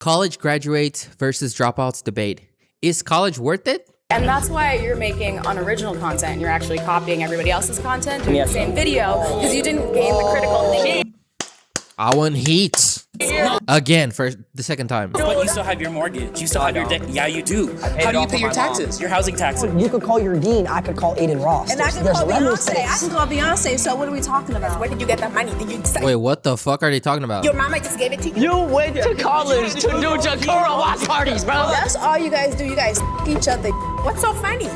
College graduates versus dropouts debate. Is college worth it? And that's why you're making unoriginal content. You're actually copying everybody else's content, doing the same video, because you didn't gain the critical thinking. I want heat. Again, for the second time. But you still have your mortgage. You still have your debt. Yeah, you do. How do you pay your taxes? Your housing taxes. You could call your dean. I could call Aiden Ross. And I can call Beyonce. I can call Beyonce. So what are we talking about? Where did you get that money? Did you Wait, what the fuck are they talking about? Your mama just gave it to you? You went to college to do Jakura watch parties, bro. That's all you guys do. You guys each other. What's so funny?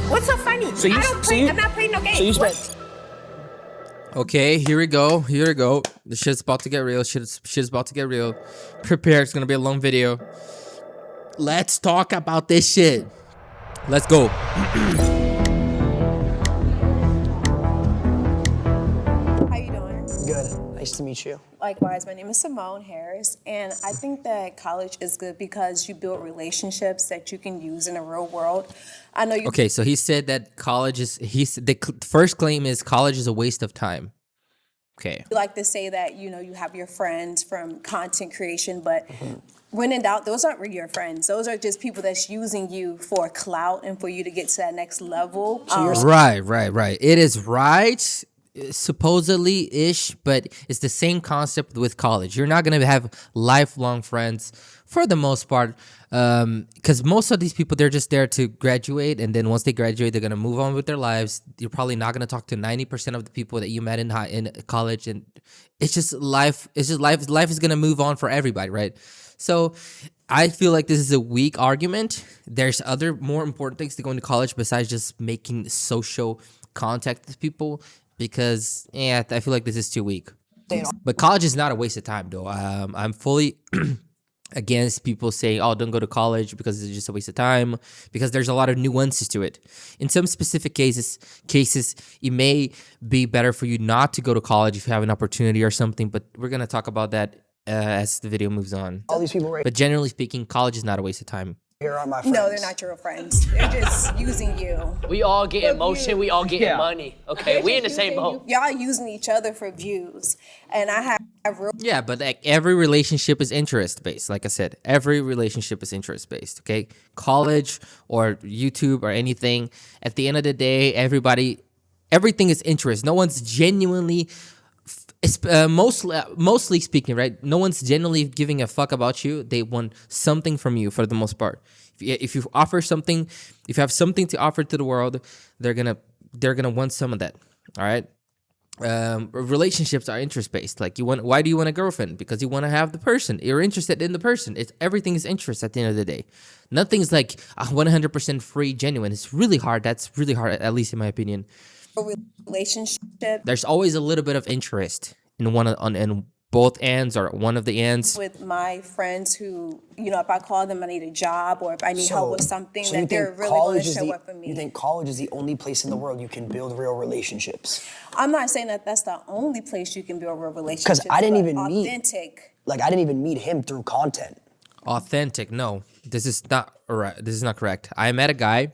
What's so funny? So you, I don't play, I'm not playing no games. So you spent. Okay, here we go. Here we go. The shit's about to get real. Shit's about to get real. Prepare. It's gonna be a long video. Let's talk about this shit. Let's go. How you doing? Good. Nice to meet you. Likewise, my name is Simone Harris, and I think that college is good because you build relationships that you can use in the real world. I know you. Okay, so he said that college is. The first claim is college is a waste of time. Okay. like to say that you have your friends from content creation, but when in doubt, those aren't really your friends. Those are just people that's using you for clout and for you to get to that next level. Right. It is right. Supposedly ish, but it's the same concept with college. You're not gonna have lifelong friends for the most part, because most of these people, they're just there to graduate, and then once they graduate, they're gonna move on with their lives. You're probably not gonna talk to 90% of the people that you met in college, and it's just life. It's just life. Life is gonna move on for everybody, right? So I feel like this is a weak argument. There's other more important things to go into college besides just making social contact with people. Because, I feel like this is too weak. But college is not a waste of time, though. I'm fully against people saying, oh, don't go to college because it's just a waste of time. Because there's a lot of nuances to it. In some specific cases, it may be better for you not to go to college if you have an opportunity or something. But we're going to talk about that as the video moves on. All these people right But generally speaking, college is not a waste of time. here are my friends. No, they're not your friends. They're just using you. We all get emotion. We all get money. Okay, we in the same boat. Y'all using each other for views, and I have real. Yeah, but like every relationship is interest based. Like I said, every relationship is interest based. Okay, college or YouTube or anything. At the end of the day, everything is interest. No one's genuinely, mostly speaking, right? No one's genuinely giving a fuck about you. They want something from you for the most part. If you offer something, if you have something to offer to the world, they're gonna want some of that. All right. Relationships are interest based. Like why do you want a girlfriend? Because you want to have the person. You're interested in the person. Everything is interest at the end of the day. Nothing's like 100% free, genuine. It's really hard. That's really hard, at least in my opinion. Relationship. There's always a little bit of interest in in both ends or one of the ends. With my friends who, if I call them, I need a job or if I need help with something, that they're really going to show up for me. You think college is the only place in the world you can build real relationships? I'm not saying that that's the only place you can build real relationships. Because I didn't even authentic. I didn't even meet him through content. Authentic? No, this is not right. This is not correct. I met a guy,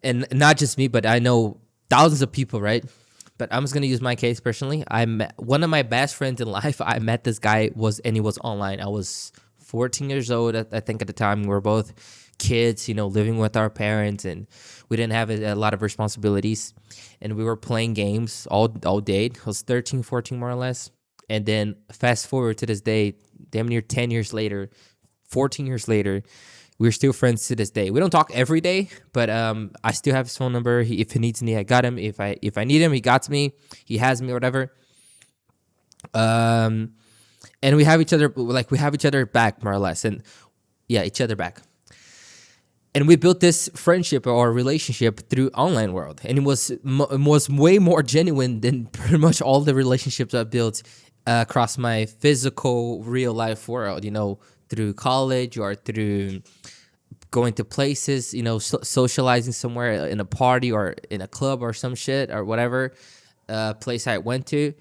and not just me, but I know thousands of people, right? But I'm just gonna use my case personally. I met one of my best friends in life. I met this guy and he was online. I was 14 years old, I think at the time. We were both kids, living with our parents, and we didn't have a lot of responsibilities. And we were playing games all day. I was 13, 14 more or less. And then fast forward to this day, damn near 10 years later, 14 years later, we're still friends to this day. We don't talk every day, but I still have his phone number. If he needs me, I got him. If I need him, he got me. He has me, whatever. And we have each other, we have each other back, more or less. And yeah, each other back. And we built this friendship or relationship through online world. And it was way more genuine than pretty much all the relationships I built across my physical, real life world, through college or through going to places, socializing somewhere in a party or in a club or some shit or whatever place I went to.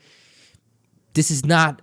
This is not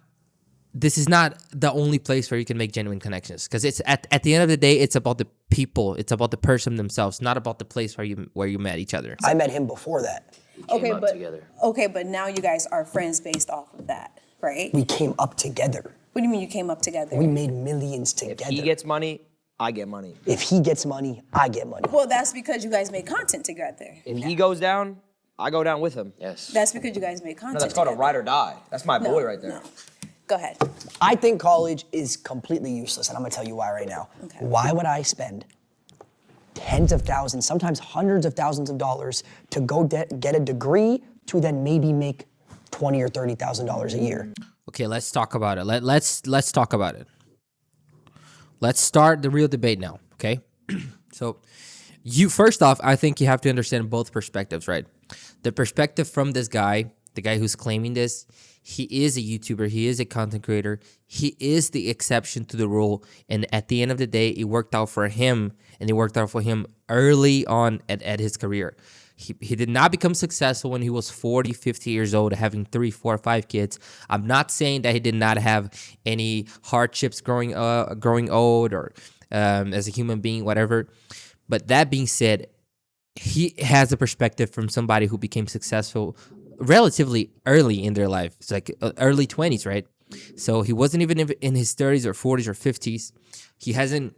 the only place where you can make genuine connections, because it's at the end of the day, it's about the people, it's about the person themselves, not about the place where you met each other. I met him before that. But now you guys are friends based off of that, right? We came up together. What do you mean you came up together? We made millions together. If he gets money, I get money. If he gets money, I get money. Well, that's because you guys made content together. If he goes down, I go down with him. Yes. That's because you guys made content No, that's called a together. ride or die. That's my No, boy right there. no. Go ahead. I think college is completely useless, and I'm gonna tell you why right now. Okay. Why would I spend tens of thousands, sometimes hundreds of thousands of dollars to go get a degree to then maybe make $20,000 or $30,000 a year? Okay, let's talk about it. Let's talk about it. Let's start the real debate now, okay? So, first off, I think you have to understand both perspectives, right? The perspective from this guy, the guy who's claiming this, he is a YouTuber, he is a content creator, he is the exception to the rule, and at the end of the day, it worked out for him, and it worked out for him early on at his career. He did not become successful when he was 40, 50 years old, having 3, 4, 5 kids. I'm not saying that he did not have any hardships growing old or as a human being, whatever. But that being said, he has a perspective from somebody who became successful relatively early in their life. It's like early 20s, right? So he wasn't even in his 30s or 40s or 50s. He hasn't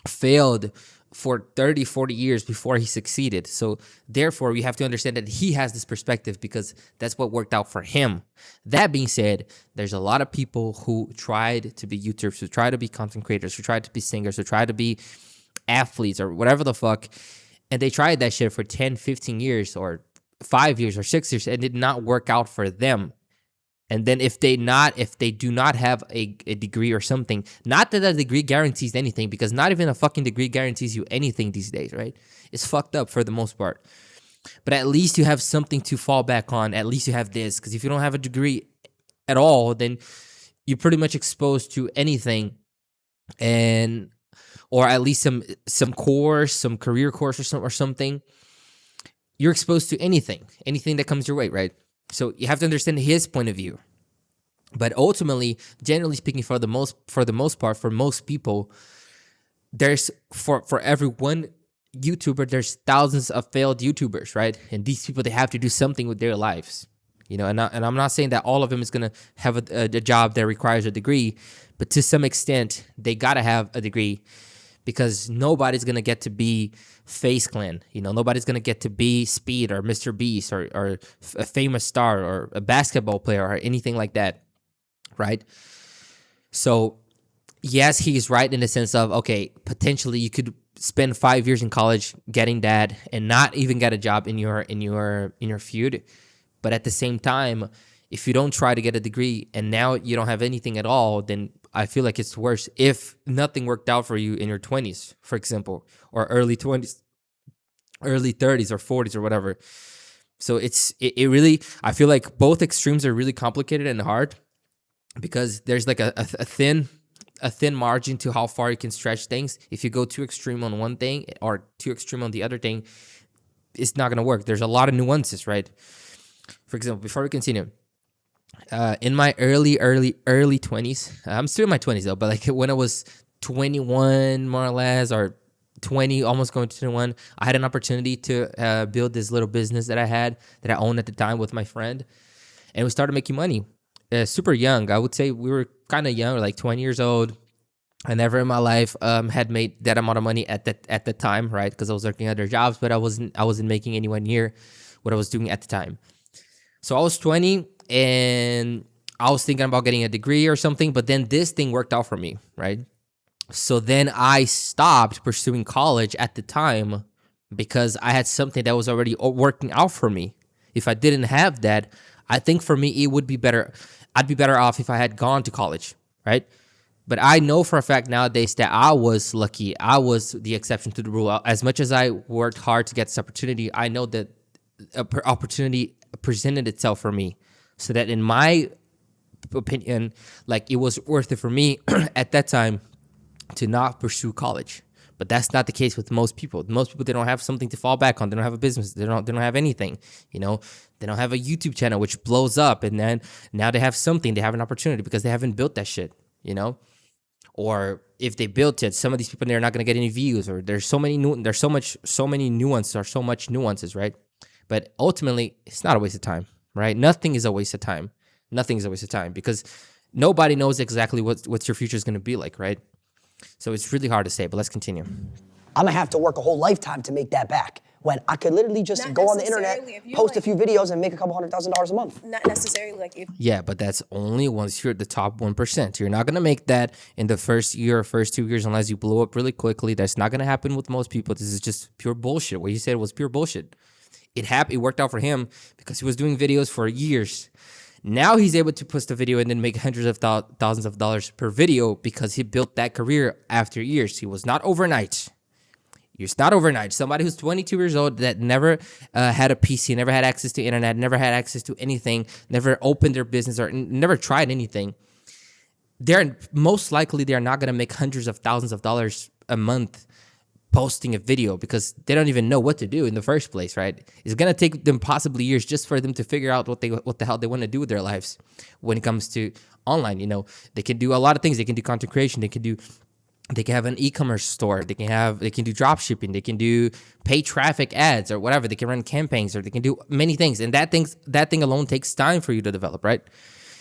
failed for 30, 40 years before he succeeded. So therefore, we have to understand that he has this perspective because that's what worked out for him. That being said, there's a lot of people who tried to be YouTubers, who tried to be content creators, who tried to be singers, who tried to be athletes or whatever the fuck, and they tried that shit for 10, 15 years or 5 years or 6 years and did not work out for them. And then if they do not have a degree or something, not that a degree guarantees anything, because not even a fucking degree guarantees you anything these days, right? It's fucked up for the most part. But at least you have something to fall back on. At least you have this, because if you don't have a degree at all, then you're pretty much exposed to anything, or at least some course, some career course or something. You're exposed to anything that comes your way, right? So you have to understand his point of view. But ultimately, generally speaking, for the most part, for most people, there's for every one YouTuber, there's thousands of failed YouTubers, right? And these people, they have to do something with their lives, you know. And I'm not saying that all of them is gonna have a job that requires a degree, but to some extent, they gotta have a degree, because nobody's gonna get to be Face Clan, you know. Nobody's gonna get to be Speed or Mr. Beast or a famous star or a basketball player or anything like that, right? So yes, he's right in the sense of, okay, potentially you could spend 5 years in college getting that and not even get a job in your field. But at the same time, if you don't try to get a degree and now you don't have anything at all, then I feel like it's worse if nothing worked out for you in your 20s, for example, or early 20s, early 30s or 40s or whatever. So it really, I feel like both extremes are really complicated and hard, because there's like a thin margin to how far you can stretch things. If you go too extreme on one thing or too extreme on the other thing, it's not going to work. There's a lot of nuances, right? For example, before we continue, in my early 20s, I'm still in my 20s though, but like when I was 21 more or less, or 20, almost going to 21, I had an opportunity to build this little business that I owned at the time with my friend, and we started making money super young. I would say we were kind of young, like 20 years old. I never in my life had made that amount of money at the time, right? Because I was working other jobs, but I wasn't making anywhere near what I was doing at the time. So I was 20 and I was thinking about getting a degree or something, but then this thing worked out for me, right? So then I stopped pursuing college at the time because I had something that was already working out for me. If I didn't have that, I think for me it would be better. I'd be better off if I had gone to college, right? But I know for a fact nowadays that I was lucky. I was the exception to the rule. As much as I worked hard to get this opportunity, I know that an opportunity presented itself for me, so that in my opinion, like, it was worth it for me at that time to not pursue college. But that's not the case with most people. Most people, they don't have something to fall back on. They don't have a business. They don't have anything, you know. They don't have a YouTube channel which blows up, and then now they have something. They have an opportunity because they haven't built that shit, you know. Or if they built it, some of these people, they're not gonna get any views. Or there's so many nuances, or so much nuances, right? But ultimately, it's not a waste of time, right? Nothing is a waste of time. Nothing is a waste of time, because nobody knows exactly what's your future is going to be like, right? So it's really hard to say, but let's continue. I'm gonna have to work a whole lifetime to make that back. When I could literally just Not go on the internet, necessarily. If you, post a like- few videos, and make a couple $100,000 a month. Not necessarily like if Yeah, but that's only once you're at the top 1%. You're not going to make that in the first year or first 2 years unless you blow up really quickly. That's not going to happen with most people. This is just pure bullshit. What he said was pure bullshit. It worked out for him because he was doing videos for years. Now he's able to post a video and then make hundreds of thousands of dollars per video because he built that career after years. He was not overnight. It's not overnight. Somebody who's 22 years old that never had a PC, never had access to internet, never had access to anything, never opened their business or never tried anything. They're most likely they're not going to make hundreds of thousands of dollars a month posting a video because they don't even know what to do in the first place, right? It's going to take them possibly years just for them to figure out what the hell they want to do with their lives when it comes to online. You know, they can do a lot of things. They can do content creation. They can have an e-commerce store. They can do drop shipping. They can do pay traffic ads or whatever. They can run campaigns or they can do many things. And that thing alone takes time for you to develop, right?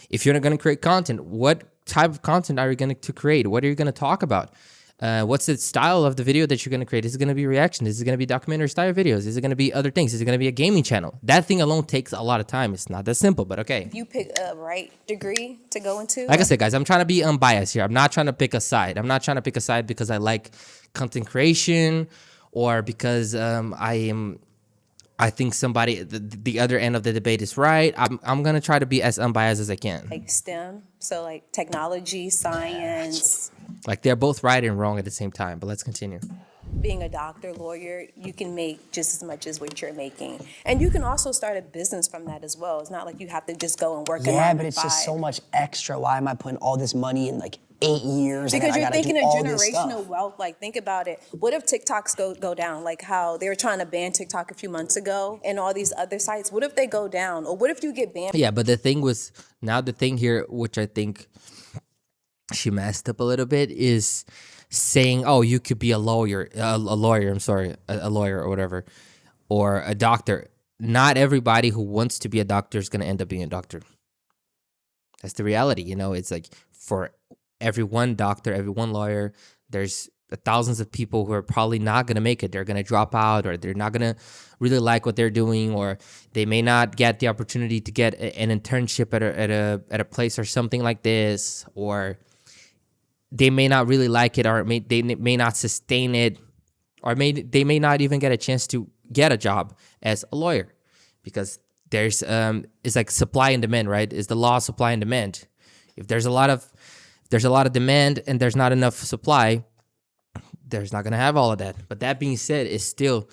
If you're not going to create content, what type of content are you going to create? What are you going to talk about? What's the style of the video that you're going to create? Is it going to be reaction? Is it going to be documentary style videos? Is it going to be other things? Is it going to be a gaming channel? That thing alone takes a lot of time. It's not that simple, but okay. you pick a right degree to go into. Like I said, guys, I'm trying to be unbiased here. I'm not trying to pick a side. I'm not trying to pick a side because I like content creation or because I think somebody the other end of the debate is right. I'm gonna try to be as unbiased as I can. Like STEM, so like technology, science. Like they're both right and wrong at the same time. But let's continue. Being a doctor, lawyer, you can make just as much as what you're making. And you can also start a business from that as well. It's not like you have to just go and work a 9 Yeah, to but it's 5. just so much extra. Why am I putting all this money in like 8 years? Because and then you're I gotta thinking do of all this generational stuff? wealth. Like, think about it. What if TikToks go down? Like how they were trying to ban TikTok a few months ago and all these other sites. What if they go down? Or what if you get banned? Yeah, but the thing here, which I think she messed up a little bit, is saying, "Oh, you could be a lawyer. A lawyer or whatever, or a doctor." Not everybody who wants to be a doctor is going to end up being a doctor. That's the reality. You know, it's like for every one doctor, every one lawyer, there's thousands of people who are probably not going to make it. They're going to drop out, or they're not going to really like what they're doing, or they may not get the opportunity to get an internship at a place or something like this, or they may not really like it, or they may not sustain it, or they may not even get a chance to get a job as a lawyer, because there's it's like supply and demand, right? It's the law of supply and demand. If there's a lot of demand and there's not enough supply, there's not gonna have all of that. But that being said, it's still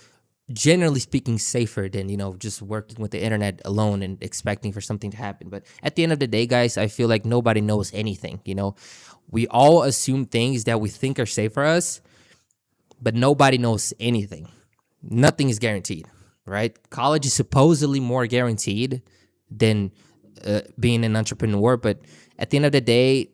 generally speaking safer than, you know, just working with the internet alone and expecting for something to happen. But at the end of the day, guys, I feel like nobody knows anything. You know, we all assume things that we think are safe for us, but nobody knows anything. Nothing is guaranteed, right? College is supposedly more guaranteed than being an entrepreneur, but at the end of the day,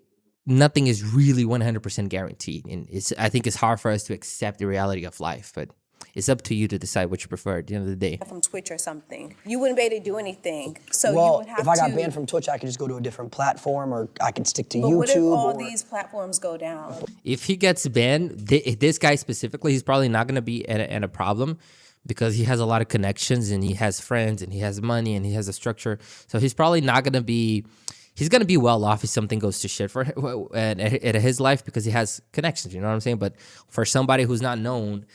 nothing is really 100% guaranteed. And I think it's hard for us to accept the reality of life, but it's up to you to decide what you prefer at the end of the day. From Twitch or something, you wouldn't be able to do anything. So you Well, would have if I got to. banned from Twitch, I could just go to a different platform, or I could stick to But YouTube. what if all or- these platforms go down? If he gets banned, this guy specifically, he's probably not going to be in a problem because he has a lot of connections and he has friends and he has money and he has a structure. So he's probably not going to be, he's going to be well off if something goes to shit for at his life because he has connections, you know what I'm saying? But for somebody who's not known,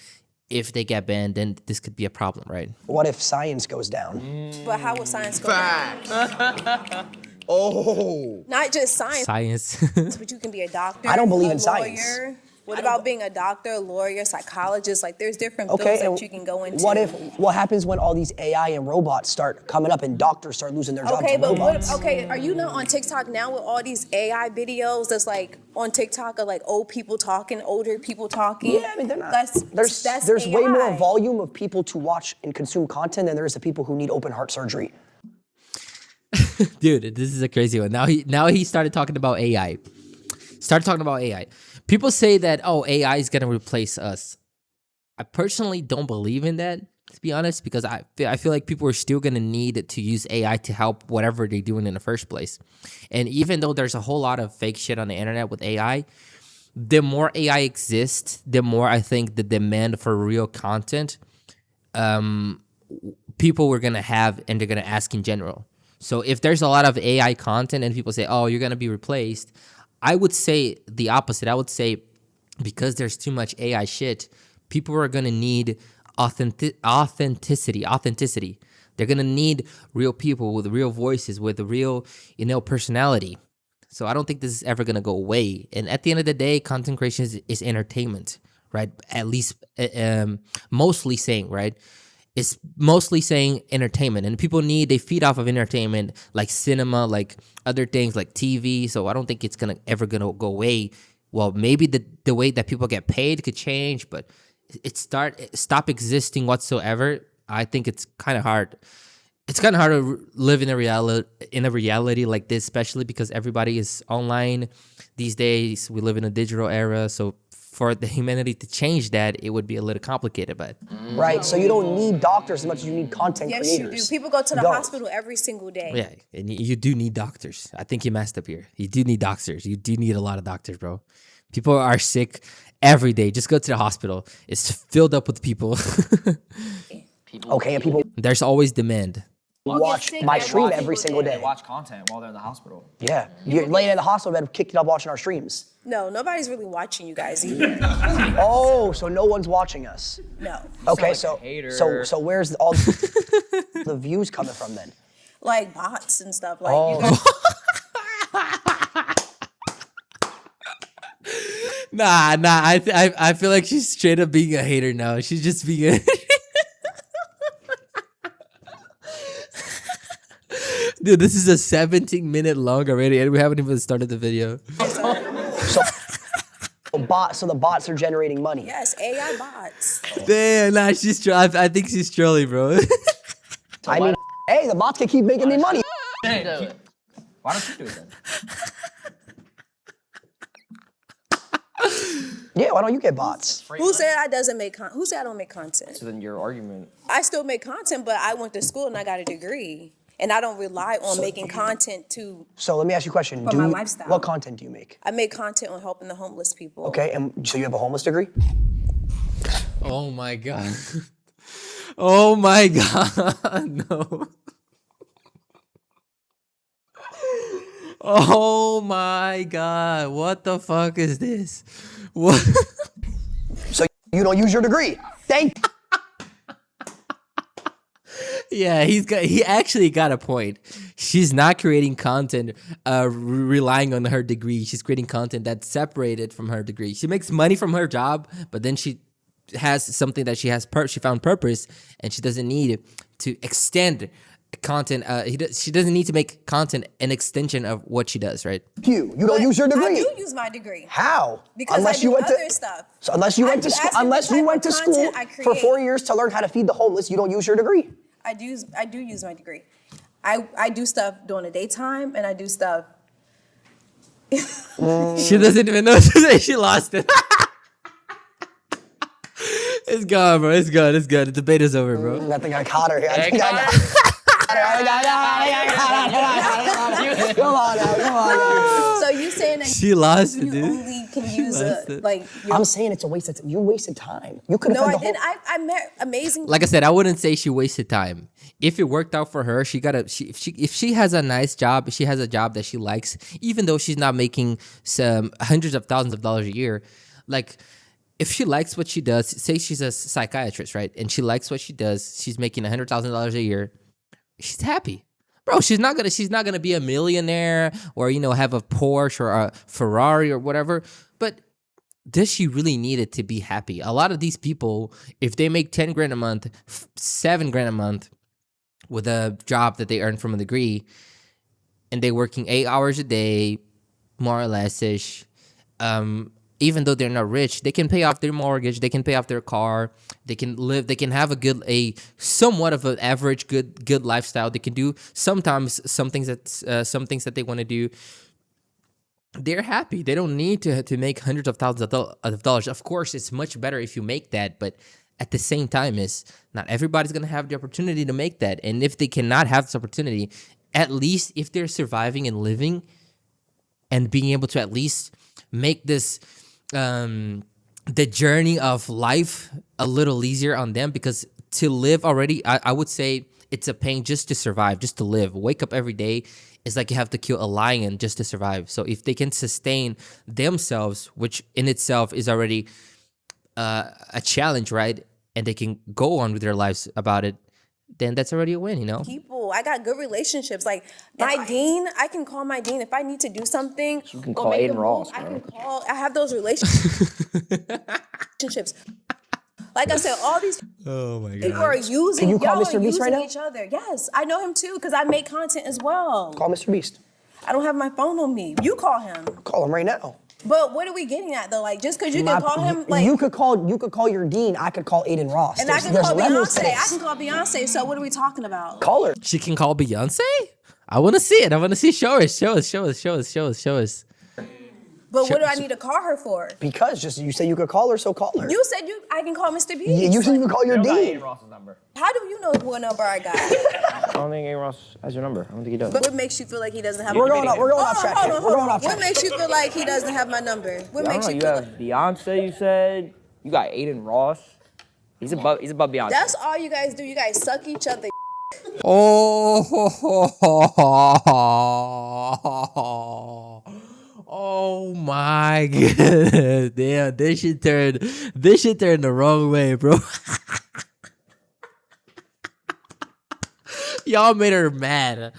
if they get banned, then this could be a problem, right? What if science goes down? But how would science go down? Oh. Not just science, Science. but you can be a doctor. I don't believe a in science. lawyer. What about being a doctor, lawyer, psychologist? Like, there's different Okay, fields and that you can go into. what happens when all these AI and robots start coming up and doctors start losing their jobs Okay, to but robots? are you not on TikTok now with all these AI videos that's like on TikTok of like older people talking? Yeah, I mean, they're not. That's There's way more AI. volume of people to watch and consume content than there is the people who need open heart surgery. Dude, this is a crazy one. Now he started talking about AI. People say that, oh, AI is going to replace us. I personally don't believe in that. to be honest, because I feel like people are still going to need to use AI to help whatever they're doing in the first place. And even though there's a whole lot of fake shit on the internet with AI, the more AI exists, the more I think the demand for real content people were going to have and they're going to ask in general. So if there's a lot of AI content and people say, oh, you're going to be replaced, I would say the opposite. I would say because there's too much AI shit, people are going to need authenticity. They're going to need real people with real voices, with a real, personality. So I don't think this is ever going to go away. And at the end of the day, content creation is entertainment, right? At least mostly saying, right? It's mostly saying entertainment. And people they feed off of entertainment like cinema, like other things like TV. So I don't think it's ever going to go away. Well, maybe the way that people get paid could change, but stop existing whatsoever. I think it's kind of hard. It's kind of hard to live in a reality like this, especially because everybody is online these days. We live in a digital era, so for the humanity to change that, it would be a little complicated. But right, so you don't need doctors as much as you need content Yes, creators. you do. People go to the hospital every single day. yeah, and you do need doctors. I think you messed up here. You do need doctors. You do need a lot of doctors, bro. People are sick every day. Just go to the hospital. It's filled up with people. Okay, and people There's always demand. watch my stream every single day. They watch content while they're in the hospital. Yeah, you're laying in the hospital bed, kicking up watching our streams. No, nobody's really watching you guys either. Oh, so no one's watching us. No. Okay, like a hater. so where's all the views coming from then? Like bots and stuff. Like you guys, Nah. I feel like she's straight up being a hater now. She's just being a Dude, this is a 17-minute long already, and we haven't even started the video. So the bots are generating money. yes, AI bots. Damn, nah, I think she's trolling, bro. I mean, hey, the bots can keep making me money. Why don't you do it then? Yeah, why don't you get bots? Who said I doesn't make Who said I don't make content? So then your argument. I still make content, but I went to school and I got a degree. And I don't rely on making content to. So let me ask you a question. For my lifestyle. What content do you make? I make content on helping the homeless people. Okay, and so you have a homeless degree? Oh my god. Oh my god. No. Oh my god. What the fuck is this? What? So you don't use your degree? Thank. Yeah, he actually got a point. She's not creating content relying on her degree. She's creating content that's separated from her degree. She makes money from her job, but then she has something that she found purpose, and she doesn't need to extend content. She doesn't need to make content an extension of what she does, right? You don't use your degree. I do use my degree. How? Because I do other stuff. So unless you went to school, content I for create. 4 years to learn how to feed the homeless, you don't use your degree. I do use my degree. I do stuff during the daytime, and I do stuff. She doesn't even know what to say. She lost it. It's gone, bro. It's gone. The debate is over, bro. I think I caught her. Come on now. So you saying that She lost it, you dude. only can use I'm saying it's a waste of time. You wasted time. You could have No, had I the whole. didn't. I met amazing. Like I said, I wouldn't say she wasted time. If it worked out for her, if she has a nice job, she has a job that she likes, even though she's not making some hundreds of thousands of dollars a year. Like, if she likes what she does, say she's a psychiatrist, right? And she likes what she does, she's making $100,000 a year. She's happy. Bro, she's not gonna be a millionaire or have a Porsche or a Ferrari or whatever. But does she really need it to be happy? A lot of these people, if they make 10 grand a month, 7 grand a month with a job that they earn from a degree, and they're working 8 hours a day, more or less ish, even though they're not rich, they can pay off their mortgage, they can pay off their car, they can live, they can have a somewhat of an average good lifestyle. They can do sometimes some things that they want to do. They're happy. They don't need to make hundreds of thousands of dollars. Of course, it's much better if you make that, but at the same time is not everybody's gonna have the opportunity to make that. And if they cannot have this opportunity, at least if they're surviving and living and being able to at least make this the journey of life a little easier on them, because to live already, I would say it's a pain just to survive, just to live. Wake up every day is like you have to kill a lion just to survive. So if they can sustain themselves, which in itself is already a challenge, right? And they can go on with their lives about it, then that's already a win, you know? People, I got good relationships. Like my dean, I can call my dean if I need to do something. You can call Aiden Ross, bro. I have those relationships. Like I said, all these people are using, Can you call y'all Mr. are Beast right using now? each other. Yes, I know him too because I make content as well. Call Mr. Beast. I don't have my phone on me. You call him. Call him right now. But what are we getting at though? Like just because you can call him, like you could call your dean. I could call Aiden Ross. and I can There's call levels to Beyonce. I this. can call Beyonce. So what are we talking about? Call her. She can call Beyonce? I want to see it. I want to see. Show us. But what do I need to call her for? Because just you said you could call her, so call her. You said I can call Mr. Beast. Yeah, you said you could call your You don't got dean. Aiden Ross's number. How do you know what number I got? I don't think Aiden Ross has your number. I don't think he does. But what makes you feel like he doesn't have We're my going number? off track here. We're going off What track. makes you feel like he doesn't have my number? What I don't makes know. you You feel have like Beyonce. You said you got Aiden Ross. He's above Beyonce. that's all you guys do? You guys suck each other. Oh my goodness. Damn, this shit turned the wrong way, bro. Y'all made her mad.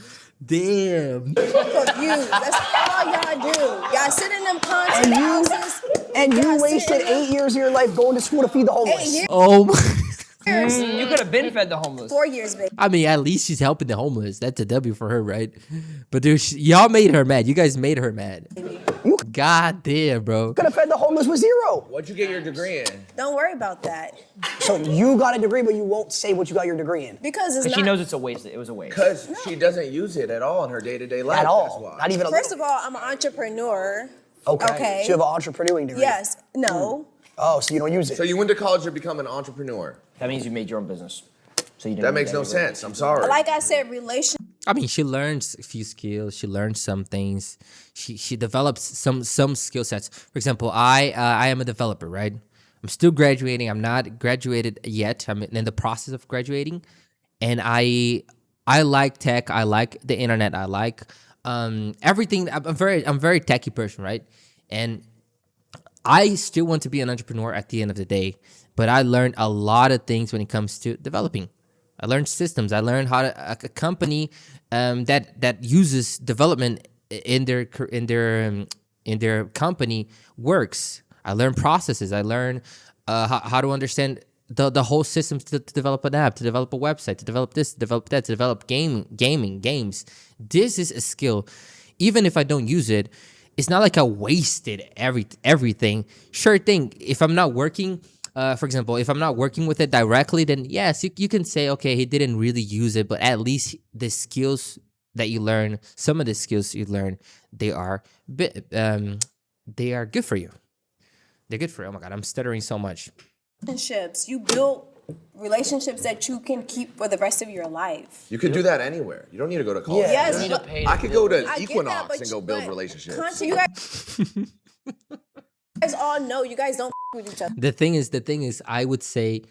Damn. Confused. That's all y'all do. Y'all sit in them content houses. And you Y'all wasted sit in 8 years of your life going to school to feed the 8 homeless. years. Oh my. You could have been fed the homeless. 4 years, baby. I mean, at least she's helping the homeless. That's a W for her, right? But dude, y'all made her mad. You guys made her mad. God damn, bro. Could have fed the homeless with 0. What'd you get your degree in? Don't worry about that. So you got a degree, but you won't say what you got your degree in. Because it's Because not. she knows it's a waste. It was a waste. Because she doesn't use it at all in her day-to-day life. At all. That's why. Not even a First little. of all, I'm an entrepreneur. Okay. Okay. So you have an entrepreneuring degree. Yes. No. Oh, so you don't use it. So you went to college to become an entrepreneur. That means you made your own business. So you didn't That need makes no degree. sense. I'm sorry. Like I said, relation. I mean, she learns a few skills. She learns some things. She develops some skill sets. For example, I am a developer, right? I'm still graduating. I'm not graduated yet. I'm in the process of graduating, and I like tech. I like the internet. I like everything. I'm very techie person, right? And I still want to be an entrepreneur at the end of the day, but I learned a lot of things when it comes to developing. I learned systems. I learned how to, a company that uses development in their company works. I learned processes. I learned how to understand the whole system to develop an app, to develop a website, to develop this, to develop that, to develop games. This is a skill. Even if I don't use it, it's not like I wasted everything. Sure thing. If I'm not working, for example, if I'm not working with it directly, then yes, you can say, okay, he didn't really use it, but at least the skills that you learn, some of the skills you learn, they are good for you. They're good for you. Oh my God, I'm stuttering so much. Relationships. You build relationships that you can keep for the rest of your life. You could do that anywhere. You don't need to go to college. Yeah. Yes, need to but pay I could go to I get that, Equinox but and go build relationships. Content, you guys all know you guys don't with each other. The thing is, I would say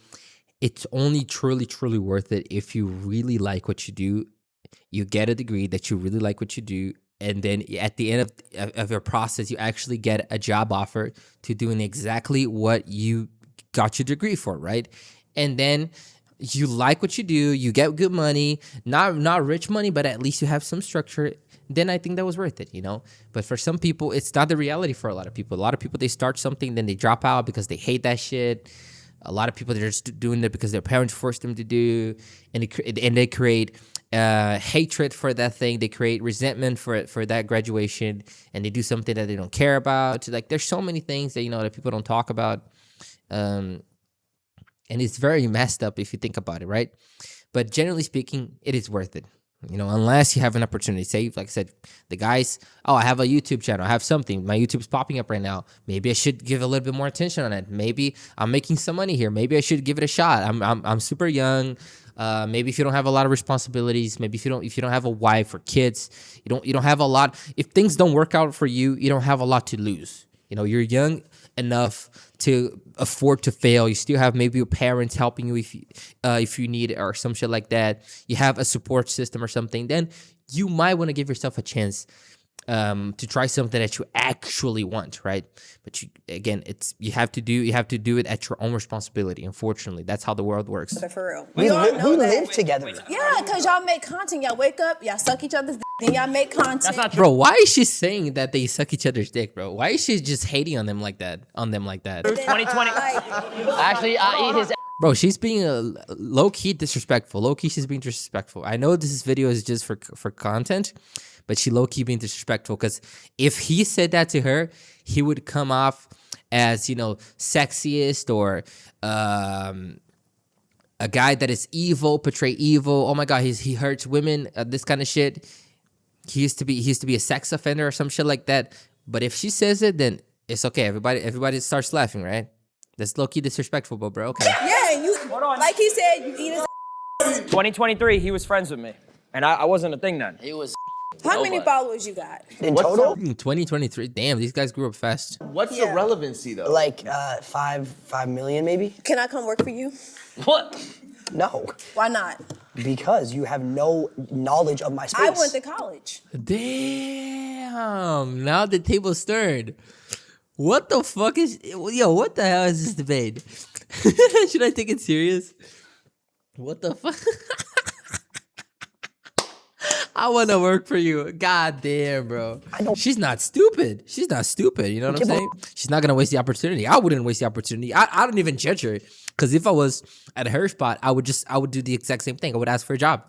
it's only truly worth it if you really like what you do. You get a degree that you really like what you do, and then at the end of your process, you actually get a job offer to doing exactly what you got your degree for, right? And then you like what you do, you get good money, not rich money, but at least you have some structure. Then I think that was worth it, you know? But for some people, it's not the reality for a lot of people. A lot of people, they start something, then they drop out because they hate that shit. A lot of people, they're just doing it because their parents forced them to do, and they create hatred for that thing. They create resentment for that graduation, and they do something that they don't care about. Like, there's so many things that, you know, that people don't talk about. And it's very messed up if you think about it, right? But generally speaking, it is worth it. You know, unless you have an opportunity. Say, like I said, the guys, oh, I have a YouTube channel. I have something. My YouTube's popping up right now. Maybe I should give a little bit more attention on it. Maybe I'm making some money here. Maybe I should give it a shot. I'm super young. Maybe if you don't have a lot of responsibilities, maybe if you don't have a wife or kids, you don't have a lot. If things don't work out for you, you don't have a lot to lose. You know, you're young enough to afford to fail. You still have maybe your parents helping you if you need it or some shit like that. You have a support system or something. Then you might want to give yourself a chance to try something that you actually want, right? But you have to do it at your own responsibility. Unfortunately, that's how the world works. But for real. We know that. live together. Yeah, because y'all make content. Y'all wake up, y'all suck each other's then y'all make content. That's not true. Bro, why is she saying that they suck each other's dick, bro? Why is she just hating on them like that? 2020. Actually, I eat his. Bro, she's being low-key disrespectful. Low-key, she's being disrespectful. I know this video is just for content, but she low-key being disrespectful because if he said that to her, he would come off as, you know, sexiest or a guy that is evil, portray evil. Oh my God, he hurts women, this kind of shit. He used to be a sex offender or some shit like that. But if she says it, then it's okay. Everybody starts laughing, right? That's low-key disrespectful, but bro, okay. Yeah, and you, like he said, you eat his 2023, he was friends with me. And I wasn't a thing then. He was. How many followers you got? In total? 2023, damn, these guys grew up fast. What's the relevancy though? Like 5 million maybe? Can I come work for you? What? No, Why not? because you have no knowledge of my space. I went to college. Damn, now the table's turned. What the fuck what the hell is this debate? Should I take it serious? What the fuck? I want to work for you. God damn, bro. She's not stupid. She's not stupid. You know what I'm saying? She's not going to waste the opportunity. I wouldn't waste the opportunity. I don't even judge her. Because if I was at her spot, I would do the exact same thing. I would ask for a job.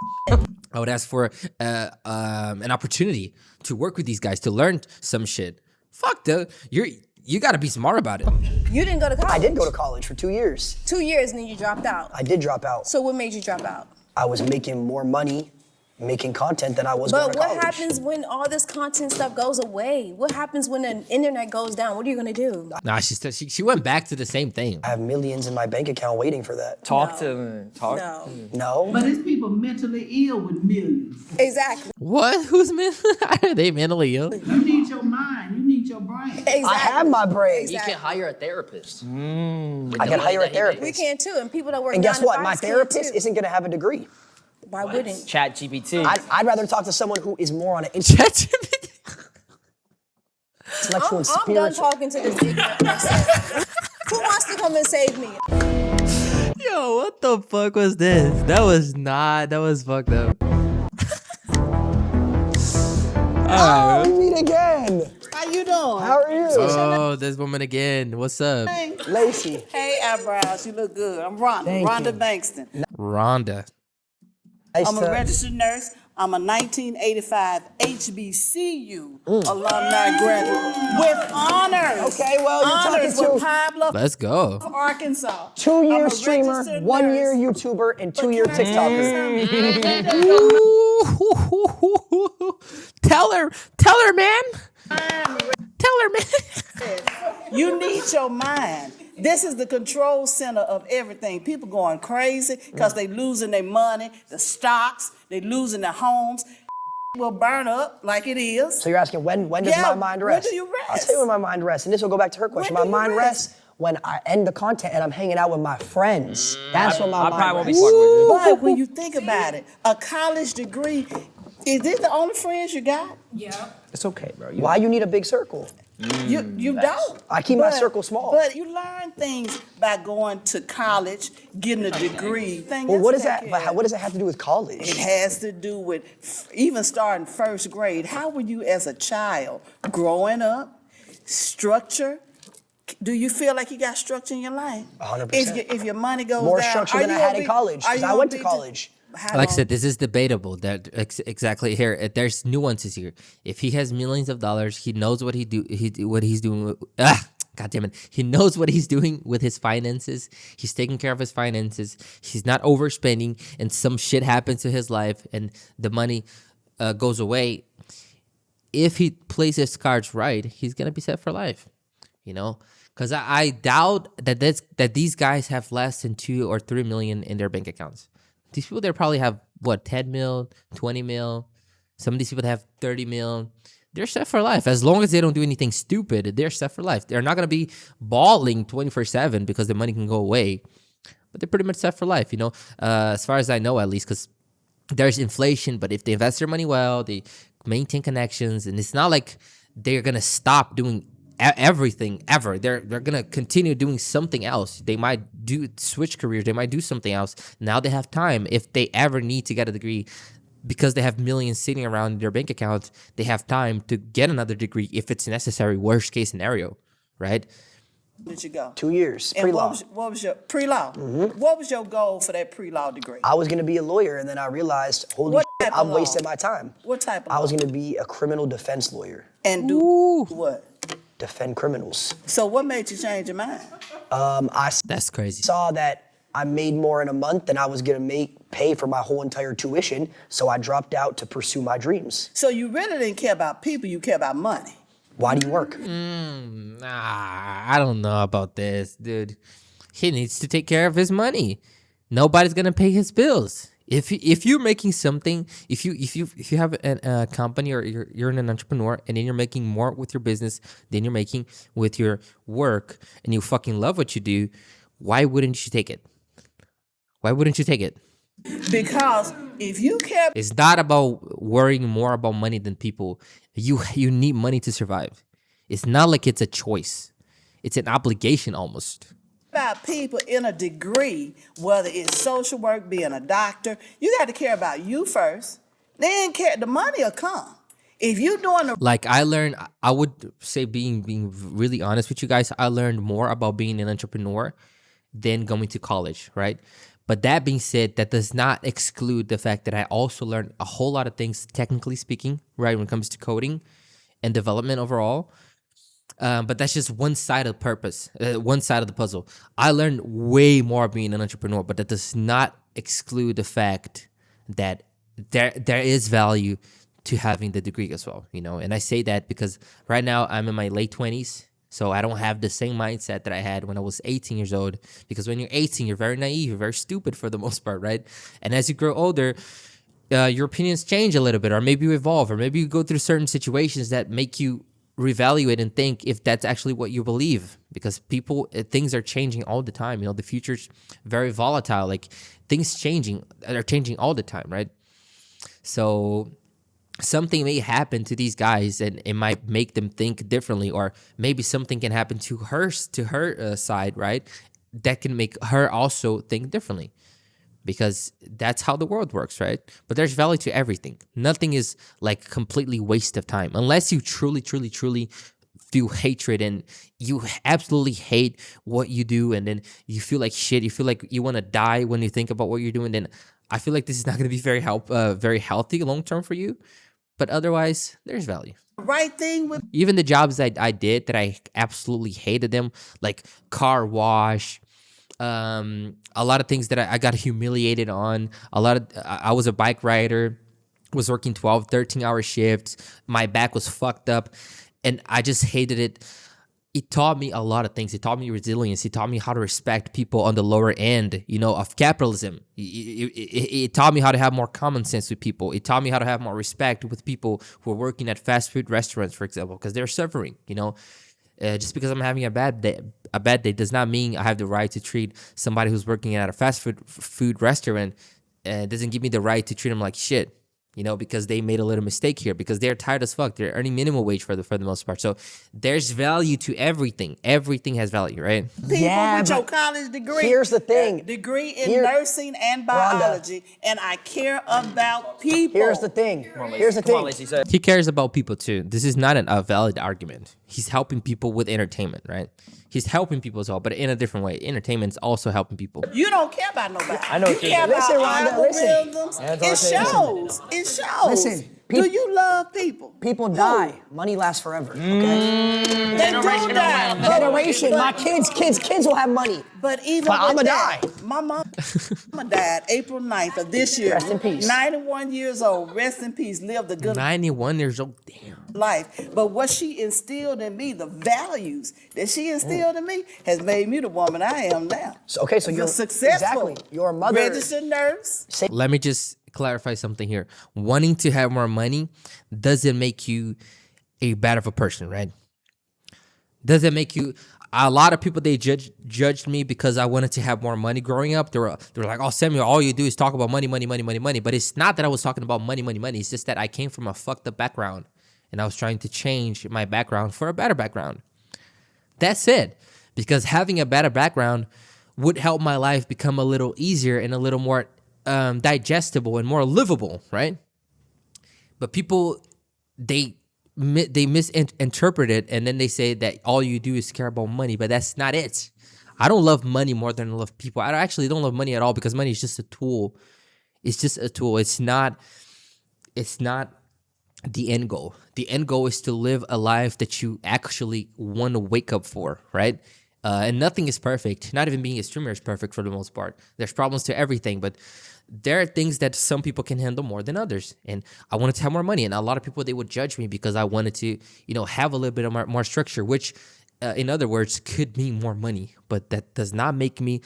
I would ask for an opportunity to work with these guys, to learn some shit. Fuck, dude. You got to be smart about it. You didn't go to college? I did go to college for 2 years. 2 years and then you dropped out. I did drop out. So what made you drop out? I was making more money making content than I was going But to what college. happens when all this content stuff goes away? What happens when the internet goes down? What are you gonna do? Nah, she went back to the same thing. I have millions in my bank account waiting for that. Talk to me. No. No? But it's people mentally ill with millions. Exactly. What? Who's are they mentally ill? You need your mind. You need your brain. Exactly. I have my brain. You can hire a therapist. I can hire a therapist. We can too, and people that work. And guess 9 to what? My 5s can therapist too. isn't going to have a degree. Why wouldn't? Chat GPT. I'd rather talk to someone who is more on an ChatGPT. intellectual and I'm done spiritual. talking to this ignorant person. Who wants to come and save me? Yo, what the fuck was this? That was fucked up. Oh, we meet again. How you doing? How are you? Oh, this woman again. What's up? Lacey. Hey, eyebrows. You look good. I'm Rhonda. Thank Rhonda you. Bankston. Rhonda. Nice I'm a to- registered nurse. I'm a 1985 HBCU alumni graduate with honors. Okay, well, you're honors talking with to- High Bluff, Let's go. Arkansas. 2 year I'm a streamer, registered 1 year nurse. YouTuber, and 2 year TikToker. Tell her, man. Tell her, man. You need your mind. This is the control center of everything. People going crazy because they losing their money, the stocks, they losing their homes. Will burn up like it is. So you're asking when does Yeah, my mind when rest? do you I'll rest? tell you when my mind rests, and this will go back to her question. My do you mind rest? rests when I end the content and I'm hanging out with my friends. That's when my I mind probably won't be rests. fucking with you. But when you think about it, a college degree, is this the only friends you got? It's okay, bro. Why you need a big circle? You don't. I keep my circle small. But you learn things by going to college, getting a degree. Well, what does that? But what does that have to do with college? It has to do with even starting first grade. How were you as a child growing up? Structure. Do you feel like you got structure in your life? 100%. If your money goes More down, structure are than I you had gonna in be- college are because you I gonna went to be college. How Like I long- said, this is debatable. That exactly here. There's nuances here. If he has millions of dollars, he knows what he's doing. God God damn it. He knows what he's doing with his finances. He's taking care of his finances. He's not overspending, and some shit happens to his life and the money goes away. If he plays his cards right, he's going to be set for life, you know? Because I doubt that these guys have less than 2 or 3 million in their bank accounts. These people, they probably have, 10 mil, 20 mil. Some of these people have 30 mil. They're set for life. As long as they don't do anything stupid, they're set for life. They're not going to be balling 24/7 because the money can go away. But they're pretty much set for life, you know, as far as I know, at least, because there's inflation. But if they invest their money well, they maintain connections, and it's not like they're going to stop doing everything ever. They're going to continue doing something else. They might switch careers. They might do something else. Now they have time. If they ever need to get a degree, because they have millions sitting around in their bank accounts, they have time to get another degree if it's necessary, worst case scenario, right? Did you go? 2 years, And pre-law. what was your pre-law? What was your goal for that pre-law degree? I was gonna be a lawyer, and then I realized, holy What shit, type of I'm law? wasting my time. What type of I was law? gonna be a criminal defense lawyer, And do what? defend criminals. So what made you change your mind? That's crazy. Saw that I made more in a month than I was gonna pay for my whole entire tuition, so I dropped out to pursue my dreams. So you really didn't care about people, you care about money. Why do you work? Nah, I don't know about this, dude. He needs to take care of his money. Nobody's gonna pay his bills. If you're making something, if you have a company, or you're an entrepreneur, and then you're making more with your business than you're making with your work, and you fucking love what you do, why wouldn't you take it? Why wouldn't you take it? Because if you care, It's not about worrying more about money than people. You need money to survive. It's not like it's a choice. It's an obligation almost. about people in a degree, whether it's social work, being a doctor, you got to care about you first. Then the money will come. If you're doing the Like I would say, being really honest with you guys, I learned more about being an entrepreneur than going to college, right? But that being said, that does not exclude the fact that I also learned a whole lot of things, technically speaking, right, when it comes to coding and development overall. But that's just one side of the purpose, one side of the puzzle. I learned way more being an entrepreneur, but that does not exclude the fact that there is value to having the degree as well, you know? And I say that because right now I'm in my late 20s, so I don't have the same mindset that I had when I was 18 years old, because when you're 18, you're very naive, you're very stupid for the most part, right? And as you grow older, your opinions change a little bit, or maybe you evolve, or maybe you go through certain situations that make you reevaluate and think if that's actually what you believe, because things are changing all the time. You know, the future's very volatile. Like, things are changing all the time, right? So something may happen to these guys and it might make them think differently, or maybe something can happen to her side, right? That can make her also think differently, because that's how the world works, right? But there's value to everything. Nothing is like completely waste of time, unless you truly, truly, truly feel hatred and you absolutely hate what you do, and then you feel like shit. You feel like you want to die when you think about what you're doing. Then I feel like this is not going to be very healthy long term for you. But otherwise, there's value. right thing with Even the jobs I did that I absolutely hated them, like car wash, a lot of things that I got humiliated on. I was a bike rider, was working 12, 13-hour shifts. My back was fucked up, and I just hated it. It taught me a lot of things. It taught me resilience. It taught me how to respect people on the lower end, of capitalism. It taught me how to have more common sense with people. It taught me how to have more respect with people who are working at fast food restaurants, for example, because they're suffering, Just because I'm having a bad day does not mean I have the right to treat somebody who's working at a fast food restaurant. Doesn't give me the right to treat them like shit, because they made a little mistake here, because they're tired as fuck. They're earning minimum wage for the most part. So there's value to everything. Everything has value, right? people Yeah, with your but college degree. here's the thing. Degree in nursing and biology, and I care about people. Here's the thing. Here's the Come on, thing. Lacey, say it. He cares about people too. This is not a valid argument. He's helping people with entertainment, right? He's helping people as well, but in a different way. Entertainment's also helping people. You don't care about nobody. I know You what you're care saying. about Listen, Rhonda, listen. algorithms. Yeah, It that's what I'm saying. shows. It shows. Listen, Do you love people? People die. Money lasts forever. Okay. They do die. Generation. My kids will have money. But even But with I'ma that, die. my mama died April 9th of this year. Rest in peace. 91 years old. Rest in peace. Lived a good 91 years old. Damn. life. But what she instilled in me, the values that she instilled in me, has made me the woman I am now. So, okay, so The you're successful exactly your mother. registered nurse. Let me just clarify something here. Wanting to have more money doesn't make you a bad of a person, right? Doesn't make you. A lot of people, they judged me because I wanted to have more money growing up. They were like, "Oh, Samuel, all you do is talk about money, money, money, money, money." But it's not that I was talking about money, money, money. It's just that I came from a fucked up background, and I was trying to change my background for a better background. That's it. Because having a better background would help my life become a little easier and a little more digestible and more livable, right? But people, they misinterpret it, and then they say that all you do is care about money, but that's not it. I don't love money more than I love people. I actually don't love money at all because money is just a tool. It's just a tool. It's not the end goal. The end goal is to live a life that you actually want to wake up for, right? And nothing is perfect. Not even being a streamer is perfect for the most part. There's problems to everything, but there are things that some people can handle more than others. And I wanted to have more money, and a lot of people, they would judge me because I wanted to, have a little bit of more structure, which, in other words, could mean more money. But that does not make me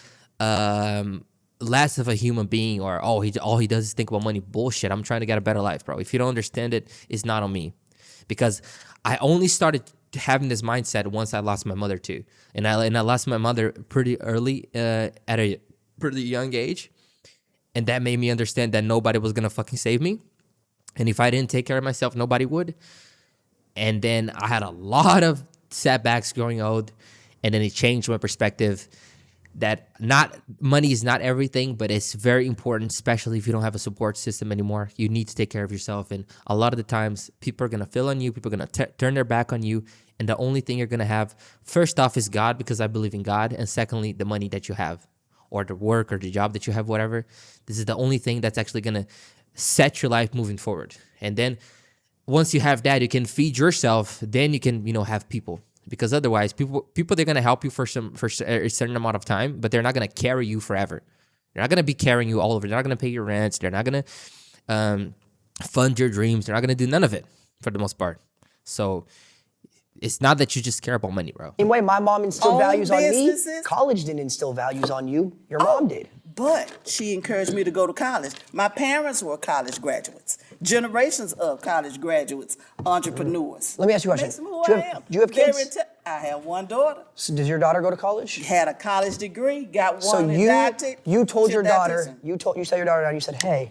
less of a human being, or all he does is think about money. Bullshit. I'm trying to get a better life, bro. If you don't understand it, it's not on me, because I only started having this mindset once I lost my mother too, and I lost my mother pretty early, at a pretty young age, and that made me understand that nobody was gonna fucking save me, and if I didn't take care of myself, nobody would. And then I had a lot of setbacks growing old, and then it changed my perspective that money is not everything, but it's very important, especially if you don't have a support system anymore. You need to take care of yourself, and a lot of the times, people are gonna fail on you, people are gonna turn their back on you, and the only thing you're gonna have, first off, is God, because I believe in God, and secondly, the money that you have, or the work, or the job that you have, whatever. This is the only thing that's actually gonna set your life moving forward. And then once you have that, you can feed yourself, then you can, have people. Because otherwise, people they're gonna help you for a certain amount of time, but they're not gonna carry you forever. They're not gonna be carrying you all over. They're not gonna pay your rent. They're not gonna fund your dreams. They're not gonna do none of it for the most part. So it's not that you just care about money, bro. Same way my mom instilled Own values on me. businesses? College didn't instill values on you. Your mom did. But she encouraged me to go to college. My parents were college graduates. Generations of college graduates, entrepreneurs. Let me ask you a question. Makes me who Do I am. you have kids? I have one daughter. So does your daughter go to college? Had a college degree, got So one in you told your daughter, dietitian. you sat your daughter down, you said, hey,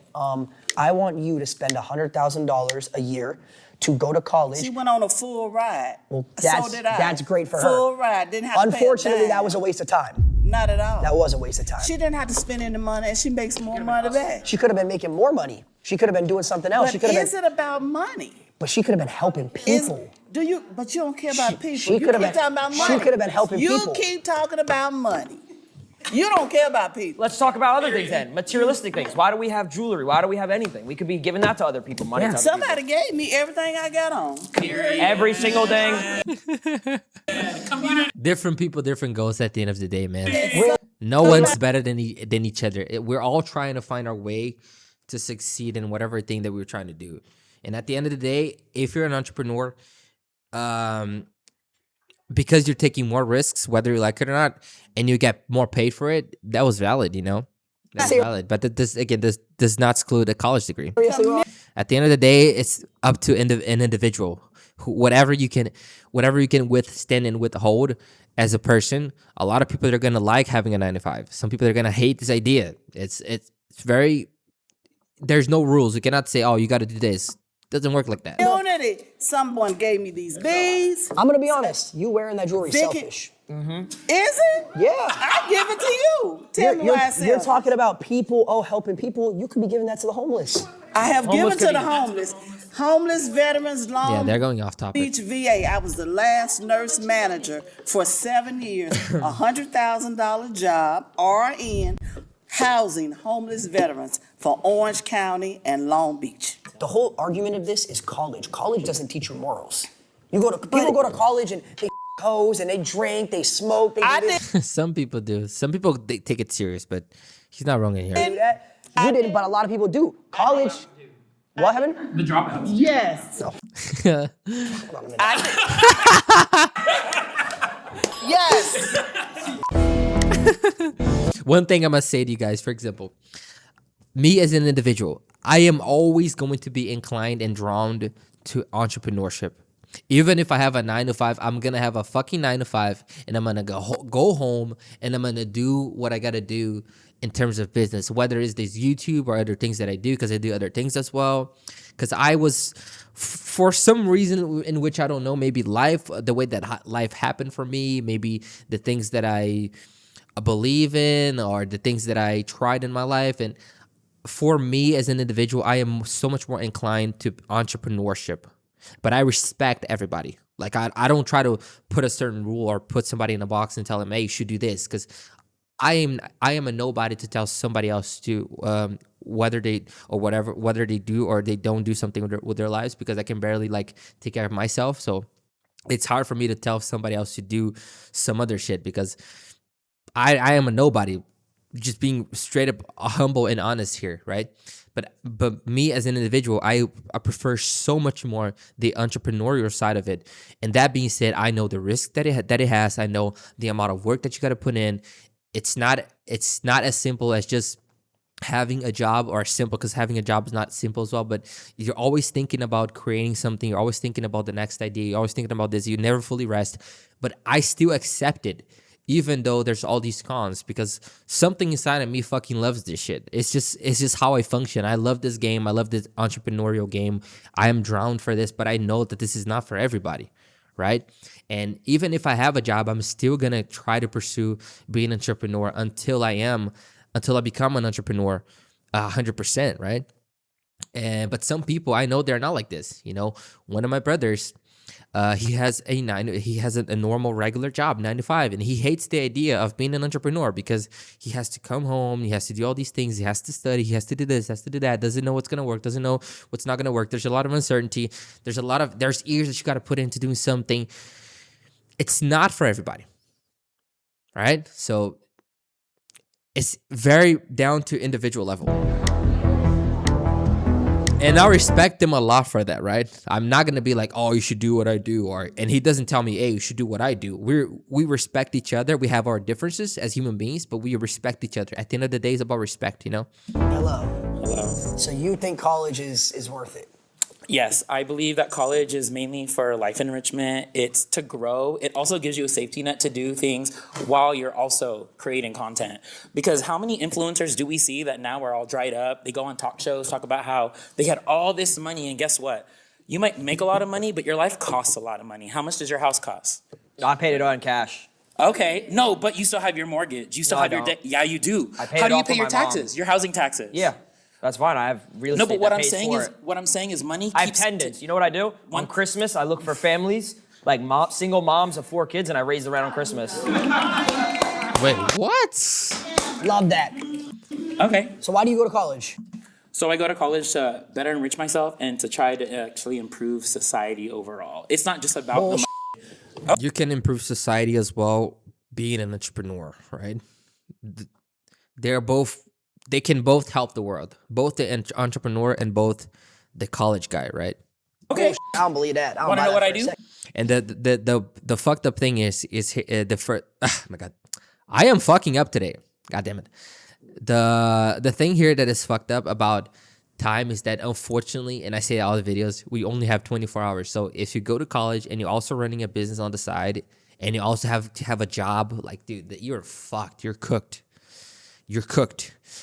I want you to spend $100,000 a year to go to college. She went on a full ride. Well, So did I. that's great for her. Full ride, didn't have to pay a Unfortunately, dime. that was a waste of time. Not at all. That was a waste of time. She didn't have to spend any money, and she makes more money back. She could have been making more money. She could have been doing something else. But is it about money? But she could have been helping people. But you don't care about people. she You could have keep been- talking about she money. could have been helping You people. keep talking about money. You don't care about people. Let's talk about other things then. Materialistic things. Why do we have jewelry? Why do we have anything? We could be giving that to other people. Money to other Somebody gave me everything I got on. people. Every single thing. Different people, different goals at the end of the day, man. No one's better than each other. We're all trying to find our way to succeed in whatever thing that we're trying to do. And at the end of the day, if you're an entrepreneur, because you're taking more risks, whether you like it or not, and you get more paid for it, that was valid, That's valid. But this does not exclude a college degree. At the end of the day, it's up to an individual. Whatever you can withstand and withhold as a person. A lot of people are gonna like having a 9-to-5. Some people are gonna hate this idea. It's very. There's no rules. You cannot say, "Oh, you got to do this." It doesn't work like that. Unity. Someone gave me these beads. I'm gonna be honest. You wearing that jewelry is Vicky- selfish. Is it? Yeah. I give it to you. Tell me why it's You're selfish. talking about people, helping people. You could be giving that to the homeless. I have given Homeless to could the be- homeless veterans, Yeah, Long they're going off topic. Beach VA. I was the last nurse manager for 7 years. $100,000 job, RN, housing homeless veterans for Orange County and Long Beach. The whole argument of this is college. College doesn't teach you morals. People go to college and they hoes and they drink, they smoke, they do this. Some people do. Some people they take it serious, but he's not wrong in here. Do that. You didn't, but a lot of people do. College. What happened? The dropouts. Yes. Yes. One thing I must say to you guys, for example, me as an individual, I am always going to be inclined and drawn to entrepreneurship. Even if I have a 9 to 5, I'm gonna have a fucking 9 to 5, and I'm gonna go home and I'm gonna do what I gotta do in terms of business, whether it's this YouTube or other things that I do, because I do other things as well. Because I was, for some reason in which I don't know, maybe life, the way that life happened for me, maybe the things that I believe in or the things that I tried in my life, and for me as an individual, I am so much more inclined to entrepreneurship. But I respect everybody. Like I don't try to put a certain rule or put somebody in a box and tell them, hey, you should do this, because I am a nobody to tell somebody else to whether they do or they don't do something with their lives, because I can barely like take care of myself. So it's hard for me to tell somebody else to do some other shit, because I am a nobody, just being straight up humble and honest here, right? But me as an individual, I prefer so much more the entrepreneurial side of it. And that being said, I know the risk that it has. I know the amount of work that you got to put in. It's not as simple as just having a job, or simple, because having a job is not simple as well. But you're always thinking about creating something. You're always thinking about the next idea. You're always thinking about this. You never fully rest. But I still accept it, even though there's all these cons, because something inside of me fucking loves this shit. It's just how I function. I love this game. I love this entrepreneurial game. I am drowned for this, but I know that this is not for everybody, right? And even if I have a job, I'm still gonna try to pursue being an entrepreneur until I become an entrepreneur 100%, right? But some people, I know they're not like this. You know, one of my brothers, he has a normal regular job, 9 to 5, and he hates the idea of being an entrepreneur, because he has to come home, he has to do all these things, he has to study, he has to do this, has to do that, doesn't know what's gonna work, doesn't know what's not gonna work. There's a lot of uncertainty. There's years that you got to put into doing something. It's not for everybody, right? So it's very down to individual level. And I respect him a lot for that, right? I'm not gonna be like, oh, you should do what I do, and he doesn't tell me, hey, you should do what I do. We respect each other. We have our differences as human beings, but we respect each other. At the end of the day, it's about respect, you know? Hello. So you think college is worth it? Yes, I believe that college is mainly for life enrichment. It's to grow. It also gives you a safety net to do things while you're also creating content. Because how many influencers do we see that now are all dried up? They go on talk shows, talk about how they had all this money, and guess what? You might make a lot of money, but your life costs a lot of money. How much does your house cost? I paid it all in cash. Okay, no, but you still have your mortgage. You still have your debt. Yeah, you do. I paid How it do you all pay for your my mom. taxes? Your housing taxes? Yeah, that's fine. I have real estate. No, but what that I'm pays saying for is, it. Money I have keeps. pendants. You know what I do? On Christmas, I look for families, like single moms of 4 kids, and I raise them around on Christmas. Wait, what? Love that. Okay. So why do you go to college? So I go to college to better enrich myself and to try to actually improve society overall. It's not just about the money. You can improve society as well being an entrepreneur, right? They can both help the world, both the entrepreneur and both the college guy, right? Okay. I don't believe that. Want to know what I do? And the fucked up thing is the first. Oh my god, I am fucking up today. God damn it. The thing here that is fucked up about time is that, unfortunately, and I say all the videos, we only have 24 hours. So if you go to college and you're also running a business on the side, and you also have to have a job, like, dude, you're fucked. You're cooked.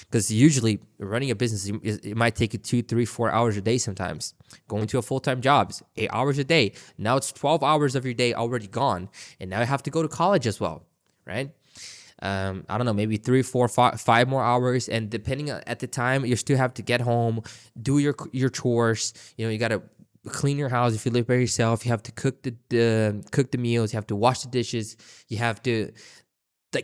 Because usually running a business, it might take you 2, 3, 4 hours a day sometimes. Going to a full-time job is 8 hours a day. Now it's 12 hours of your day already gone. And now you have to go to college as well, right? I don't know, maybe 3, 4, 5 more hours. And depending at the time, you still have to get home, do your chores. You know, you got to clean your house if you live by yourself. You have to cook the meals. You have to wash the dishes. You have to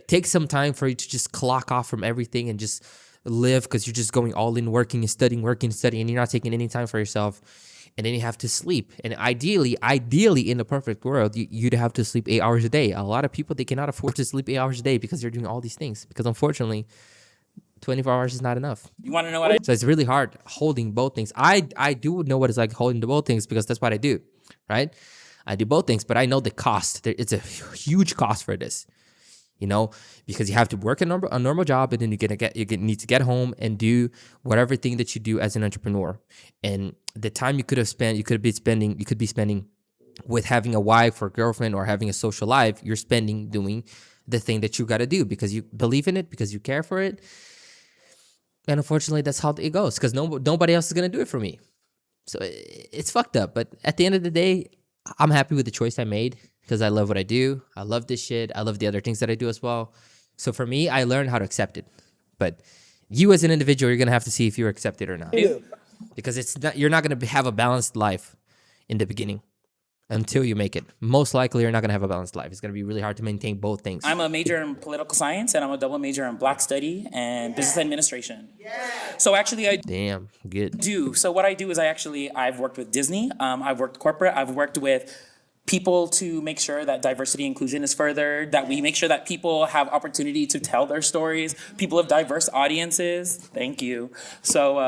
take some time for you to just clock off from everything and just live because you're just going all in, working and studying, and you're not taking any time for yourself. And then you have to sleep. And ideally, in the perfect world, you'd have to sleep 8 hours a day. A lot of people, they cannot afford to sleep 8 hours a day because they're doing all these things. Because unfortunately, 24 hours is not enough. You want to know what I So it's really hard holding both things. I do know what it's like holding the both things because that's what I do, right? I do both things, but I know the cost. It's a huge cost for this, because you have to work a normal job, and then you need to get home and do whatever thing that you do as an entrepreneur. And the time you could be spending with having a wife or girlfriend or having a social life, you're spending doing the thing that you got to do because you believe in it, because you care for it. And unfortunately, that's how it goes because nobody else is going to do it for me. So it's fucked up. But at the end of the day, I'm happy with the choice I made because I love what I do. I love this shit. I love the other things that I do as well. So for me, I learned how to accept it. But you as an individual, you're going to have to see if you accept it or not. Because you're not going to have a balanced life in the beginning until you make it. Most likely, you're not going to have a balanced life. It's going to be really hard to maintain both things. I'm a major in political science, and I'm a double major in Black Study and Business Administration. So actually, Damn, good. So what I do is I've worked with Disney. I've worked corporate. I've worked with people to make sure that diversity inclusion is furthered, that we make sure that people have opportunity to tell their stories, people of diverse audiences. Thank you. So,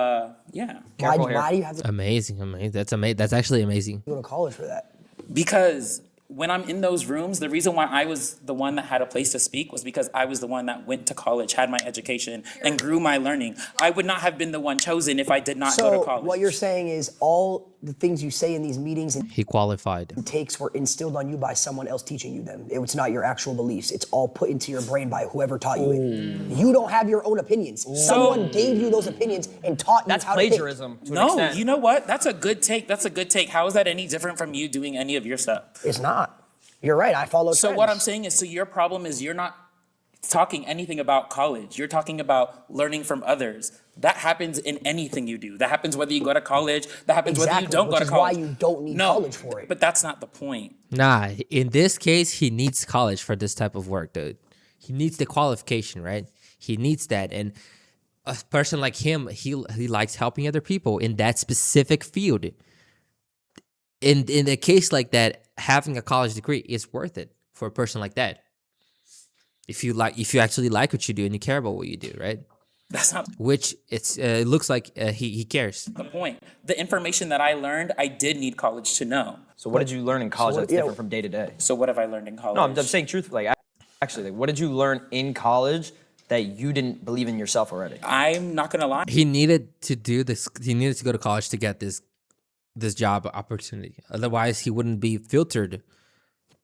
yeah. Why do you have to Amazing. That's actually amazing. go to college for that? Because when I'm in those rooms, the reason why I was the one that had a place to speak was because I was the one that went to college, had my education, and grew my learning. I would not have been the one chosen if I did not go to college. So what you're saying is all the things you say in these meetings and He qualified. takes were instilled on you by someone else teaching you them. It's not your actual beliefs. It's all put into your brain by whoever taught you it. You don't have your own opinions. Someone gave you those opinions and taught you That's how plagiarism. to To an No, extent. you know what? That's a good take. How is that any different from you doing any of your stuff? think. It's not. You're right. I follow So trends. what I'm saying is, so your problem is you're not talking anything about college. You're talking about learning from others. That happens in anything you do. That happens whether you go to college. That happens whether you don't go to college. Which is why you don't need college for it. But that's not the point. Nah, in this case, he needs college for this type of work, dude. He needs the qualification, right? He needs that. And a person like him, he likes helping other people in that specific field. In a case like that, having a college degree is worth it for a person like that. If you actually like what you do and you care about what you do, right? That's not Which it looks like he cares. the point. The information that I learned, I did need college to know. So what did you learn in college what- that's yeah. different from day to day? So what have I learned in college? No, I'm saying truthfully. Actually, what did you learn in college that you didn't believe in yourself already? I'm not gonna lie. He needed to do this. He needed to go to college to get this job opportunity. Otherwise, he wouldn't be filtered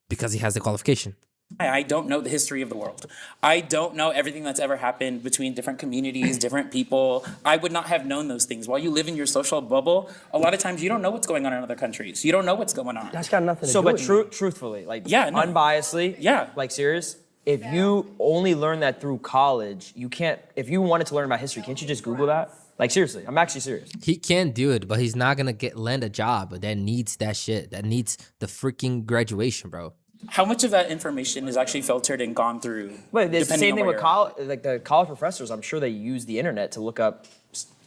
because he has the qualification. I don't know the history of the world. I don't know everything that's ever happened between different communities, different people. I would not have known those things. While you live in your social bubble, a lot of times you don't know what's going on in other countries. You don't know what's going on. That's got nothing to So, do but with it. truthfully, like Yeah, no. unbiasedly, Yeah. like serious. If you only learn that through college, you can't. If you wanted to learn about history, can't you just Google that? Like seriously, I'm actually serious. He can do it, but he's not gonna land a job that needs that shit. That needs the freaking graduation, bro. How much of that information is actually filtered and gone through? But it's the depending same on thing where with you're at? college. Like the college professors, I'm sure they use the internet to look up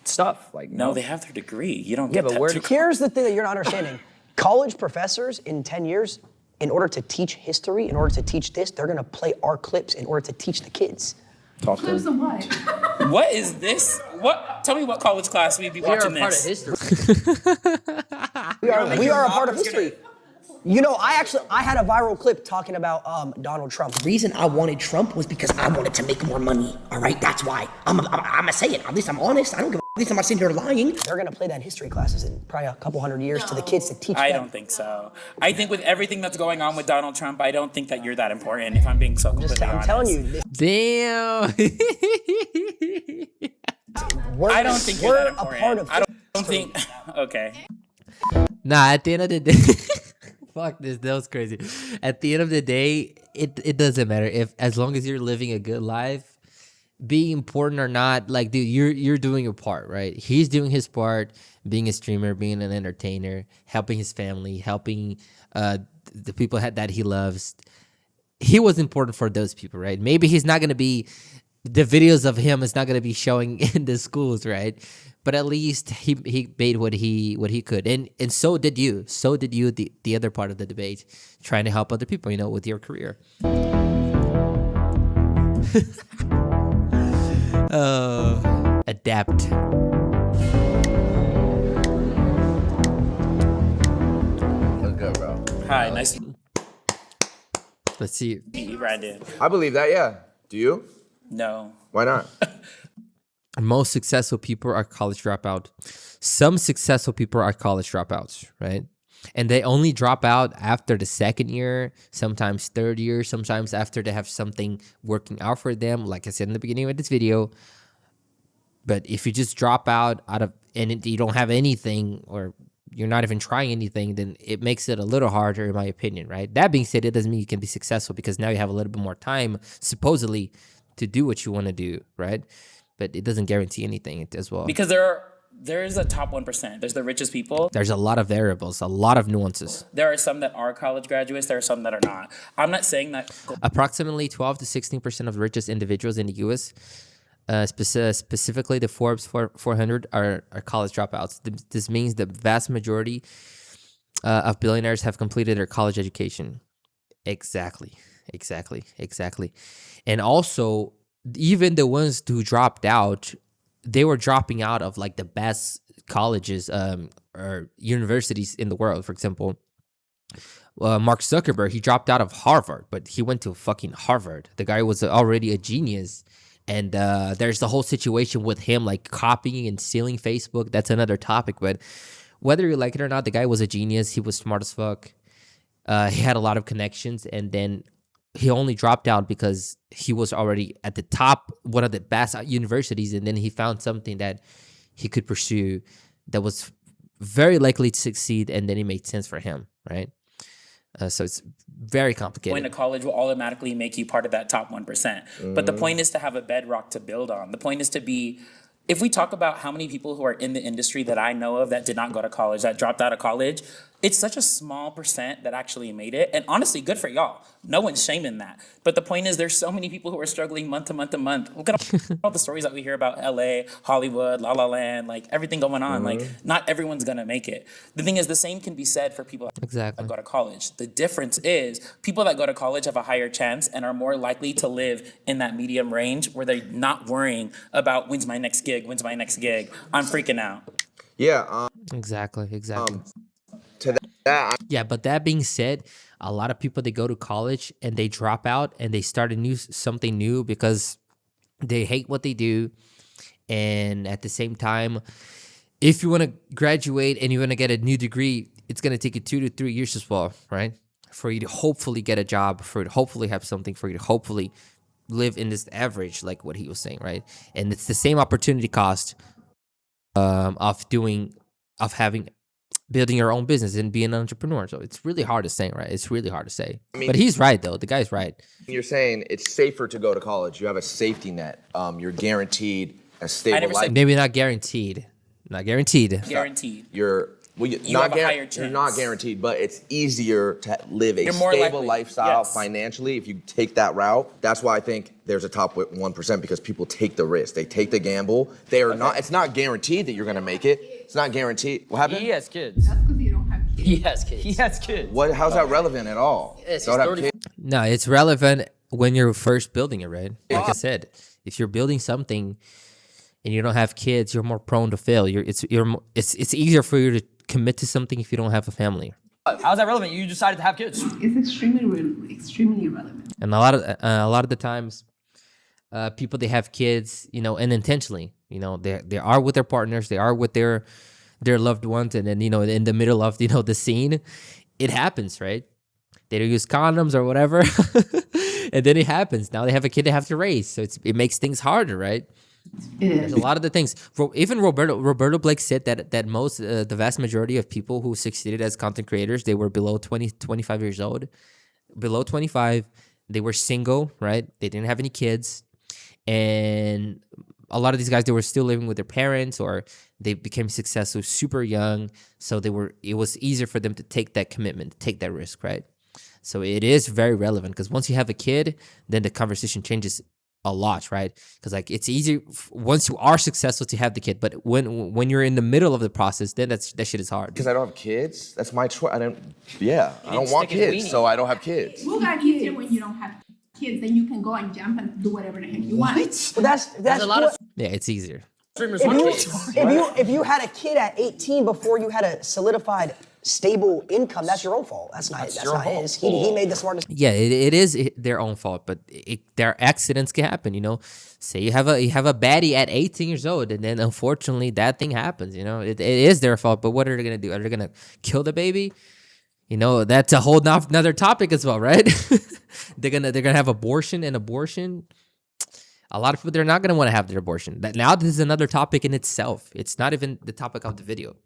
stuff. Like No, they have their degree. You don't Yeah, get but that where through do- Here's the thing that you're not understanding. College professors in 10 years, in order to teach history, in order to teach this, they're gonna play our clips in order to teach the kids. talk to them. What is this? What? Tell me what college class we'd be We are watching a part of this. history. We are a part of history. You know, I had a viral clip talking about Donald Trump. The reason I wanted Trump was because I wanted to make more money. All right, that's why. I'm gonna say it. At least I'm honest. I don't give a. At least I'm not sitting here lying. They're gonna play that in history classes in probably a couple hundred years to the kids to teach I them. don't think so. I think with everything that's going on with Donald Trump, I don't think that you're that important. If I'm being so completely I'm honest. telling you, this, Damn. we're, I don't think you're we're that a important. part of I don't think. Okay. Nah, at the end of the day, fuck this. That was crazy. At the end of the day, it doesn't matter if as long as you're living a good life, being important or not. Like, dude, you're doing your part, right? He's doing his part, being a streamer, being an entertainer, helping his family, helping the people that he loves. He was important for those people, right? Maybe he's not gonna be the videos of him is not going to be showing in the schools, right? But at least he made what he could, and so did you. So did you. The other part of the debate, trying to help other people, with your career. Adapt. That's good, bro. Hi, nice to Let's see. meet you, Brandon. I believe that, yeah. Do you? No. Why not? Most successful people are college dropout. Some successful people are college dropouts, right? And they only drop out after the second year, sometimes third year, sometimes after they have something working out for them, like I said in the beginning of this video. But if you just drop out of and you don't have anything, or you're not even trying anything, then it makes it a little harder, in my opinion, right? That being said, it doesn't mean you can be successful, because now you have a little bit more time, supposedly, to do what you want to do, right? But it doesn't guarantee anything as well. Because there is a top 1%. There's the richest people. There's a lot of variables, a lot of nuances. There are some that are college graduates. There are some that are not. I'm not saying that. Approximately 12 to 16% of the richest individuals in the U.S., specifically the Forbes 400, are college dropouts. This means the vast majority of billionaires have completed their college education. Exactly. And also, even the ones who dropped out, they were dropping out of like the best colleges or universities in the world. For example, Mark Zuckerberg, he dropped out of Harvard, but he went to fucking Harvard. The guy was already a genius. And there's the whole situation with him like copying and stealing Facebook. That's another topic. But whether you like it or not, the guy was a genius. He was smart as fuck. He had a lot of connections. And then he only dropped out because he was already at the top, one of the best universities. And then he found something that he could pursue that was very likely to succeed. And then it made sense for him, right? So it's very complicated. Going to college will automatically make you part of that top 1%. But the point is to have a bedrock to build on. The point is to be, if we talk about how many people who are in the industry that I know of that did not go to college, that dropped out of college, it's such a small percent that actually made it. And honestly, good for y'all. No one's shaming that. But the point is, there's so many people who are struggling month to month to month. Look at all the stories that we hear about LA, Hollywood, La La Land, like everything going on. Like, not everyone's gonna make it. The thing is, the same can be said for people that go to college. The difference is people that go to college have a higher chance and are more likely to live in that medium range where they're not worrying about when's my next gig, I'm freaking out. Yeah. Exactly. To that, Yeah, but that being said, a lot of people, they go to college and they drop out and they start something new because they hate what they do. And at the same time, if you want to graduate and you want to get a new degree, it's going to take you 2 to 3 years as well, right? For you to hopefully get a job, for you to hopefully have something, for you to hopefully live in this average, like what he was saying, right? And it's the same opportunity cost building your own business and being an entrepreneur. So it's really hard to say, right? It's really hard to say. I mean, but he's right, though. The guy's right. you're saying it's safer to go to college. You have a safety net. You're guaranteed a stable life. Maybe not guaranteed. Not guaranteed. Guaranteed. You're have a higher chance. You're not guaranteed, but it's easier to live a You're more stable likely. lifestyle Yes. financially if you take that route. That's why I think there's a top 1%, because people take the risk. They take the gamble. They are not. It's not guaranteed that you're going to make it. It's not guaranteed. What happened? He has kids. That's because you don't have kids. He has kids. He has kids. What? How's that relevant at all? Yes, Don't he's have 30. kids? No, it's relevant when you're first building it, right? Like I said, if you're building something and you don't have kids, you're more prone to fail. It's easier for you to commit to something if you don't have a family. How's that relevant? You decided to have kids. It's extremely relevant. And a lot of the times, people, they have kids, unintentionally. They are with their partners, they are with their loved ones, and then in the middle of the scene, it happens, right? They don't use condoms or whatever, and then it happens. Now they have a kid they have to raise, so it makes things harder, right? There's a lot of the things. Even Roberto Blake said that most, the vast majority of people who succeeded as content creators, they were below 25 years old. Below 25, they were single, right? They didn't have any kids. And a lot of these guys, they were still living with their parents, or they became successful super young. So it was easier for them to take that commitment, to take that risk, right? So it is very relevant, because once you have a kid, then the conversation changes a lot, right? Because like it's easy once you are successful to have the kid, but when you're in the middle of the process, then that shit is hard. Because I don't have kids. That's my choice. I don't want stick his kids, weenie. so I don't have kids. Move out easier when you don't have kids, then you can go and jump and do whatever the heck you want. Well, that's a lot of Yeah, it's easier. streamers want kids. if you had a kid at 18 before you had a solidified stable income, that's your own fault. That's not his. He made the smartest. Yeah, it is their own fault, but their accidents can happen. Say you have a baddie at 18 years old, and then unfortunately that thing happens. It is their fault. But what are they gonna do? Are they gonna kill the baby? That's a whole another topic as well, right? they're gonna have abortion. A lot of people, they're not gonna want to have their abortion. This is another topic in itself. It's not even the topic of the video.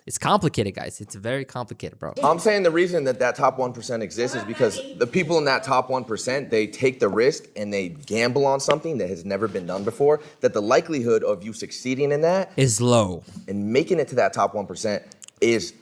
It's complicated, guys. It's very complicated, bro. I'm saying the reason that top 1% exists is because the people in that top 1%, they take the risk and they gamble on something that has never been done before, that the likelihood of you succeeding in that is low. And making it to that top 1% is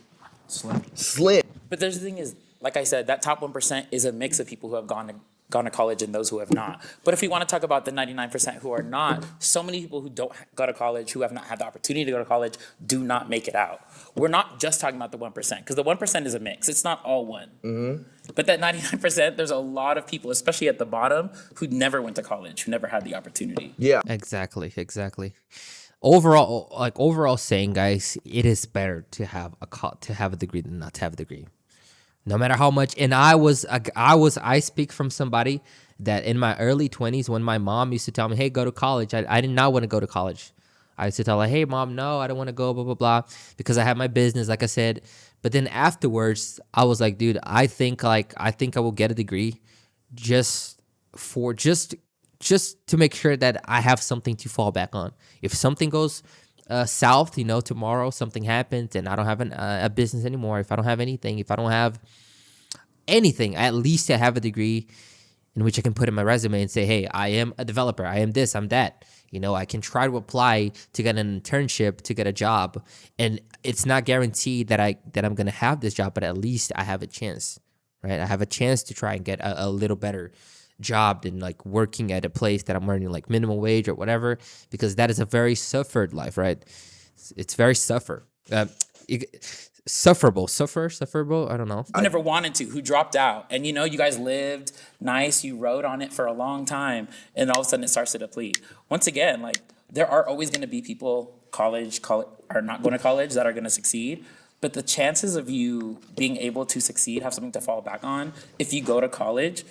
slim. But there's the thing is, like I said, that top 1% is a mix of people who have gone to college and those who have not. But if we want to talk about the 99% who are not, so many people who don't go to college, who have not had the opportunity to go to college, do not make it out. We're not just talking about the 1%, because the 1% is a mix. It's not all one. Mm-hmm. But that 99%, there's a lot of people, especially at the bottom, who never went to college, who never had the opportunity. Yeah. Exactly. Overall saying, guys, it is better to have a degree than not to have a degree. No matter how much, and I speak from somebody that in my early 20s, when my mom used to tell me, hey, go to college, I did not want to go to college. I used to tell her, hey, mom, no, I don't want to go, blah, blah, blah, because I have my business, like I said. But then afterwards, I was like, dude, I think I will get a degree just to make sure that I have something to fall back on. If something goes south, tomorrow something happens and I don't have a business anymore, if I don't have anything, if I don't have anything, at least I have a degree in which I can put in my resume and say, hey, I am a developer, I am this, I'm that. I can try to apply to get an internship, to get a job, and it's not guaranteed that I'm gonna have this job, but at least I have a chance, right? I have a chance to try and get a little better job than like working at a place that I'm earning like minimum wage or whatever, because that is a very suffered life, right? It's very sufferable. I don't know. Who never wanted to, who dropped out, and you guys lived nice, you rode on it for a long time, and all of a sudden it starts to deplete. Once again, like there are always going to be people college are not going to college that are going to succeed. But the chances of you being able to succeed, have something to fall back on, if you go to college,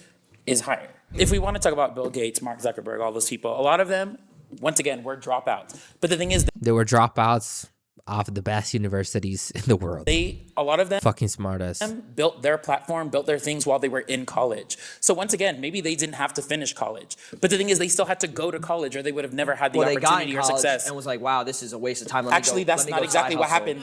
is higher. If we want to talk about Bill Gates, Mark Zuckerberg, all those people, a lot of them, once again, were dropouts. But the thing is, they were dropouts off of the best universities in the world. A lot of them fucking smartass built their platform, built their things while they were in college. So once again, maybe they didn't have to finish college. But the thing is, they still had to go to college or they would have never had the opportunity or success. And was like, wow, this is a waste of time. Actually, that's not exactly what happened.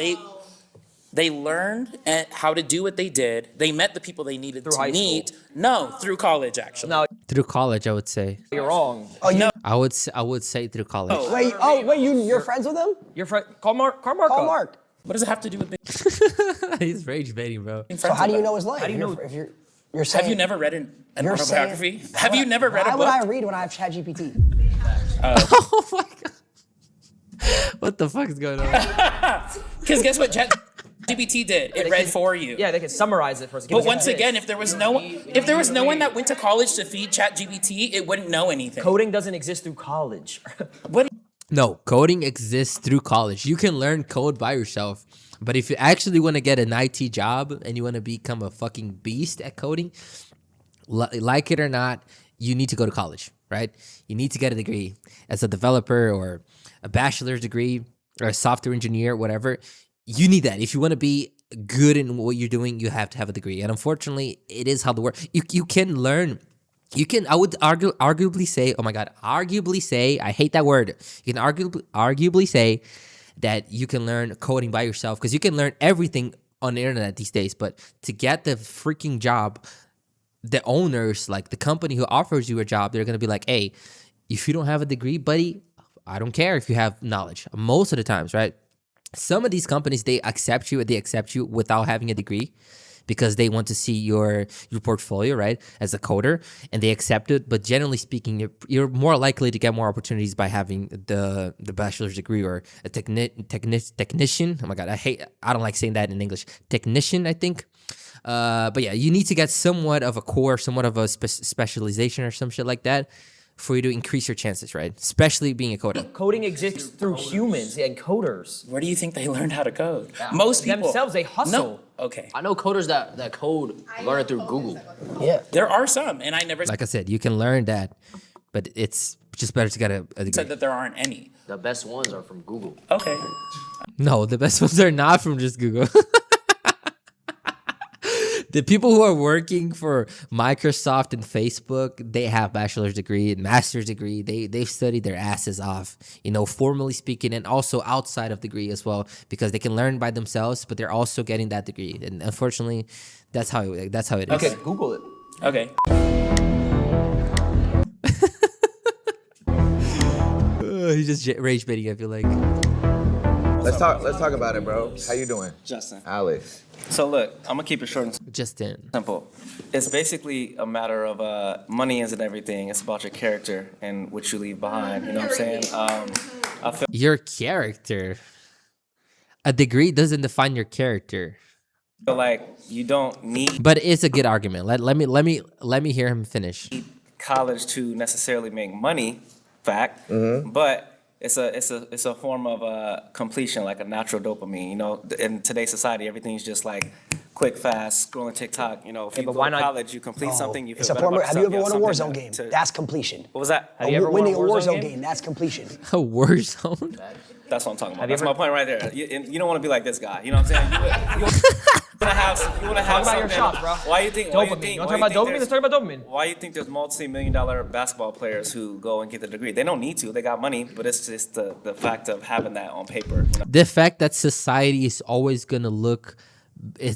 They learned how to do what they did. They met the people they needed to meet. No, through college, actually. No, through college, I would say. You're wrong. Oh, no. I would say through college. Wait, you're friends with him? Your friend, call Mark. Call Mark. What does it have to do with me? He's rage baiting, bro. So how do you know his life? How do you know? If you're saying, have you never read an autobiography? Have you never read a book? Why would I read when I have ChatGPT? Oh my god. What the fuck is going on? Because guess what ChatGPT did? It read for you. Yeah, they can summarize it for us. But once again, if there was no one that went to college to feed ChatGPT, it wouldn't know anything. Coding doesn't exist through college. No, coding exists through college. You can learn code by yourself. But if you actually want to get an IT job and you want to become a fucking beast at coding, like it or not, you need to go to college, right? You need to get a degree as a developer or a bachelor's degree or a software engineer, whatever. You need that. If you want to be good in what you're doing, you have to have a degree. And unfortunately, it is how the world. You can learn. I would arguably say, oh my God, I hate that word. You can arguably say that you can learn coding by yourself because you can learn everything on the internet these days. But to get the freaking job, the owners, like the company who offers you a job, they're going to be like, hey, if you don't have a degree, buddy, I don't care if you have knowledge. Most of the times, right? Some of these companies, they accept you without having a degree because they want to see your portfolio, right, as a coder, and they accept it. But generally speaking, you're more likely to get more opportunities by having the bachelor's degree or a technician. Oh my god, I don't like saying that in English. Technician, I think. But yeah, you need to get somewhat of a core, somewhat of a specialization or some shit like that for you to increase your chances, right? Especially being a coder. Coding exists through humans and coders. Where do you think they learned how to code? Most people Themselves, they hustle. No. Okay. I know coders that code learn it through Google. Yeah. There are some, and I never Like I said, you can learn that, but it's just better to get a degree. said that there aren't any. The best ones are from Google. Okay. No, the best ones are not from just Google. The people who are working for Microsoft and Facebook, they have bachelor's degree and master's degree. They've studied their asses off, formally speaking, and also outside of degree as well, because they can learn by themselves, but they're also getting that degree. And unfortunately, that's how it is. Okay. Google it. Okay. He's just rage baiting, I feel like. Let's talk about it, bro. How you doing? Justin. Alex. So look, I'm gonna keep it short and Justin. simple. It's basically a matter of money isn't everything. It's about your character and what you leave behind. You know what I'm saying? I feel Your character. A degree doesn't define your character. like you don't need But it's a good argument. Let me hear him finish. college to necessarily make money. Fact, but it's a form of completion, like a natural dopamine. In today's society, everything's just like quick, fast, scrolling TikTok. If you but go why to not- college, you complete something. You feel It's a better form of, about have you ever yourself, won a have Warzone something game? to- That's completion. What was that? Have you ever won Winning a Warzone game? game, that's completion. A war zone. That's what I'm talking about. Have you That's ever- my point right there. You don't want to be like this guy. You know what I'm saying? You want to have Talk about your something. shots, bro. Why you think? Dopamine. You want to talk about dopamine? Let's talk about dopamine. Why you think there's multi-million-dollar basketball players who go and get the degree? They don't need to. They got money, but it's just the fact of having that on paper. The fact that society is always gonna look,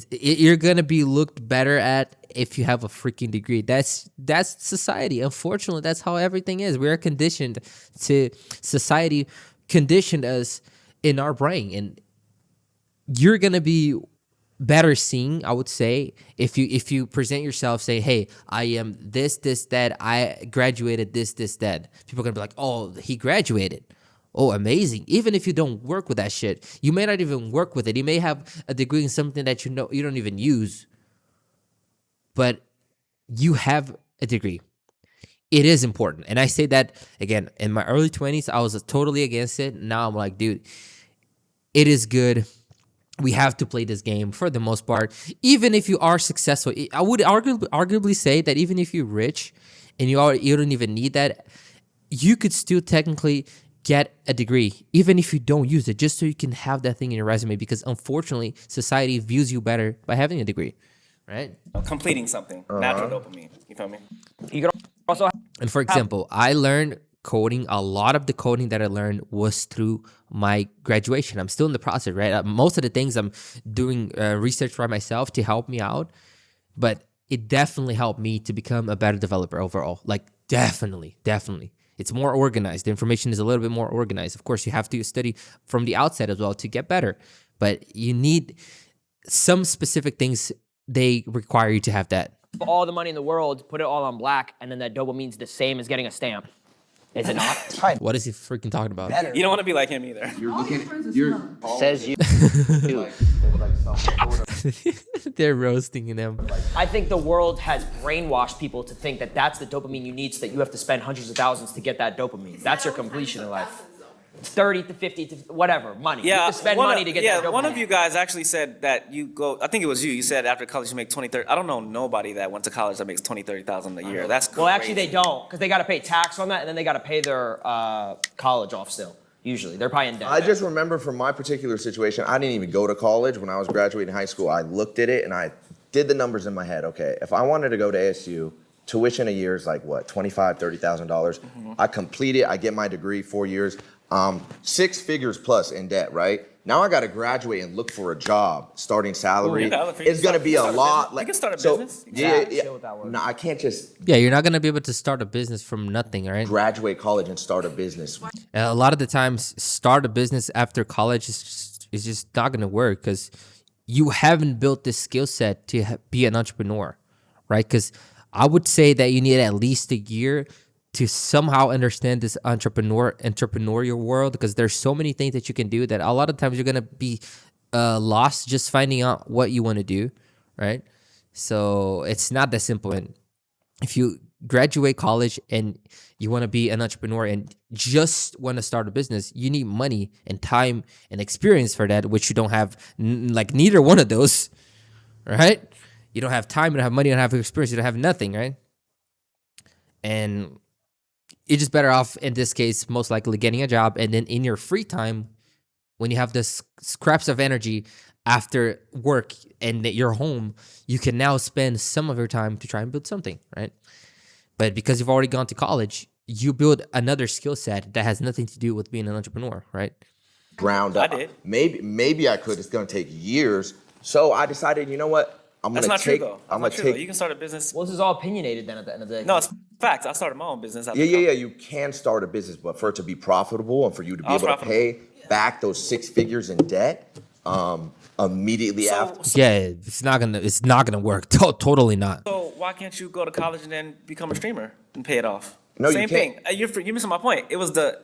you're gonna be looked better at if you have a freaking degree. That's society. Unfortunately, that's how everything is. We're conditioned to society, conditioned us in our brain, and you're gonna be better seen, I would say, if you present yourself, say, hey, I am this, that, I graduated this, that. People are gonna be like, oh, he graduated. Oh, amazing. Even if you don't work with that shit, you may not even work with it. You may have a degree in something that you don't even use, but you have a degree. It is important. And I say that, again, in my early 20s, I was totally against it. Now I'm like, dude, it is good. We have to play this game for the most part. Even if you are successful, I would arguably say that even if you're rich and you don't even need that, you could still technically get a degree, even if you don't use it, just so you can have that thing in your resume. Because unfortunately, society views you better by having a degree, right? Completing something, natural dopamine. You feel me? You can also And for example, I learned coding. A lot of the coding that I learned was through my graduation. I'm still in the process, right? Most of the things I'm doing research by myself to help me out, but it definitely helped me to become a better developer overall. Like definitely. It's more organized. The information is a little bit more organized. Of course, you have to study from the outset as well to get better, but you need some specific things. They require you to have that. all the money in the world, put it all on black, and then that dopamine's the same as getting a stamp. Is it not? Right. What is he freaking talking about? Better. You don't want to be like him either. Says you. They're roasting him. I think the world has brainwashed people to think that that's the dopamine you need, so that you have to spend hundreds of thousands to get that dopamine. That's your completion in life. 30 to 50 to whatever, money. You have to spend money to get that dopamine. One of you guys actually said that you go, I think it was you said after college you make 20, 30. I don't know nobody that went to college that makes 20, 30,000 a year. That's crazy. Well, actually they don't, because they got to pay tax on that, and then they got to pay their college off still. Usually, they're probably in debt. I just remember from my particular situation, I didn't even go to college. When I was graduating high school, I looked at it and I did the numbers in my head. Okay, if I wanted to go to ASU, tuition a year is like what, $25,000, $30,000. I complete it, I get my degree, 4 years, 6 figures plus in debt, right? Now I got to graduate and look for a job. Starting salary is going to be a lot. You can start a business. Yeah. No, I can't just Yeah, you're not gonna be able to start a business from nothing, right? graduate college and start a business. A lot of the times, start a business after college is just not gonna work because you haven't built this skill set to be an entrepreneur, right? Because I would say that you need at least a year to somehow understand this entrepreneurial world, because there's so many things that you can do that a lot of times you're gonna be lost just finding out what you want to do, right? So it's not that simple. And if you graduate college and you want to be an entrepreneur and just want to start a business, you need money and time and experience for that, which you don't have, like neither one of those, right? You don't have time, you don't have money, you don't have experience, you don't have nothing, right? And you're just better off, in this case, most likely getting a job. And then in your free time, when you have the scraps of energy after work and you're home, you can now spend some of your time to try and build something, right? But because you've already gone to college, you build another skill set that has nothing to do with being an entrepreneur, right? Ground up. I did. Maybe I could. It's gonna take years. So I decided, you know what? That's not true though. I'm not true though. You can start a business. Well, this is all opinionated then at the end of the day. No, it's facts. I started my own business. Yeah. You can start a business, but for it to be profitable and for you to be able to pay back those 6 figures in debt, immediately after. Yeah, it's not gonna work. Totally not. So why can't you go to college and then become a streamer and pay it off? No, Same you can't. thing. You're missing my point. It was the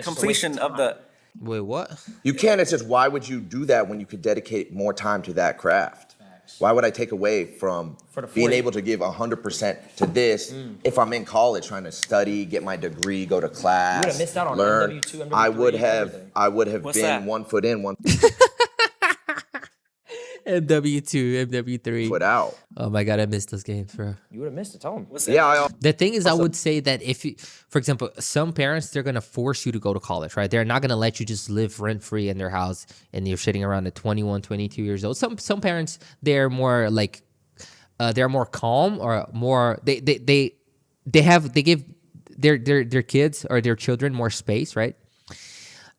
completion of the. Wait, what? You can. It's just, why would you do that when you could dedicate more time to that craft? Why would I take away from being able to give 100% to this if I'm in college trying to study, get my degree, go to class, You would have missed out on learn? MW2, MW3, I would have What's been that? 1 foot in, 1 MW2, MW3. foot out. Oh my God, I missed those games, bro. You would have missed it. Tell them. What's that? Yeah, The thing is, I would say that if you, for example, some parents, they're going to force you to go to college, right? They're not going to let you just live rent free in their house and you're sitting around at 21, 22 years old. Some parents, they're more like, they're more calm or more, they give their kids or their children more space, right?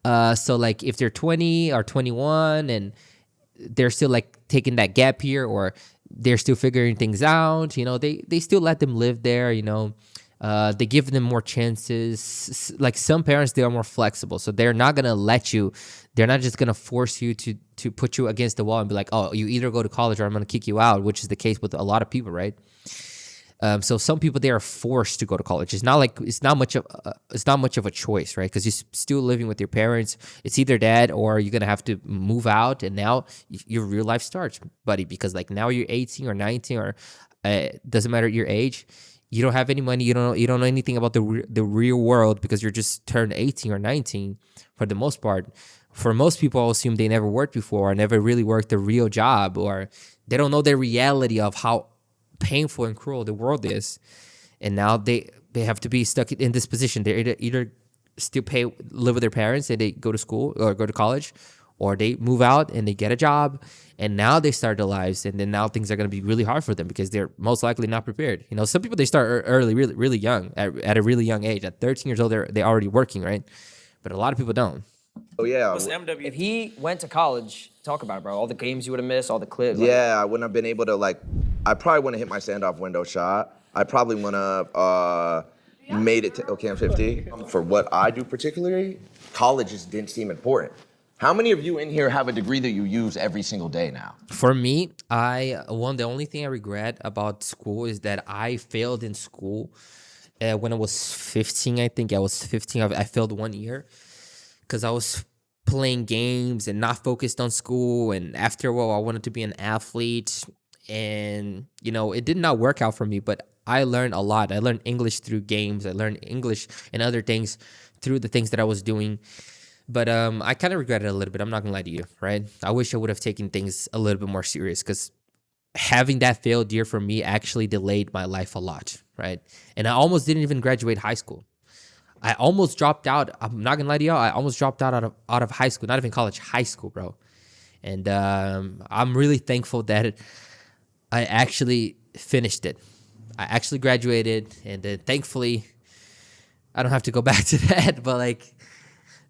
So like if they're 20 or 21 and they're still like taking that gap year, or they're still figuring things out, you know, they still let them live there, you know. They give them more chances. Like some parents, they are more flexible, so they're not gonna let you. They're not just gonna force you to put you against the wall and be like, oh, you either go to college or I'm gonna kick you out, which is the case with a lot of people, right? So some people, they are forced to go to college. It's not much of a choice, right? Because you're still living with your parents. It's either that or you're gonna have to move out, and now your real life starts, buddy. Because like now you're 18 or 19 or doesn't matter your age. You don't have any money. You don't know anything about the real world because you're just turned 18 or 19 for the most part. For most people, I'll assume they never worked before or never really worked a real job, or they don't know the reality of how painful and cruel the world is. And now they have to be stuck in this position. They either still live with their parents and they go to school or go to college, or they move out and they get a job and now they start their lives, and then now things are going to be really hard for them because they're most likely not prepared. You know, some people, they start early, really, really young, at a really young age. At 13 years old, they're already working, right? But a lot of people don't. Oh yeah. What's MW? If he went to college, talk about it, bro. All the games you would have missed, all the clips. Yeah, I wouldn't have been able to, like, I probably wouldn't have hit my standoff window shot. I probably wouldn't have made it to OCAM 50. For what I do particularly, college just didn't seem important. How many of you in here have a degree that you use every single day now? For me, the only thing I regret about school is that I failed in school when I was 15. I think I was 15. I failed 1 year because I was playing games and not focused on school. And after a while, I wanted to be an athlete. And, you know, it did not work out for me, but I learned a lot. I learned English through games. I learned English and other things through the things that I was doing. But I kind of regret it a little bit. I'm not going to lie to you, right? I wish I would have taken things a little bit more serious, because having that failed year for me actually delayed my life a lot, right? And I almost didn't even graduate high school. I almost dropped out. I'm not going to lie to y'all. I almost dropped out of high school, not even college, high school, bro. And I'm really thankful that I actually finished it. I actually graduated, and then thankfully I don't have to go back to that. But like,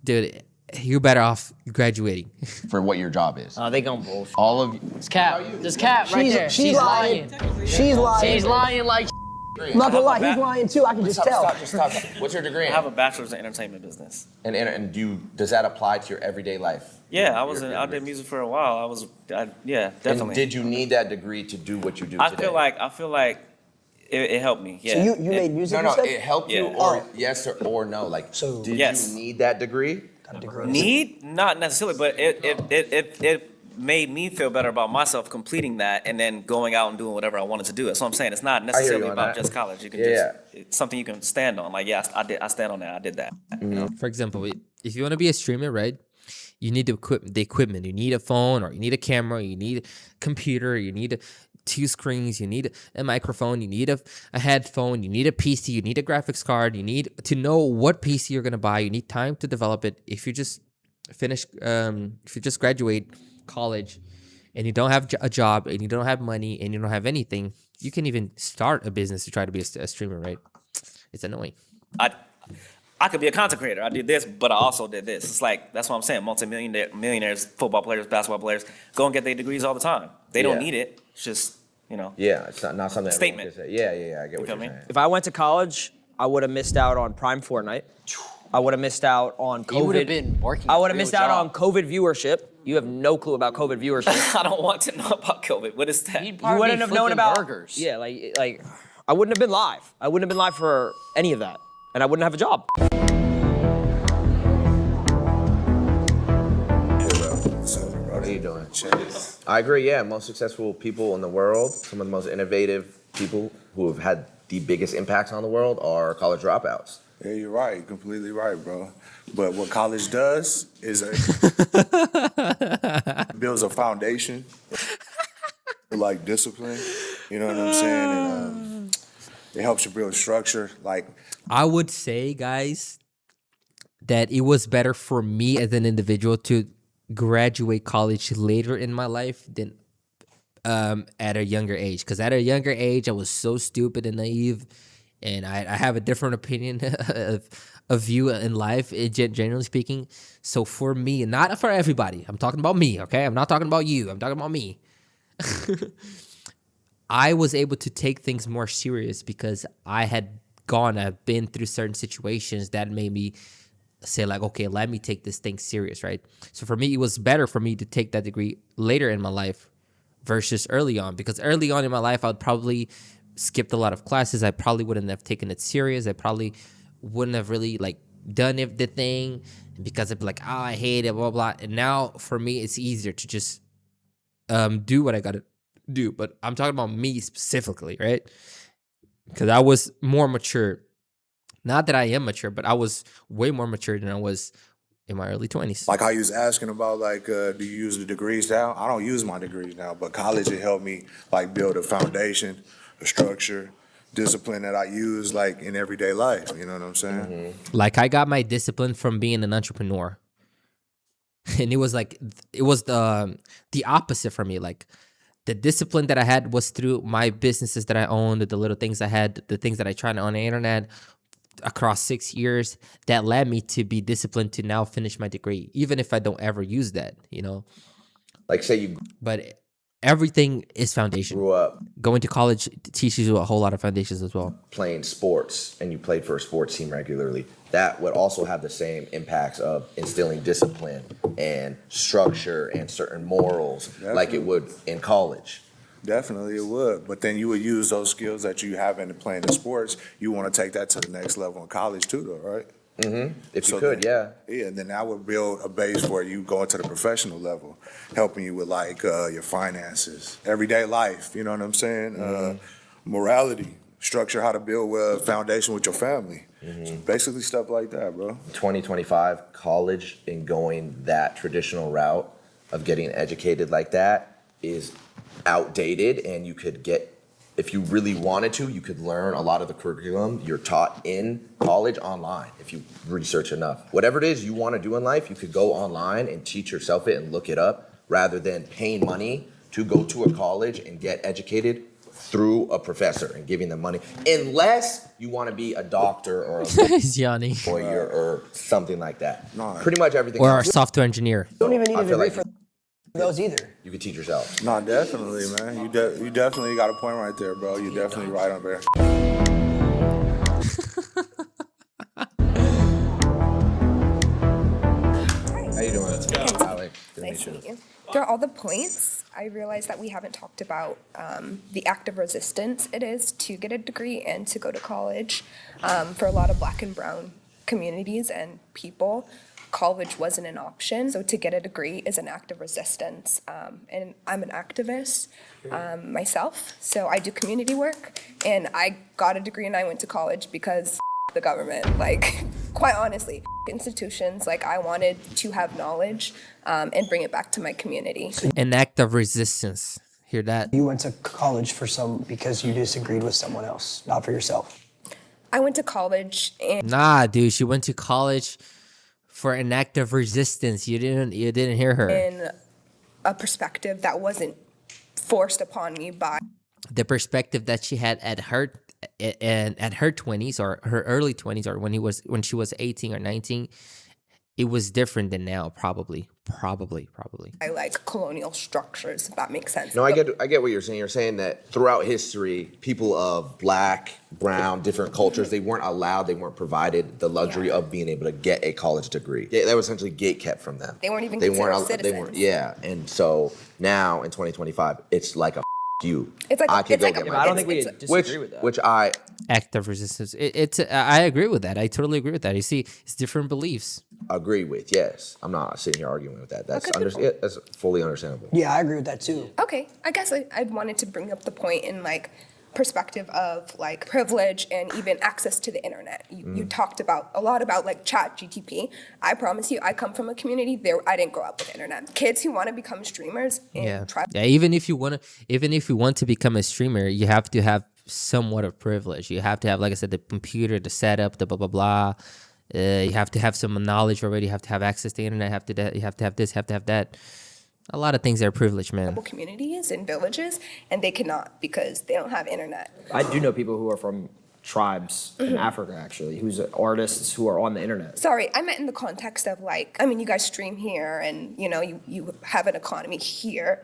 dude, you're better off graduating. For what your job is. They gon' bullshit. All of you. It's Cap. There's Cap right there. She's lying. She's lying. She's lying like I'm not gonna lie, he's lying too. I can just tell. Stop. What's your degree I in? have a bachelor's in entertainment business. And does that apply to your everyday life? Yeah, I did music for a while. Yeah, definitely. And did you need that degree to do what you do today? I feel like it helped me. Yeah. So you made music? No, you said? it helped you, or yes or no. Like, So- did Yes. you need that degree? Got a degree. Need? Not necessarily, but it made me feel better about myself completing that and then going out and doing whatever I wanted to do. That's what I'm saying. It's not necessarily on about that. just college. You can it's something you can stand on. Like, yeah, I stand on that. I did that. For example, if you want to be a streamer, right? You need the equipment. You need a phone, or you need a camera. You need a computer. You need 2 screens. You need a microphone. You need a headphone. You need a PC. You need a graphics card. You need to know what PC you're gonna buy. You need time to develop it. If you just graduate college and you don't have a job and you don't have money and you don't have anything, you can even start a business to try to be a streamer, right? It's annoying. I could be a content creator. I did this, but I also did this. It's like, that's what I'm saying. Millionaires, football players, basketball players, go and get their degrees all the time. They don't need it. It's just, Yeah, it's not something. Statement. Everyone can say. Yeah. I get what you're saying. If I went to college, I would have missed out on Prime Fortnite. I would have missed out on COVID. You would have been working. I would have a real missed out on job. COVID viewership. You have no clue about COVID viewership. I don't want to know about COVID. What is that? You'd You probably wouldn't be have known flipping about burgers. Yeah, like I wouldn't have been live. I wouldn't have been live for any of that, and I wouldn't have a job. What are you doing? I agree. Yeah, most successful people in the world, some of the most innovative people who have had the biggest impacts on the world are college dropouts. Yeah, you're right. You're completely right, bro. But what college does is builds a foundation, like discipline. You know what I'm saying? And it helps you build structure. Like, I would say, guys, that it was better for me as an individual to graduate college later in my life than at a younger age. Because at a younger age, I was so stupid and naive, and I have a different opinion of view in life, generally speaking. So for me, not for everybody, I'm talking about me, okay? I'm not talking about you. I'm talking about me. I was able to take things more serious because I've been through certain situations that made me say like, okay, let me take this thing serious, right? So for me, it was better for me to take that degree later in my life versus early on, because early on in my life, I would probably skipped a lot of classes. I probably wouldn't have taken it serious. I probably wouldn't have really like done the thing because I'd be like, oh, I hate it, blah, blah. And now for me, it's easier to just do what I got to do. But I'm talking about me specifically, right? Because I was more mature. Not that I am mature, but I was way more mature than I was in my early 20s. like how you was asking about, like, do you use the degrees now? I don't use my degrees now, but college, it helped me, like, build a foundation, a structure, discipline that I use, like, in everyday life. You know what I'm saying? Mm-hmm. Like, I got my discipline from being an entrepreneur. And it was the opposite for me. Like, the discipline that I had was through my businesses that I owned, the little things I had, the things that I tried on the internet across 6 years that led me to be disciplined to now finish my degree, even if I don't ever use that, Like, say you But everything is foundation. grew up Going to college teaches you a whole lot of foundations as well. playing sports and you played for a sports team regularly, that would also have the same impacts of instilling discipline and structure and certain morals like it would in college. Definitely it would. But then you would use those skills that you have in playing the sports. You want to take that to the next level in college too, though, right? Mm-hmm. If you So could, then- yeah. Yeah, and then that would build a base for you going to the professional level, helping you with like your finances, everyday life, you know what I'm saying? Morality, structure how to build a foundation with your family. So basically stuff like that, bro. 2025, college and going that traditional route of getting educated like that is outdated, and you could get, if you really wanted to, you could learn a lot of the curriculum you're taught in college online if you research enough. Whatever it is you want to do in life, you could go online and teach yourself it and look it up rather than paying money to go to a college and get educated through a professor and giving them money, unless you want to be a doctor or a He's yawning. lawyer or something like that. Pretty much everything Or a else. software engineer. You don't even need I a feel degree like for Those either. You could teach yourself. No, definitely, man. You definitely got a point right there, bro. You definitely right on there. How you doing? Alex. Nice to meet you. Through all the points, I realized that we haven't talked about the active resistance it is to get a degree and to go to college. For a lot of Black and brown communities and people, college wasn't an option. So to get a degree is an act of resistance. And I'm an activist myself, so I do community work. And I got a degree and I went to college because the government, like, quite honestly, institutions. Like, I wanted to have knowledge and bring it back to my community. An act of resistance. Hear that? You went to college because you disagreed with someone else, not for yourself. I went to college and Nah, dude, she went to college for an act of resistance. You didn't hear her. in a perspective that wasn't forced upon me by The perspective that she had at her 20s or her early 20s or when she was 18 or 19, it was different than now, probably. I like colonial structures, if that makes sense. No, I get what you're saying. You're saying that throughout history, people of Black, brown, different cultures, they weren't provided the luxury of being able to get a college degree. That was essentially gate kept from them. They weren't even considered citizens. Yeah, and so now in 2025, it's like a you. It's like I could go a- get it's- my I don't think we disagree with that. Which I Act of resistance. I agree with that. I totally agree with that. You see, it's different beliefs. agree with. Yes, I'm not sitting here arguing with that. That's Okay, beautiful. that's fully understandable. Yeah, I agree with that too. Okay, I guess I wanted to bring up the point in like perspective of like privilege and even access to the internet. You talked about a lot about like chat GTP. I promise you, I come from a community there. I didn't grow up with internet. Kids who want to become streamers and Yeah. Even if you want to become a streamer, you have to have somewhat of privilege. You have to have, like I said, the computer, the setup, the blah blah blah. You have to have some knowledge already. You have to have access to the internet. You have to have this. You have to have that. A lot of things are privileged, man. communities and villages, and they cannot because they don't have internet. I do know people who are from tribes in Africa, actually, who's artists who are on the internet. Sorry, I meant in the context of like, I mean, you guys stream here and, you know, you have an economy here.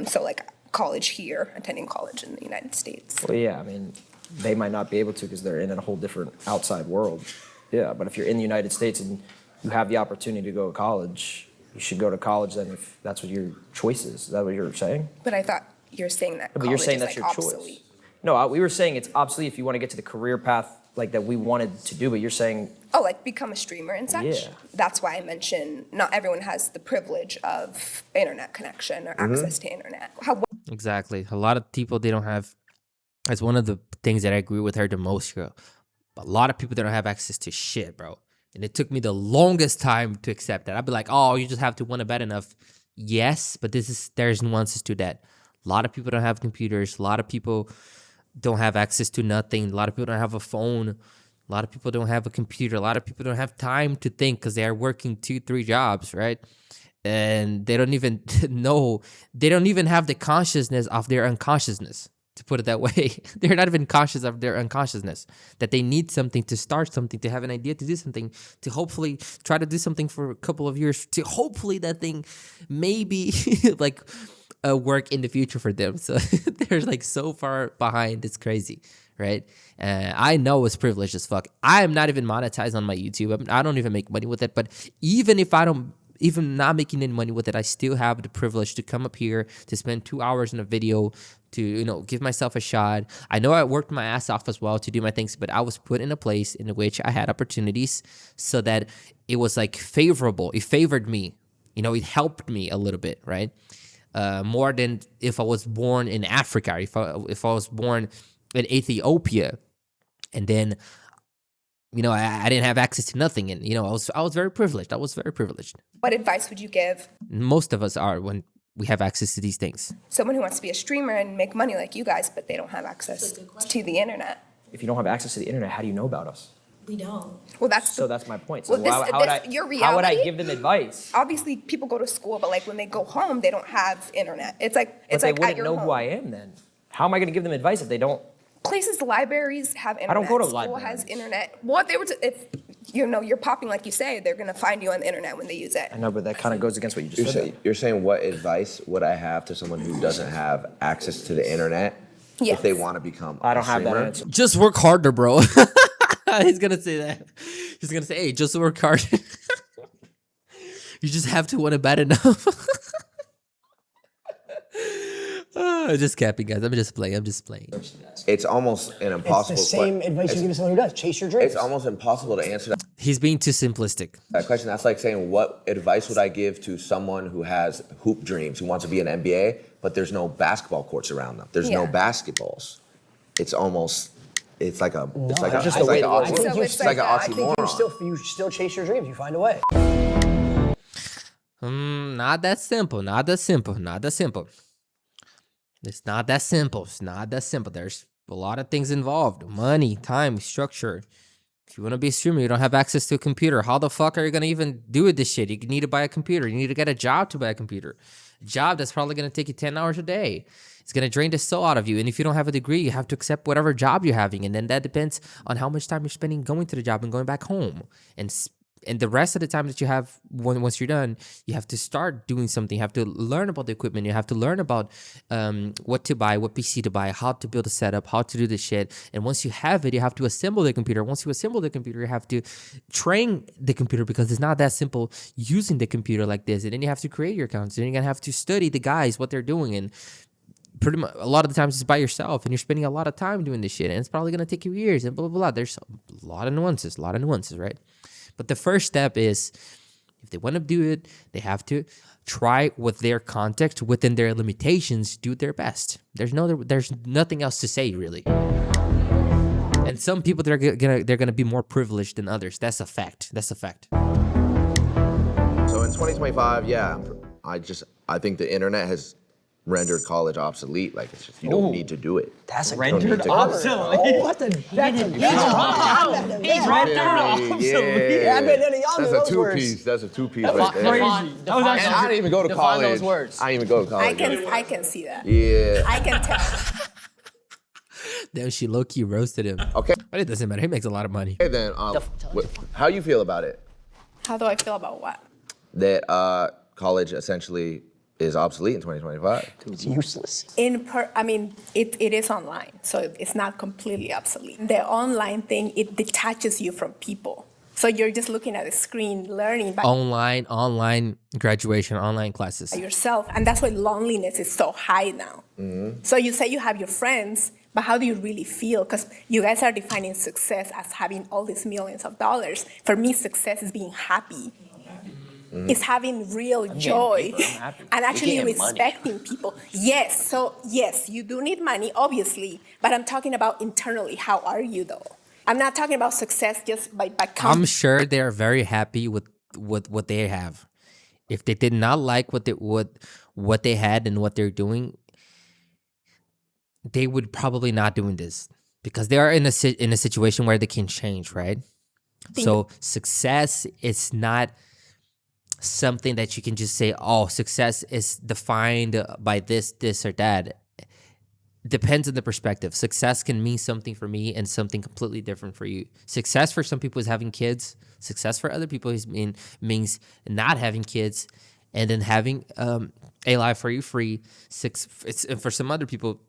So like college here, attending college in the United States. Well, yeah, I mean, they might not be able to because they're in a whole different outside world. Yeah, but if you're in the United States and you have the opportunity to go to college, you should go to college then if that's what your choice is. Is that what you're saying? But I thought you're saying that But you're saying college that's is your like choice. obsolete. No, we were saying it's obsolete if you want to get to the career path like that we wanted to do, but you're saying Oh, like become a streamer and such? Yeah. That's why I mentioned not everyone has the privilege of internet connection or access to internet. Exactly. A lot of people, they don't have. That's one of the things that I agree with her the most, girl. A lot of people, they don't have access to shit, bro. And it took me the longest time to accept that. I'd be like, oh, you just have to want it bad enough. Yes, but there's nuances to that. A lot of people don't have computers. A lot of people don't have access to nothing. A lot of people don't have a phone. A lot of people don't have a computer. A lot of people don't have time to think because they are working 2-3 jobs, right? And they don't even know. They don't even have the consciousness of their unconsciousness, to put it that way. They're not even conscious of their unconsciousness, that they need something to start something, to have an idea to do something, to hopefully try to do something for a couple of years, to hopefully that thing maybe like work in the future for them. So they're like so far behind. It's crazy, right? I know it's privileged as fuck. I am not even monetized on my YouTube. I don't even make money with it. But even if I don't, even not making any money with it, I still have the privilege to come up here, to spend 2 hours in a video, to, you know, give myself a shot. I know I worked my ass off as well to do my things, but I was put in a place in which I had opportunities so that it was like favorable. It favored me. You know, it helped me a little bit, right? More than if I was born in Africa, if I was born in Ethiopia, and then, you know, I didn't have access to nothing, and, you know, I was very privileged. I was very privileged. What advice would you give Most of us are when we have access to these things. someone who wants to be a streamer and make money like you guys, but they don't have access to the internet? if you don't have access to the internet, how do you know about us? We don't. Well, that's That's my point. So Well, how would I, your how would I reality- give them advice? Obviously, people go to school, but like when they go home, they don't have internet. It's like But it's they like at wouldn't your know home. who I am then. How am I going to give them advice if they don't Places, libraries have internet. I don't go to School libraries. has internet. What they were if you're popping like you say, they're gonna find you on the internet when they use it. I know, but that kind of goes against what you just said. You're saying what advice would I have to someone who doesn't have access to the internet Yes. if they want to become I don't a have that streamer? answer. Just work harder, bro. He's gonna say that. He's gonna say, "Hey, just work hard. You just have to want it bad enough." Just capping, guys. I'm just playing. It's almost an impossible. It's the same advice you give to someone who does. Chase your dreams. It's almost impossible to answer He's being too simplistic. that question. That's like saying, what advice would I give to someone who has hoop dreams, who wants to be an NBA, but there's no basketball courts around them. There's no basketballs. It's almost. It's like a. It's like that's a. just It's the way like it an works. it's like an I think oxymoron. you still chase your dreams. You find a way. Not that simple. Not that simple. Not that simple. It's not that simple. It's not that simple. There's a lot of things involved. Money, time, structure. If you want to be a streamer, you don't have access to a computer. How the fuck are you going to even do this shit? You need to buy a computer. You need to get a job to buy a computer. A job that's probably going to take you 10 hours a day. It's going to drain the soul out of you. And if you don't have a degree, you have to accept whatever job you're having. And then that depends on how much time you're spending going to the job and going back home. And the rest of the time that you have, once you're done, you have to start doing something. You have to learn about the equipment. You have to learn about what to buy, what PC to buy, how to build a setup, how to do this shit. And once you have it, you have to assemble the computer. Once you assemble the computer, you have to train the computer because it's not that simple using the computer like this. And then you have to create your accounts. And you're going to have to study the guys, what they're doing. And pretty much a lot of the times it's by yourself. And you're spending a lot of time doing this shit. And it's probably going to take you years and blah, blah, blah. There's a lot of nuances, right? But the first step is, if they want to do it, they have to try with their context, within their limitations, do their best. There's nothing else to say, really. And some people, they're gonna be more privileged than others. That's a fact. So in 2025, I think the internet has rendered college obsolete. Like, it's just, you don't need to do it. That's a rendered obsolete. Oh, that's a He's rendered obsolete. Yeah, I bet none of y'all know That's a those words. two-piece. That's a two-piece right there. Crazy. And I didn't even go to Define college. those words. I didn't even go to college. I can see that. Yeah. I can tell. Then she low-key roasted him. Okay. But it doesn't matter. He makes a lot of money. Okay, then, how you feel about it? How do I feel about what? That college essentially is obsolete in 2025. It's useless. It is online, so it's not completely obsolete. The online thing, it detaches you from people. So you're just looking at a screen, learning by Online graduation, online classes. yourself, and that's why loneliness is so high now. Mm-hmm. So you say you have your friends, but how do you really feel? Because you guys are defining success as having all these millions of dollars. For me, success is being happy. Mm-hmm. It's having real joy and actually respecting people. Yes, so yes, you do need money, obviously, but I'm talking about internally. How are you, though? I'm not talking about success just by I'm sure they're very happy with what they have. If they did not like what they had and what they're doing, they would probably not doing this because they are in a situation where they can change, right? So success is not something that you can just say, oh, success is defined by this, or that. Depends on the perspective. Success can mean something for me and something completely different for you. Success for some people is having kids. Success for other people means not having kids and then having a life for you free. For some other people,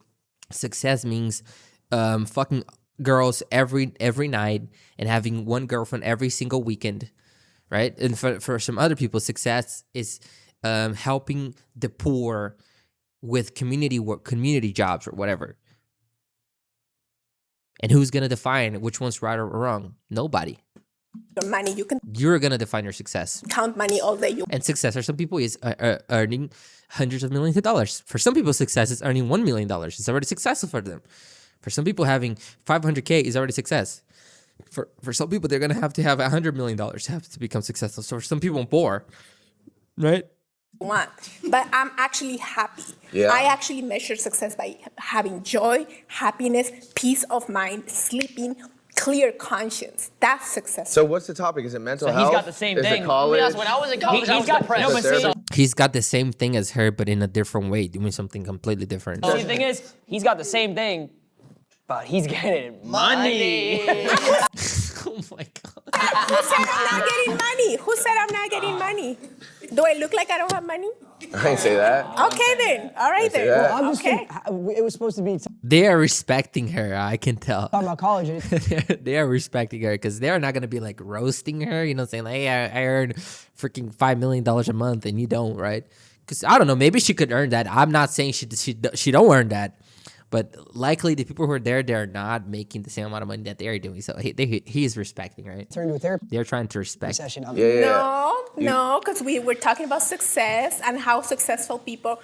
success means fucking girls every night and having one girlfriend every single weekend. Right? And for some other people, success is helping the poor with community work, community jobs, or whatever. And who's gonna define which one's right or wrong? Nobody. your money, You're gonna define your success. Count money all day. And success for some people is earning hundreds of millions of dollars. For some people, success is earning $1 million. It's already successful for them. For some people, having 500K is already success. For some people, they're gonna have to have $100 million to become successful. So for some people, poor, right? Want, but I'm actually happy. Yeah. I actually measure success by having joy, happiness, peace of mind, sleeping, clear conscience. That's success. So what's the topic? Is it mental health? He's got the same is thing. It college? When I was in college, I was depressed. He's got the same thing as her, but in a different way, doing something completely different. See, the thing is, he's got the same thing, But he's getting money. Oh my god. Who said I'm not getting money? Who said I'm not getting money? Do I look like I don't have money? I didn't say that. Okay then. All right then. that. I'm just Okay. it was supposed to be They are respecting her. I can tell. talking about college. And They are respecting her because they're not gonna be like roasting her. You know, saying like, "Hey, I earn freaking $5 million a month and you don't, right?" Because I don't know. Maybe she could earn that. I'm not saying she don't earn that. But likely the people who are there, they're not making the same amount of money that they're doing. So he is respecting, right? turn to a therapy They're trying to respect. session. No, because we were talking about success and how successful people,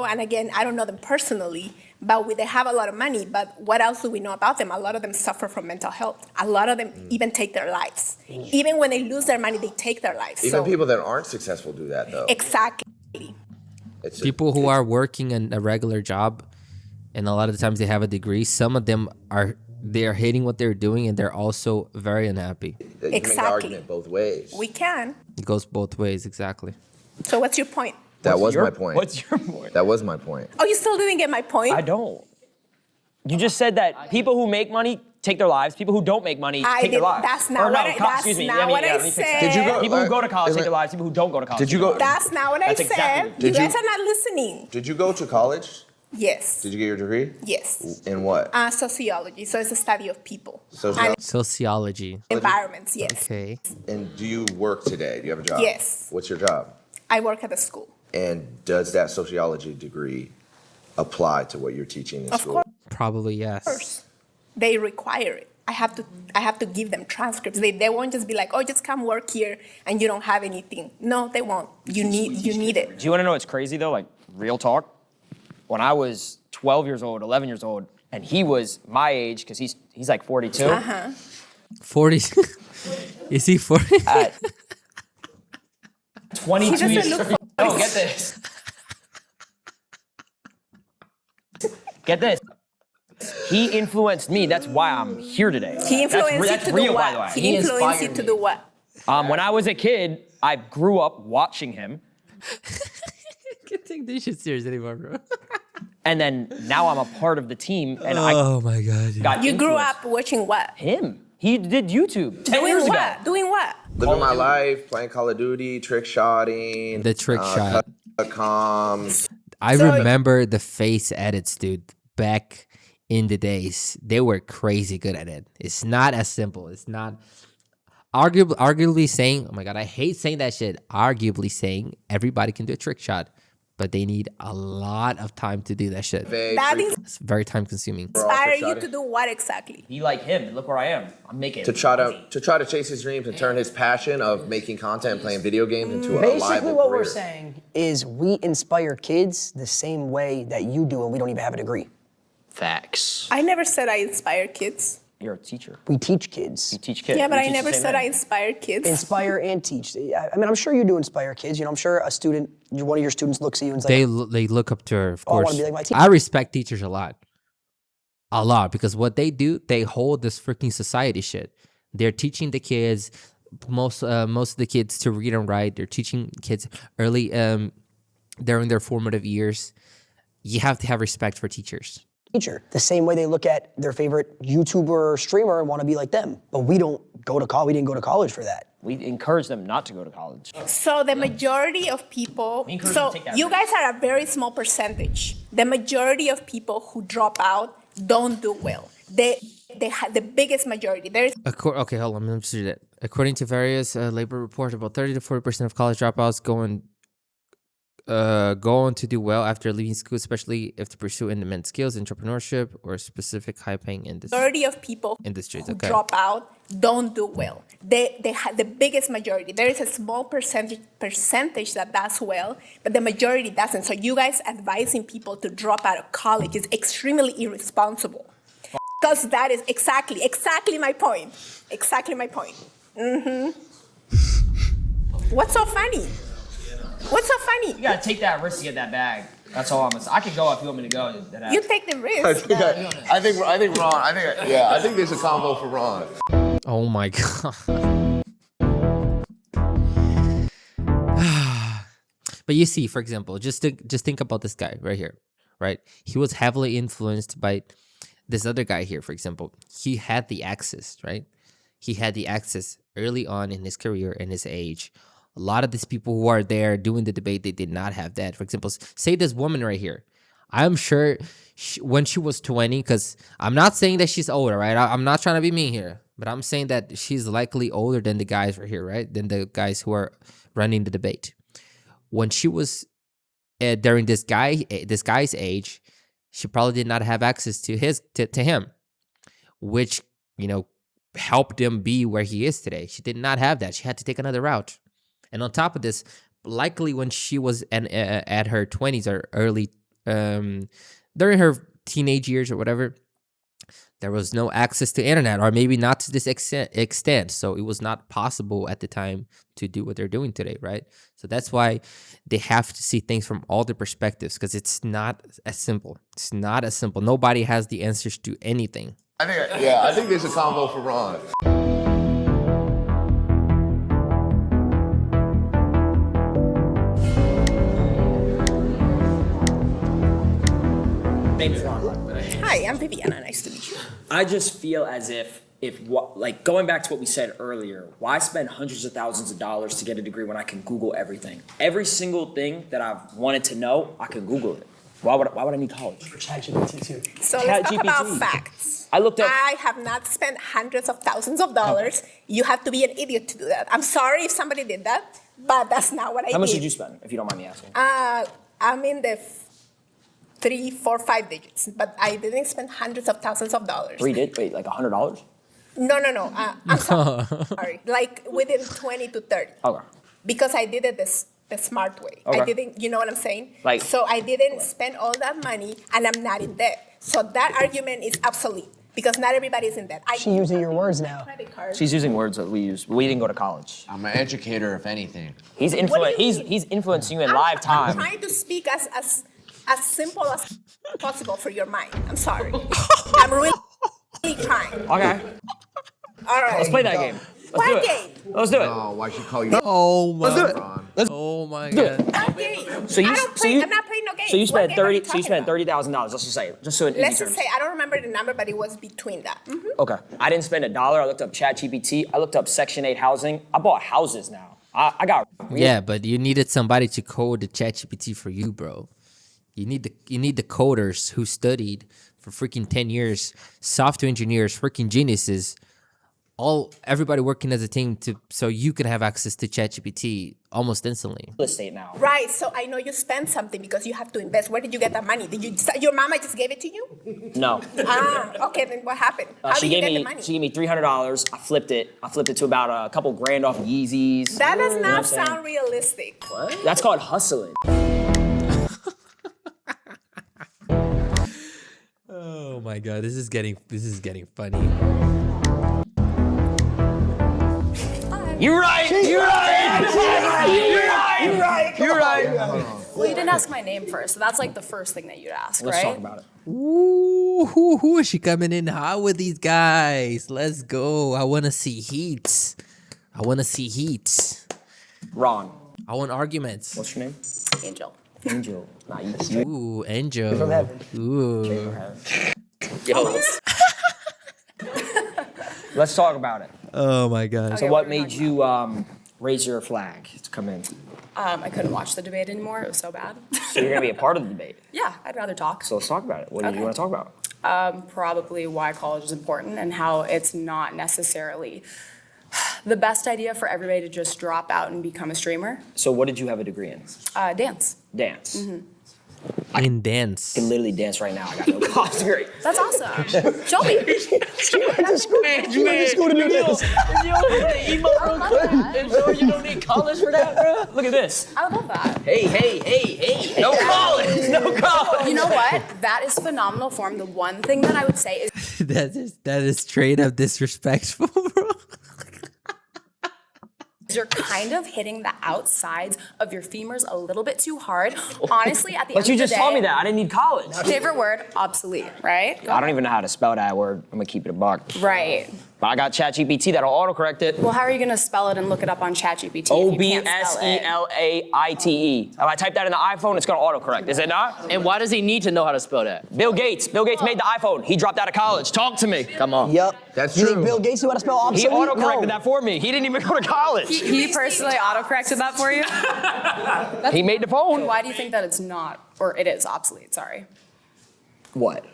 and again, I don't know them personally, but they have a lot of money. But what else do we know about them? A lot of them suffer from mental health. A lot of them even take their lives. Even when they lose their money, they take their lives. Even people that aren't successful do that though. Exactly. People who are working in a regular job, and a lot of the times they have a degree. Some of them they're hating what they're doing, and they're also very unhappy. You can make the argument both ways. We can. It goes both ways, exactly. So what's your point? That was my point. What's your point? That was my point. Oh, you still didn't get my point? I don't. You just said that people who make money take their lives. People who don't make money take their lives. That's not what I said. Did you go? People who go to college take their lives. People who don't go to college. Did you go? That's not what I said. Exactly. You guys are not listening. Did you go to college? Yes. Did you get your degree? Yes. In what? Sociology. So it's a study of people. Sociology. Environments, yes. Okay. And do you work today? Do you have a job? Yes. What's your job? I work at a school. And does that sociology degree apply to what you're teaching in Of school? course. Probably yes. They require it. I have to give them transcripts. They won't just be like, oh, just come work here and you don't have anything. No, they won't. You need it. Do you want to know what's crazy though? Like real talk. When I was 12 years old, 11 years old, and he was my age because he's like 42. 40. Is he 40? 22 years old. Oh, get this. Get this. He influenced me. That's why I'm here today. He influenced that's you to real, do by the way. what? He influenced you to do what? When I was a kid, I grew up watching him. I can't take this shit serious anymore, bro. And then now I'm a part of the team. And oh my God. You grew up watching what? Him. He did YouTube 10 years ago. Doing what? Living my life, playing Call of Duty, trick shotting. The trick shot. Comms. I remember the face edits, dude. Back in the days, they were crazy good at it. It's not as simple. It's not arguably saying, oh my God, I hate saying that shit. Arguably saying everybody can do a trick shot, but they need a lot of time to do that shit. It's very time consuming. Inspire you to do what exactly? Be like him and look where I am. I'm making to try to chase his dreams and turn his passion of making content and playing video games into a Basically, liable what career. we're saying is we inspire kids the same way that you do, and we don't even have a degree. Facts. I never said I inspire kids. You're a teacher. We teach kids. You teach kids. Yeah, but I never said I inspired kids. Inspire and teach. I mean, I'm sure you do inspire kids. You know, I'm sure a student, one of your students looks at you and is like, They look up to her, of Oh, I wanna course. be like my teacher. I respect teachers a lot, because what they do, they hold this freaking society shit. They're teaching the kids, most of the kids to read and write. They're teaching kids early, during their formative years. You have to have respect for teachers. teacher. The same way they look at their favorite YouTuber or streamer and want to be like them. But we don't go to college. We didn't go to college for that. We encourage them not to go to college. So the majority of people, so you guys are a very small percentage. The majority of people who drop out don't do well. They have the biggest majority. There's Okay, hold on. Let me just do that. According to various labor reports, about 30 to 40% of college dropouts go on to do well after leaving school, especially if they pursue in-demand skills, entrepreneurship, or specific high-paying industries. majority of people Industries, who okay. drop out don't do well. They have the biggest majority. There is a small percentage that does well, but the majority doesn't. So you guys advising people to drop out of college is extremely irresponsible. Because that is exactly my point. Exactly my point. What's so funny? What's so funny? You gotta take that risk to get that bag. That's all I'm gonna say. I can go if you want me to go. You take the risk. I think Ron. I think there's a combo for Ron. Oh my god. But you see, for example, just think about this guy right here, right? He was heavily influenced by this other guy here, for example, he had the access, right? He had the access early on in his career and his age. A lot of these people who are there doing the debate, they did not have that. For example, say this woman right here. I'm sure when she was 20, because I'm not saying that she's older, right? I'm not trying to be mean here, but I'm saying that she's likely older than the guys right here, right? Than the guys who are running the debate. When she was during this guy's age, she probably did not have access to him, which, you know, helped him be where he is today. She did not have that. She had to take another route. And on top of this, likely when she was at her 20s or early, during her teenage years or whatever, there was no access to internet, or maybe not to this extent. So it was not possible at the time to do what they're doing today, right? So that's why they have to see things from all the perspectives, because it's not as simple. It's not as simple. Nobody has the answers to anything. I think there's a combo for Ron. Name's Ron. Hi, I'm Viviana. Nice to meet you. I just feel as if like going back to what we said earlier, why spend hundreds of thousands of dollars to get a degree when I can Google everything? Every single thing that I've wanted to know, I can Google it. Why would I need college? For ChatGPT too. So let's talk about facts. I have not spent hundreds of thousands of dollars. Okay. You have to be an idiot to do that. I'm sorry if somebody did that, but that's not what I did. How much did you spend, if you don't mind me asking? I'm in the 3, 4, 5 digits, but I didn't spend hundreds of thousands of dollars. Wait, like $100? No. I'm sorry. Like within 20 to 30. Okay. Because I did it the smart way. Okay. I didn't, you know what I'm saying? Like- so I didn't spend all that money and I'm not in debt. So that argument is obsolete because not everybody is in debt. She's using your words now. Credit card. She's using words that we use. We didn't go to college. I'm an educator, if anything. He's influencing you in live time. I'm trying to speak as simple as possible for your mind. I'm sorry. I'm really trying. Okay. All right. Let's play that game. Let's do it. Let's do it. Oh, why should call you? Oh my. Let's do it. Oh my god. What game? I'm not playing no game. So you spent What game are you $30,000. Let's just say, just so in Let's easy just terms. say I don't remember the number, but it was between that. Mhm. Okay. I didn't spend $1. I looked up ChatGPT. I looked up Section 8 housing. I bought houses now. I got. Yeah, but you needed somebody to code the ChatGPT for you, bro. You need the coders who studied for freaking 10 years, software engineers, freaking geniuses, everybody working as a team so you can have access to ChatGPT almost instantly. Real estate now. Right. So I know you spent something because you have to invest. Where did you get that money? Your mama just gave it to you? No. Okay. Then what happened? How She did you gave get me the money? she gave me $300. I flipped it. I flipped it to about a couple grand off Yeezys. That does You know what not I'm saying? sound realistic. What? That's called hustling. Oh my god, this is getting funny. You're right. Well, you didn't ask my name first, so that's like the first thing that you'd ask, Let's right? talk about it. Ooh, who is she coming in hot with these guys? Let's go. I want to see heat. Ron. I want arguments. What's your name? Angel. Angel. Nah, you. Ooh, Angel. From heaven. Ooh. Yo. Let's talk about it. Oh my god. So what made you raise your flag to come in? I couldn't watch the debate anymore. It was so bad. So you're gonna be a part of the debate. Yeah, I'd rather talk. So let's talk about it. What do you Okay. want to talk about? Probably why college is important and how it's not necessarily the best idea for everybody to just drop out and become a streamer. So what did you have a degree in? Dance. Dance. In dance. I can literally dance right now. I got no college degree. That's awesome. Show me. She went to school to do this. You don't need college for that, bro? Look at this. I love that. Hey. No college. No college. You know what? That is phenomenal form. The one thing that I would say is that is straight up disrespectful, bro. you're kind of hitting the outsides of your femurs a little bit too hard. Honestly, at the end But you of the just day, told me that. I didn't need college. favorite word, obsolete, right? I don't even know how to spell that word. I'm gonna keep it a buck. Right. But I got ChatGPT that'll autocorrect it. Well, how are you going to spell it and look it up on ChatGPT if you can't spell it? Obselaite. If I type that in the iPhone, it's gonna autocorrect, is it not? And why does he need to know how to spell that? Bill Gates made the iPhone. He dropped out of college. Talk to me. Come on. Yep. That's You true. think Bill Gates knew how to spell He obsolete? autocorrected that for me. He didn't even go to college. He personally auto-corrected that for you? He made the phone. Why do you think that it's not, or it is obsolete, sorry? What?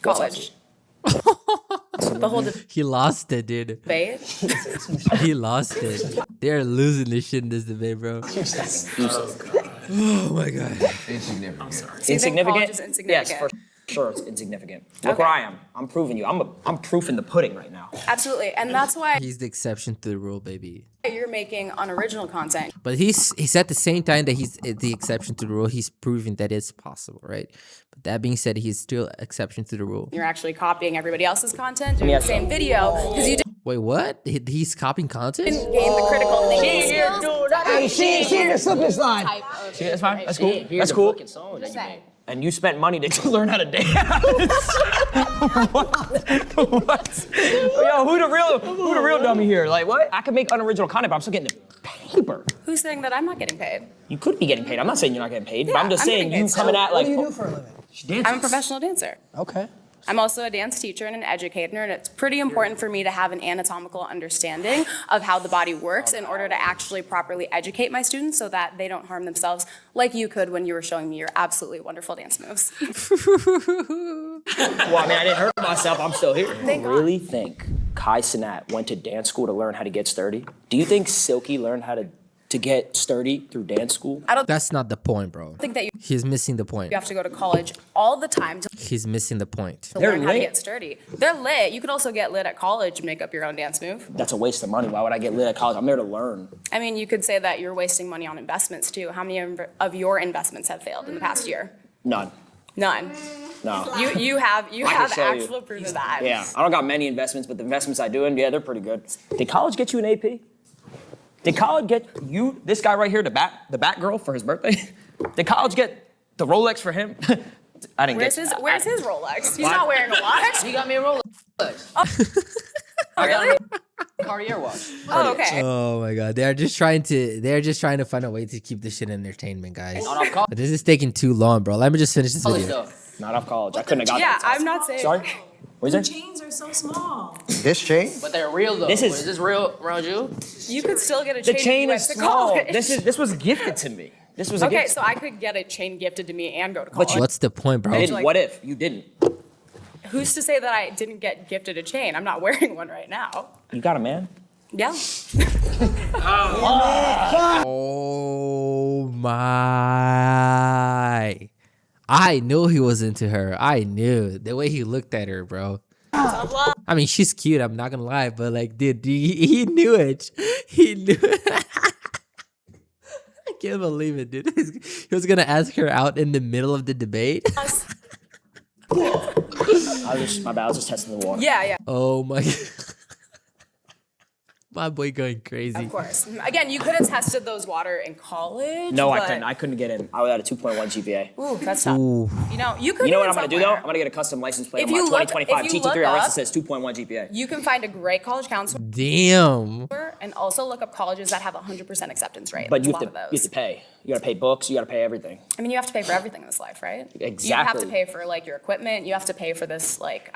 College. The whole He lost it, dude. debate. He lost it. They're losing this shit in this debate, bro. Oh my god. Insignificant. So you think Insignificant? college is insignificant? Yes, for sure it's insignificant. Look Okay. where I am. I'm proving you. I'm proof in the pudding right now. Absolutely, and that's why He's the exception to the rule, baby. you're making unoriginal content. But he's at the same time that he's the exception to the rule, he's proving that it's possible, right? But that being said, he's still exception to the rule. You're actually copying everybody else's content, doing Yes. the same video, because you Wait, what? He's copying content? didn't gain the critical thinking skills. Hey, she in the slip and slide. See, that's fine. That's cool. That's cool. And you spent money to learn how to dance. What? Yo, who the real dummy here? Like what? I can make unoriginal content, but I'm still getting the paper. Who's saying that I'm not getting paid? You could be getting paid. I'm not saying you're not getting paid, but Yeah, I'm just I'm saying getting you paid. coming So at like. What do you do for a living? She dances. I'm a professional dancer. Okay. I'm also a dance teacher and an educator, and it's pretty important for me to have an anatomical understanding of how the body works in order to actually properly educate my students so that they don't harm themselves like you could when you were showing me your absolutely wonderful dance moves. Well, I mean, I didn't hurt myself. I'm still here. Thank You really think Kai Cenat went to dance school to learn how to get sturdy? Do you think Silky learned how to get sturdy through dance school? I don't That's not the point, bro. think that you He's missing the point. have to go to college all the time to He's missing the point. learn how to lit. get sturdy. They're lit. You could also get lit at college and make up your own dance move. That's a waste of money. Why would I get lit at college? I'm there to learn. I mean, you could say that you're wasting money on investments too. How many of your investments have failed in the past year? None. None. No. You have can show you. actual proof of that. Yeah, I don't got many investments, but the investments I do in, yeah, they're pretty good. Did college get you an AP? Did college get you, this guy right here, the bat girl for his birthday? Did college get the Rolex for him? I didn't Where's get his Rolex? He's not wearing a watch. He got me a Rolex. Oh, really? Cartier watch. Oh, okay. Oh my god. They're just trying to find a way to keep this shit entertainment, guys. Not off college, But this is taking too long, bro. Let me just finish this video. though. Not off college. I couldn't have got Yeah, that. I'm not saying. Sorry? What is it? Chains are so small. This chain? But they're real though. This is- Is this real around you? You could still get a The chain. if chain you went is to small. college. This was gifted to me. This was a Okay, gift. so I could get a chain gifted to me and go to But college. What's the point, bro? I didn't. like- What if you didn't? Who's to say that I didn't get gifted a chain? I'm not wearing one right now. You got a man? Yeah. Oh my. I knew he was into her. I knew the way he looked at her, bro. I mean, she's cute. I'm not gonna lie, but like, dude, he knew it. He knew it. I can't believe it, dude. He was gonna ask her out in the middle of the debate. My bad. I was just testing the water. Yeah, yeah. Oh my. My boy going crazy. Of course. Again, you could have tested those water in college. No, I but- couldn't. I couldn't get in. I was at a 2.1 GPA. Ooh, that's tough. Ooh. You know, you could. You know do what it I'm gonna do though? somewhere. I'm gonna get a custom license plate If on my you look- 2025 if you TT3 look RS that up- says 2.1 GPA. You can find a great college counselor Damn. and also look up colleges that have 100% acceptance rate. But There's you a have lot to of you those. have to pay. You gotta pay books. You gotta pay everything. I mean, you have to pay for everything in this life, right? You have Exactly. to pay for like your equipment. You have to pay for this like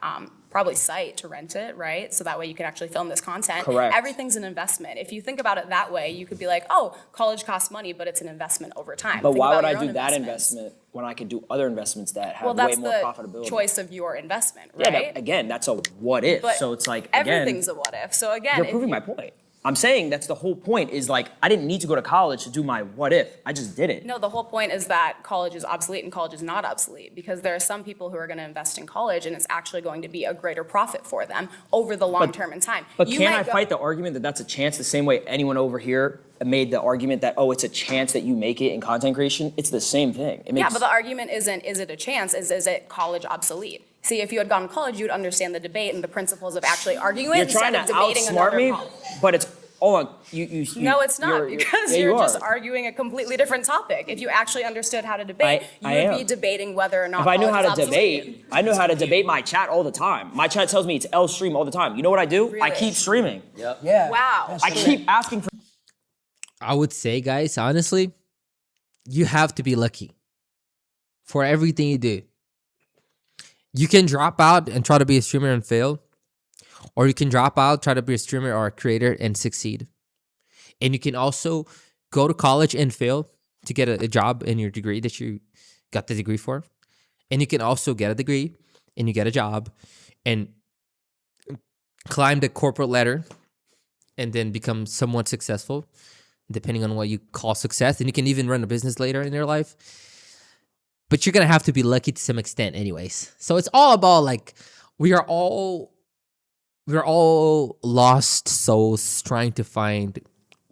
probably site to rent it, right? So that way you can actually film this content. Correct. Everything's an investment. If you think about it that way, you could be like, oh, college costs money, but it's an investment over time. But Think why about would I your own do that investments. investment when I could do other investments that have Well, way that's more the profitability? choice of your investment, Yeah, right? but again, that's a what if. But so it's like again, everything's a what if. So again, you're if proving you- my point. I'm saying that's the whole point. Is like I didn't need to go to college to do my what if. I just did it. No, the whole point is that college is obsolete and college is not obsolete because there are some people who are going to invest in college and it's actually going to be a greater profit for them over the long term in time. But You can might I go- fight the argument that that's a chance the same way anyone over here made the argument that, oh, it's a chance that you make it in content creation? It's the same thing. It makes, Yeah, but the argument isn't, is it a chance? Is it college obsolete? See, if you had gone to college, you'd understand the debate and the principles of actually arguing you're instead trying to of debating outsmart another me, college. but it's hold on. You No, it's not, because you're just are. arguing a completely different topic. If you actually understood how to debate, I you would be am. debating whether or not If I knew college how is to obsolete. debate, I know how to debate my chat all the time. My chat tells me it's L stream all the time. You know what I do? I Really? keep streaming. Yeah. Wow. I keep asking for. I would say, guys, honestly, you have to be lucky for everything you do. You can drop out and try to be a streamer and fail, or you can drop out, try to be a streamer or a creator and succeed. And you can also go to college and fail to get a job in your degree that you got the degree for. And you can also get a degree and you get a job and climb the corporate ladder and then become somewhat successful, depending on what you call success. And you can even run a business later in your life. But you're going to have to be lucky to some extent anyways. So it's all about like, we're all lost souls trying to find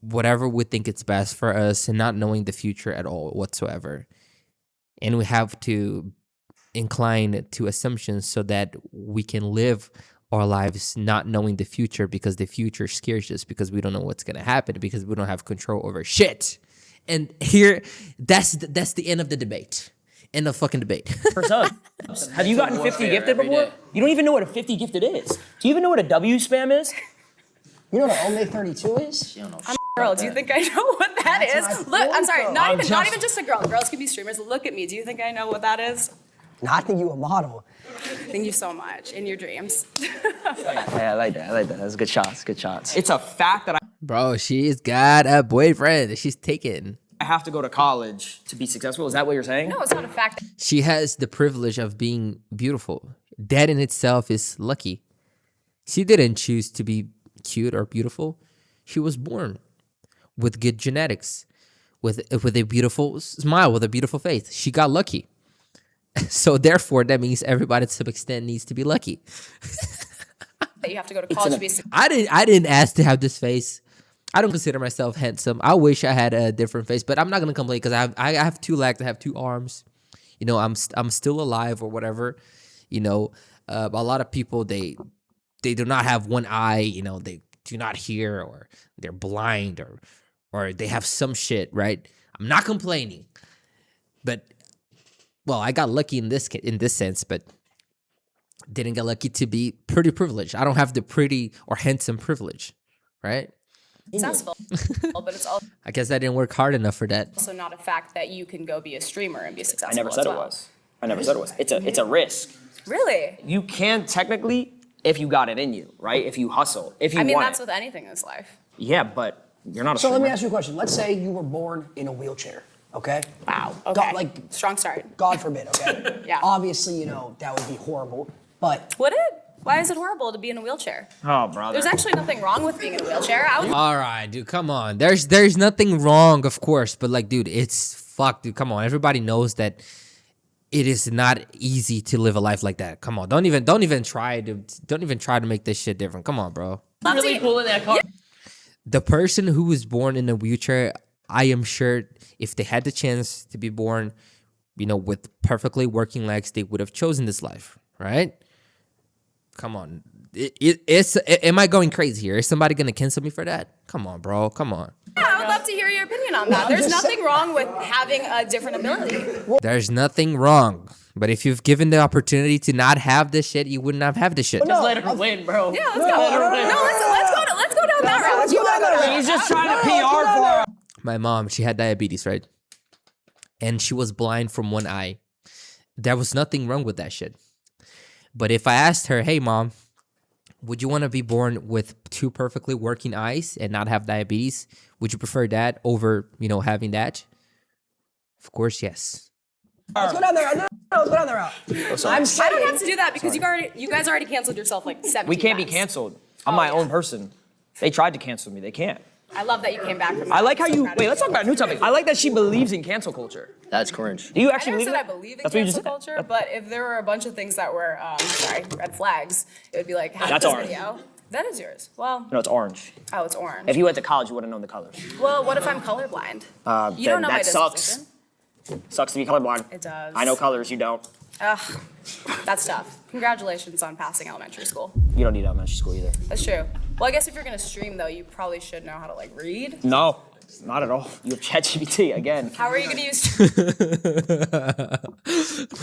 whatever we think it's best for us and not knowing the future at all whatsoever. And we have to incline to assumptions so that we can live our lives not knowing the future, because the future scares us, because we don't know what's going to happen, because we don't have control over shit. And here, that's the end of the debate. End of fucking debate. For subs. Have you gotten 50 gifted before? You don't even know what a 50 gifted is. Do you even know what a W spam is? You know what an Ome 32 is? I'm a girl. Do you think I know what that That's is? my Look, I'm point, sorry. though. Not even just a girl. Girls can be streamers. Look at me. Do you think I know what that is? No, I think you a model. Thank you so much. In your dreams. Yeah, I like that. That's good shots. Good shots. It's a fact that Bro, she's got a boyfriend that she's taken. I have to go to college to be successful. Is that what you're saying? No, it's not a fact. She has the privilege of being beautiful. That in itself is lucky. She didn't choose to be cute or beautiful. She was born with good genetics, with a beautiful smile, with a beautiful face. She got lucky. So therefore, that means everybody to some extent needs to be lucky. That you have to go to college to be successful. I didn't ask to have this face. I don't consider myself handsome. I wish I had a different face, but I'm not gonna complain because I have 2 legs, I have 2 arms. You know, I'm still alive or whatever. You know, a lot of people they do not have one eye. You know, they do not hear, or they're blind, or they have some shit. Right? I'm not complaining, but well, I got lucky in this sense, but didn't get lucky to be pretty privileged. I don't have the pretty or handsome privilege, right? Successful, but it's also I guess I didn't work hard enough for that. not a fact that you can go be a streamer and be successful. I never said as it well. was. I never said it was. It's a risk. Really? You can technically, if you got it in you, right? If you hustle, if you I mean, want that's it. with anything in this life. Yeah, but you're not a So let me streamer. ask you a question. Let's say you were born in a wheelchair, okay? Wow. Okay. God, like, strong start. God forbid, okay? Yeah. Obviously, you know, that would be horrible, but Would it? Why is it horrible to be in a wheelchair? Oh, brother. There's actually nothing wrong with being in a wheelchair. All right, dude, come on. There's nothing wrong, of course, but like, dude, it's fuck, dude. Come on, everybody knows that it is not easy to live a life like that. Come on, don't even try to make this shit different. Come on, bro. Really pulling that card. The person who was born in a wheelchair, I am sure, if they had the chance to be born, you know, with perfectly working legs, they would have chosen this life, right? Come on. Am I going crazy here? Is somebody going to cancel me for that? Come on, bro. Come on. Yeah, I would love to hear your opinion on that. There's nothing wrong with having a different ability. There's nothing wrong. But if you've given the opportunity to not have this shit, you wouldn't have this shit. Just let her win, bro. Yeah, let's go. Let's go down that route. let's go down that route. She's just trying to PR for her. My mom, she had diabetes, right? And she was blind from one eye. There was nothing wrong with that shit. But if I asked her, hey, mom, would you want to be born with 2 perfectly working eyes and not have diabetes? Would you prefer that over, you know, having that? Of course, yes. let's go down there. No, let's go down the route. I'm I saying, don't have to do that because you guys already canceled yourself like 17 We can't be times. canceled. I'm my own person. They tried to cancel me. They can't. I love that you came back from that. I like how I'm so you. proud of Wait, let's talk about a new topic. I like that she believes in cancel culture. That's cringe. Do you I actually never believe said it? I believe in That's what you just cancel said. culture, but if there were a bunch of things that were, red flags, it would be like, how That's this orange. video? That is yours. Well, No, it's orange. oh, it's orange. If you went to college, you would have known the colors. Well, what if I'm colorblind? You Then don't know my that sucks. disposition. Sucks to be colorblind. It does. I know colors. You don't. Ugh, that's tough. Congratulations on passing elementary school. You don't need elementary school either. That's true. Well, I guess if you're gonna stream though, you probably should know how to like read. No, not at all. You have ChatGPT again. How are you gonna use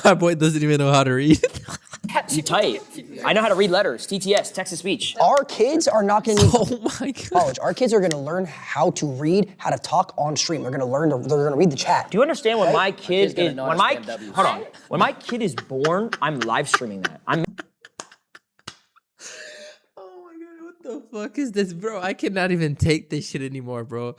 My boy doesn't even know how to read. You type. I know how to read letters. TTS, text to speech. Our kids are not going to Oh my god. college. Our kids are going to learn how to read, how to talk on stream. They're going to learn. They're going to read the chat. Do you understand when my kid gonna is know when how my to stand Ws. hold on when my kid is born? I'm live streaming that. I'm Oh my god, what the fuck is this, bro? I cannot even take this shit anymore, bro.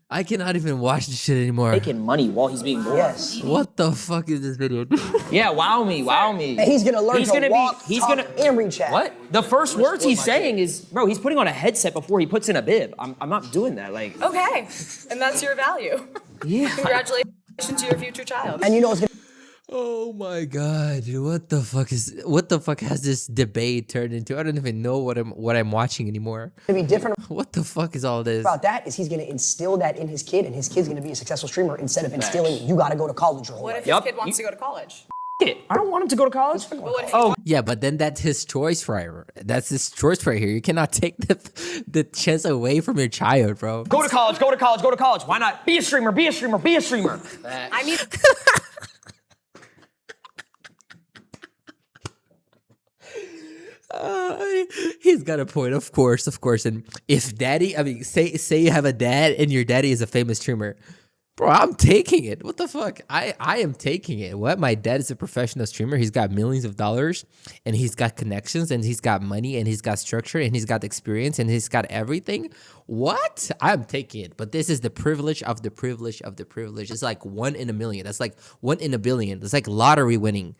I cannot even watch this shit anymore. making money while he's being born. Yes. What the fuck is this video? Yeah, wow me. And he's going to learn to walk, talk, and read chat. What? The first words he's saying is, bro, he's putting on a headset before he puts in a bib. I'm not doing that. Like, Okay, and that's your value. yeah. Congratulations to your future child. And you know it's going to Oh my god, dude, what the fuck has this debate turned into? I don't even know what I'm watching anymore. be different What the fuck is all this? about that is he's going to instill that in his kid, and his kid's going to be a successful streamer instead of instilling you got to go to college your whole What life. if your kid wants to go to college? It. I don't want him to go to college. But what if Oh, Yeah, but then that's his choice forever. That's his choice right here. You cannot take the chance away from your child, bro. go to college. Go to college. Go to college. Why not? Be a streamer. Be a streamer. Be a streamer. I mean, He's got a point, of course. And if daddy, I mean, say you have a dad and your daddy is a famous streamer, bro, I'm taking it. What the fuck? I am taking it. What? My dad is a professional streamer. He's got millions of dollars, and he's got connections, and he's got money, and he's got structure, and he's got experience, and he's got everything. What? I'm taking it. But this is the privilege of the privilege of the privilege. It's like 1 in a million. That's like 1 in a billion. It's like lottery winning.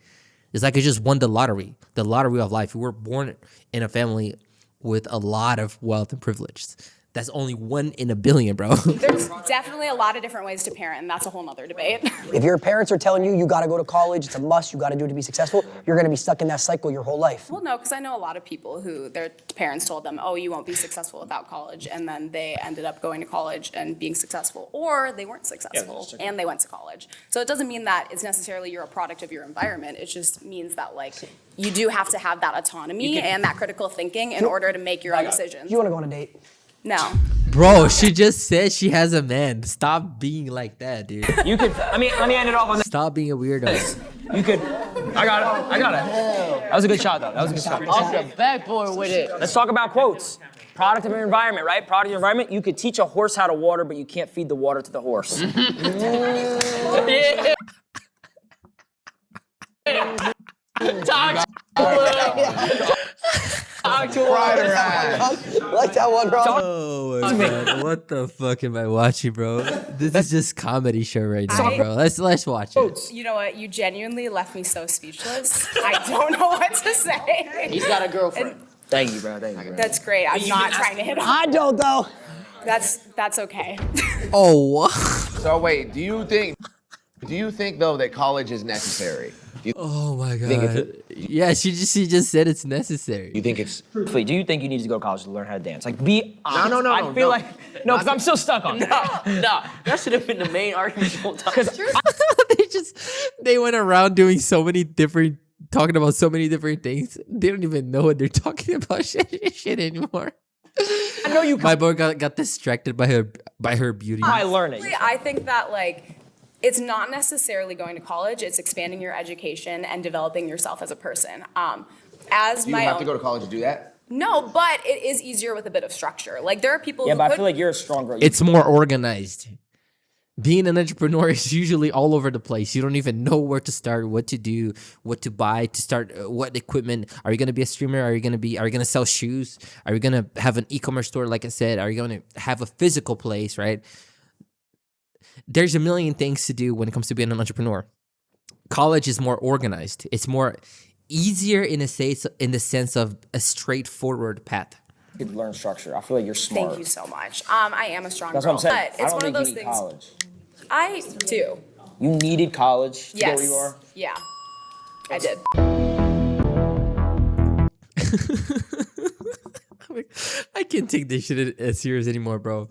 It's like I just won the lottery of life. We were born in a family with a lot of wealth and privilege. That's only 1 in a billion, bro. there's definitely a lot of different ways to parent, and that's a whole nother debate. If your parents are telling you got to go to college, it's a must, you got to do it to be successful, you're going to be stuck in that cycle your whole life. Well, no, because I know a lot of people who their parents told them, oh, you won't be successful without college, and then they ended up going to college and being successful, or they weren't successful and they went to college. So it doesn't mean that it's necessarily you're a product of your environment. It just means that like you do have to have that autonomy and that critical thinking in order to make your own decisions. You want to go on a date? No. Bro, she just said she has a man. Stop being like that, dude. You could. I mean, let me end it off on this. Stop being a weirdo. You could. I got it. That was a good shot, though. That was a good shot. Off the backboard with it. Let's talk about quotes. Product of your environment, right? Product of your environment. You could teach a horse how to water, but you can't feed the water to the horse. Talk. Like that one, bro. Oh my god, what the fuck am I watching, bro? This is just comedy show right now, bro. Let's watch it. You know what? You genuinely left me so speechless. I don't know what to say. He's got a girlfriend. Thank you, bro. Thank you, bro. That's great. I'm not trying to hit on. I don't, though. That's okay. Oh, what? So wait, do you think though that college is necessary? Oh my think god. Yeah, she just said it's necessary. You think it's Wait, do you think you need to go to college to learn how to dance? Like, be honest. no, I no, feel no. like because I'm still stuck on that. Nah, that should have been the main argument the whole time. they went around doing talking about so many different things. They don't even know what they're talking about shit anymore. I know you. My boy got distracted by her beauty. I learn it. I think that like it's not necessarily going to college. It's expanding your education and developing yourself as a person. As you my have own, to go to college to do that? No, but it is easier with a bit of structure. Like there are people. Yeah, who but could, I feel like you're a stronger. It's more organized. Being an entrepreneur is usually all over the place. You don't even know where to start, what to do, what to buy, to start, what equipment. Are you going to be a streamer? Are you going to sell shoes? Are you going to have an e-commerce store, like I said? Are you going to have a physical place, right? There's a million things to do when it comes to being an entrepreneur. College is more organized. It's more easier in the sense of a straightforward path. You could learn structure. I feel like you're smart. Thank you so much. I am a strong That's girl, what I'm saying. but it's I don't one of think those you need things. college. I do. You needed college to Yes. get where you are? Yeah. I did. I can't take this shit as serious anymore, bro.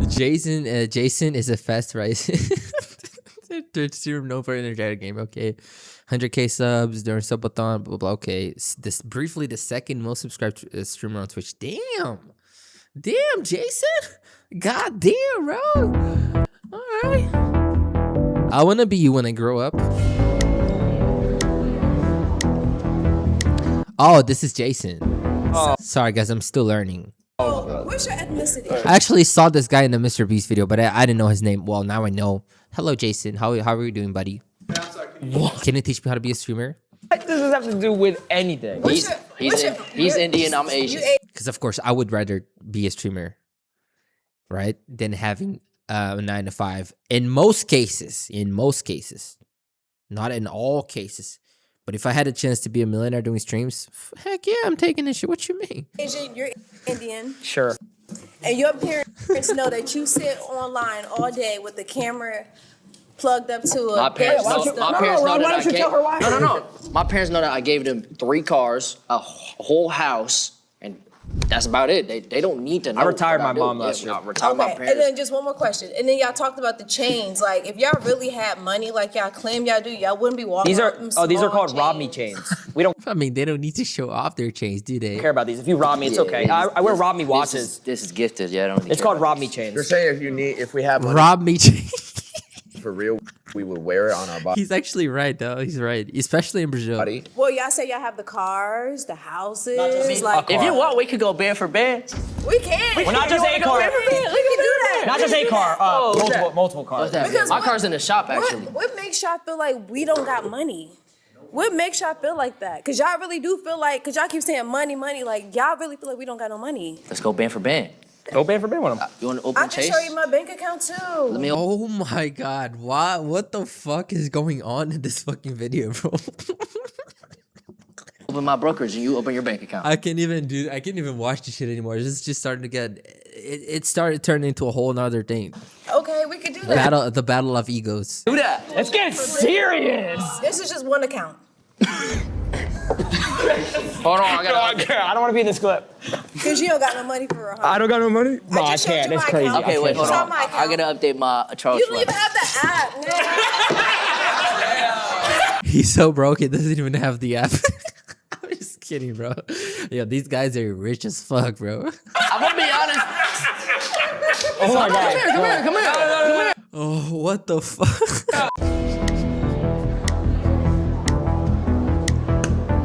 Jason is a fast rising. Twitch streamer known for energetic game. Okay, 100K subs during subathon. Blah blah. Okay, this briefly the second most subscribed streamer on Twitch. Damn, Jason. God damn, bro. All right. I wanna be you when I grow up. Oh, this is Jason. Sorry, guys, I'm still learning. What's your ethnicity? I actually saw this guy in the Mr. Beast video, but I didn't know his name. Well, now I know. Hello, Jason. How are you doing, buddy? Can you teach me how to be a streamer? What does this have to do with anything? He's Indian, I'm Asian. Because of course, I would rather be a streamer, right, than having a 9 to 5. In most cases, not in all cases. But if I had a chance to be a millionaire doing streams, heck yeah, I'm taking this shit. What you mean? Asian, you're Indian, Sure. and your parents know that you sit online all day with the camera plugged up to a. My parents Why know, don't you- my no, parents know why that don't I you gave, tell her why? no. My parents know that I gave them 3 cars, a whole house, and that's about it. They don't need to know. I retired what my do. mom last year. I retired my Okay, parents. and then just one more question. And then y'all talked about the chains. Like, if y'all really had money like y'all claim y'all do, y'all wouldn't be walking These are around with them these are small called rob me chains. We don't I mean, they don't need to show off their chains, do they? care about these. If you rob me, it's okay. I wear rob me watches. This is gifted. Yeah, I don't. It's called rob me chains. You're saying if we have money Rob me. for real, we would wear it on our body. He's actually right, though. He's right, especially in Brazil. Well, y'all say y'all have the cars, the houses. Like, If you want, we could go bed for bed. we can. Well, not just a car. We can do that. Not just a car. Multiple cars. What's that? Because My car's in the shop actually. What makes y'all feel like we don't got money? What makes y'all feel like that? Because y'all really do feel like, because y'all keep saying money, like y'all really feel like we don't got no money. Let's go bed for bed. Go bed for bed with them. You want to open I can Chase? show you my bank account too. Oh my god, what the fuck is going on in this fucking video, bro? Open my brokerage and you open your bank account. I can't even watch this shit anymore. It's just starting to get it started turning into a whole nother thing. Okay, we could do that. The battle of egos. Do that. Let's get serious. This is just one account. Hold on, I don't want to be in this clip. Because you don't got no money for a I don't got no money. No, I just showed can't. you That's my crazy. account. Okay, wait, hold Show on. my account. I gotta update my charge. You don't even have the app. He's so broke, he doesn't even have the app. I'm just kidding, bro. Yeah, these guys are rich as fuck, bro. I'm gonna be honest. Oh my god. Come here. Oh, what the fuck?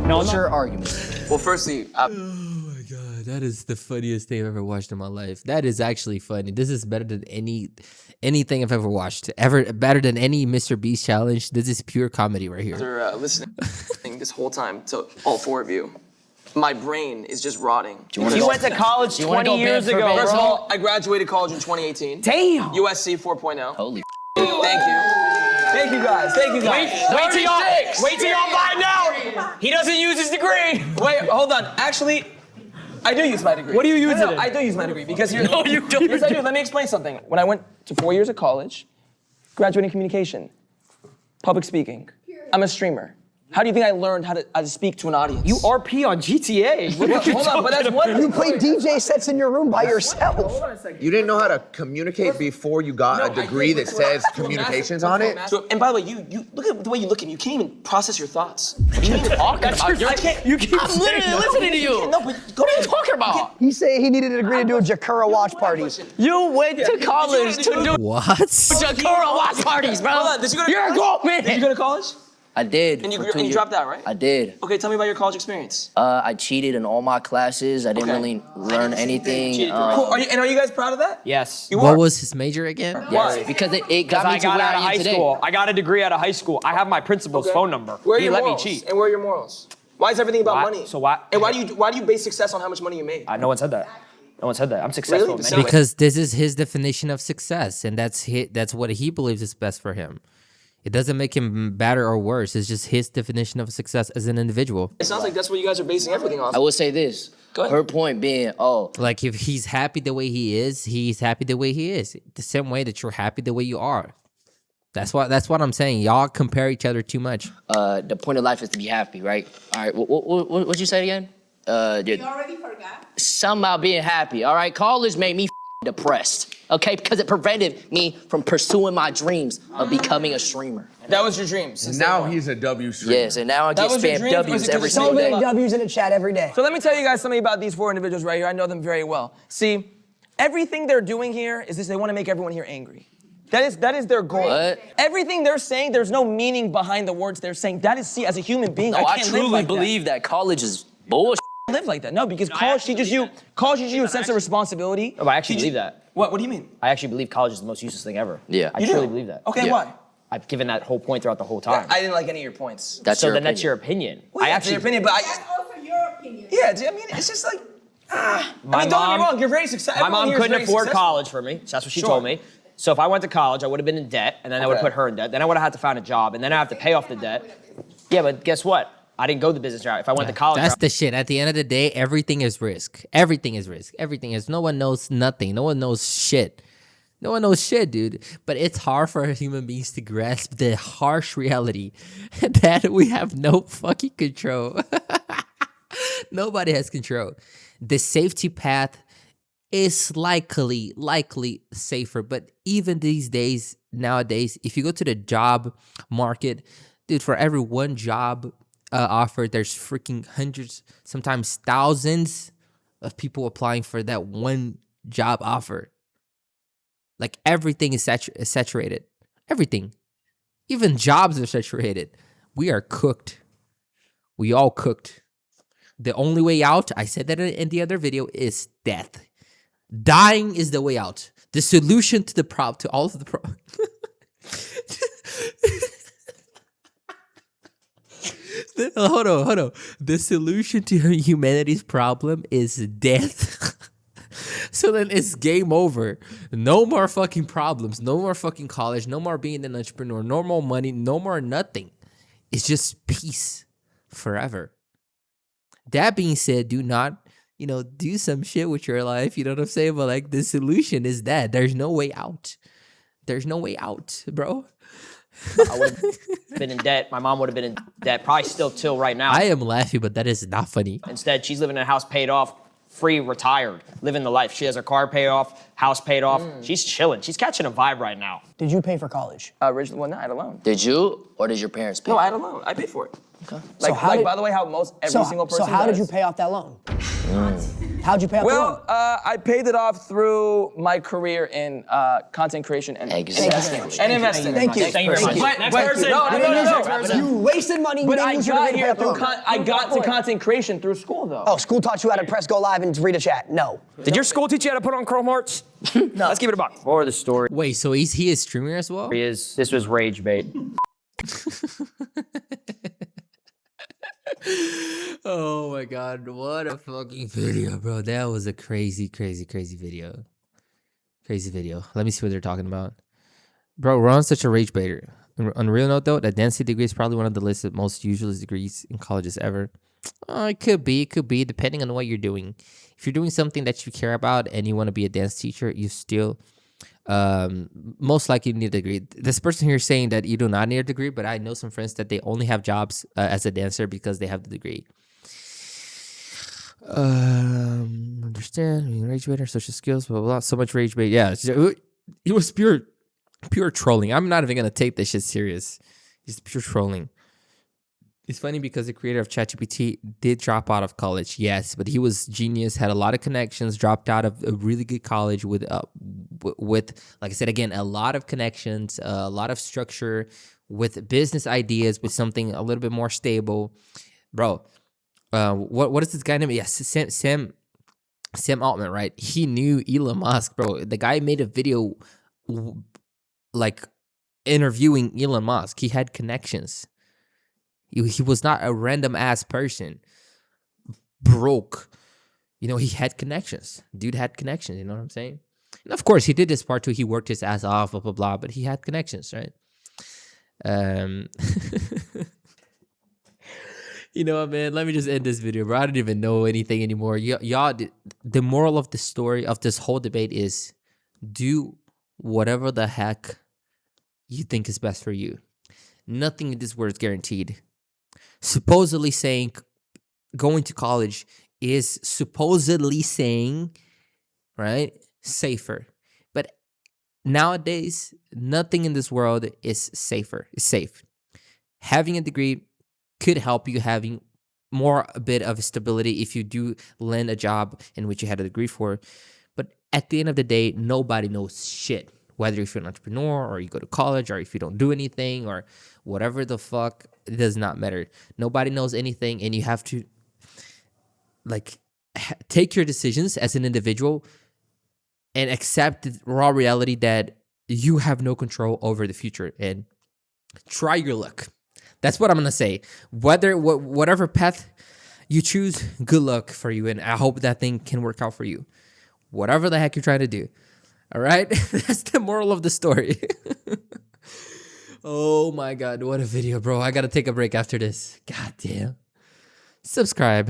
No, What's your argument? Well, firstly, Oh my god, that is the funniest thing I've ever watched in my life. That is actually funny. This is better than anything I've ever watched. Better than any Mr. Beast challenge. This is pure comedy right here. after listening this whole time to all 4 of you, my brain is just rotting. You went to college you wanna 20 go years bed for ago, bed? First of bro. all, I graduated college in 2018. Damn. USC 4.0. Holy. Thank you. Thank you guys. Thank you guys. Wait till y'all find out. He doesn't use his degree. Wait, hold on. Actually, I do use my degree. What do you use No, it in? I do use my degree because you're. No, you don't. Yes, I do. Let me explain something. When I went to 4 years of college, graduating communication, public speaking, I'm a streamer. How do you think I learned how to speak to an audience? You RP on GTA. What are you Hold on, but that's talking what about? You play DJ sets in your room by yourself. You didn't know how to communicate before you got a degree that says communications on it? So, and by the way, you look at the way you look at me. You can't even process your thoughts. You can't even talk about your. You keep I'm literally listening to you. No, but go What are you talking about? He said he needed a degree to do a Jakura watch party. You went to college to do What? Jakura watch parties, bro. Hold on, did you go to You're a college? grown man. Did you go to college? I did. And you, for 2 and you years. dropped out, right? I did. Okay, tell me about your college experience. I cheated in all my classes. I didn't Okay. really learn anything. Cool. Are you guys proud of that? Yes. You What are? was his major again? Yes, because it got me I to got where out I of am high today. school. I got a degree out of high school. I have my principal's phone number. Where are He your let me morals? cheat. And where are your morals? Why is everything about Why- money? so why- And why do you base success on how much money you made? No one said that. No one said that. I'm successful. Really? in many ways. Because this is his definition of success, and that's what he believes is best for him. It doesn't make him better or worse. It's just his definition of success as an individual. It sounds like that's what you guys are basing everything on. I will say this. Go ahead. Her point being, Like if he's happy the way he is, he's happy the way he is. The same way that you're happy the way you are. That's what I'm saying. Y'all compare each other too much. the point of life is to be happy, right? All right, what'd you say again? You already forgot. Something about being happy, all right? College made me depressed. Okay, because it prevented me from pursuing my dreams of becoming a streamer. That was your dreams. And now he's a W streamer. Yes, and now I get was your spam dreams, or is W's it every just So single many day. W's in the chat every day. So let me tell you guys something about these 4 individuals right here. I know them very well. See, everything they're doing here is this: they want to make everyone here angry. That is their goal. What? Everything they're saying, there's no meaning behind the words they're saying. That is, see, as a human being, No, I I can't live truly like believe that college is bullshit. that. Live like that. No, because college teaches you a sense of responsibility. Oh, I actually believe that. What do you mean? I actually believe college is the most useless thing ever. Yeah. I You truly do? believe that. Okay, Yeah. why? I've given that whole point throughout the whole time. I didn't like any of your points. That's so your then opinion. that's your opinion. Well, yeah, I it's your actually, opinion, but That's also your opinion. I mean, it's just like, I My mean, don't get me mom- wrong, you're very successful. my mom couldn't afford college for me. So that's what she Sure. told me. So if I went to college, I would have been in debt, and then I would have Okay. put her in debt. Then I would have had to find a job, and then I have to pay off the debt. Yeah, but guess what? I didn't go the business route. If I went to college, That's the shit. At the end of the day, everything is risk. Everything is risk. Everything is. No one knows nothing. No one knows shit. No one knows shit, dude. But it's hard for human beings to grasp the harsh reality that we have no fucking control. Nobody has control. The safety path is likely safer. But even these days, nowadays, if you go to the job market, dude, for every one job offer, there's freaking hundreds, sometimes thousands of people applying for that one job offer. Like everything is saturated. Everything. Even jobs are saturated. We are cooked. We all cooked. The only way out, I said that in the other video, is death. Dying is the way out. The solution to the problem, to all of the problems. Hold on. The solution to humanity's problem is death. So then it's game over. No more fucking problems. No more fucking college. No more being an entrepreneur. No more money. No more nothing. It's just peace forever. That being said, do not, do some shit with your life. You know what I'm saying? But like the solution is that there's no way out. There's no way out, bro. I would have been in debt. My mom would have been in debt, probably still till right now. I am laughing, but that is not funny. Instead, she's living in a house paid off, free, retired, living the life. She has her car paid off, house paid off. She's chilling. She's catching a vibe right now. Did you pay for college? Originally, well, no, I had a loan. Did you, or did your parents pay? No, I had a loan. I paid for it. Okay. By the way, how most every single person So how did does. you pay off that loan? How'd you pay off the loan? Well, I paid it off through my career in content creation and Exactly. and investing. Thank you. Thank you very much. But, Next but- person. No. You wasted money. But then I you should've got paid here off the through loan. I got to content creation through school though. Oh, school taught you how to press go live and read a chat. No. Did your school teach you how to put on Chrome Hearts? No. Let's give it a buck. More of the story. Wait, so he is streaming as well? He is. This was rage bait. Oh my god, what a fucking video, bro. That was a crazy video. Crazy video. Let me see what they're talking about. Bro, we're on such a rage baiter. On a real note though, that density degree is probably one of the listed most useless degrees in colleges ever. It could be, depending on what you're doing. If you're doing something that you care about and you want to be a dance teacher, you still most likely need a degree. This person here is saying that you do not need a degree, but I know some friends that they only have jobs as a dancer because they have the degree. Understand, rage bait, social skills, blah, blah, blah. So much rage bait. Yeah, it was pure trolling. I'm not even gonna take this shit serious. It's pure trolling. It's funny because the creator of ChatGPT did drop out of college, yes, but he was genius, had a lot of connections, dropped out of a really good college with like I said again, a lot of connections, a lot of structure, with business ideas, with something a little bit more stable, bro. What is this guy name? Yes, Sam Altman, right? He knew Elon Musk, bro. The guy made a video like interviewing Elon Musk. He had connections. He was not a random ass person. Broke. He had connections. Dude had connections, you know what I'm saying? And of course, he did this part too. He worked his ass off, blah, blah, blah, but he had connections, right? You know what, man? Let me just end this video, bro. I don't even know anything anymore. Y'all, the moral of the story of this whole debate is do whatever the heck you think is best for you. Nothing in this world is guaranteed. Supposedly saying going to college is supposedly saying, right, safer. But nowadays, nothing in this world is safe. Having a degree could help you having a bit of stability if you do land a job in which you had a degree for. But at the end of the day, nobody knows shit. Whether if you're an entrepreneur or you go to college or if you don't do anything or whatever the fuck, it does not matter. Nobody knows anything, and you have to take your decisions as an individual and accept the raw reality that you have no control over the future, and try your luck. That's what I'm gonna say. Whatever path you choose, good luck for you, and I hope that thing can work out for you. Whatever the heck you're trying to do. All right? That's the moral of the story. Oh my God, what a video, bro. I gotta take a break after this. God damn. Subscribe.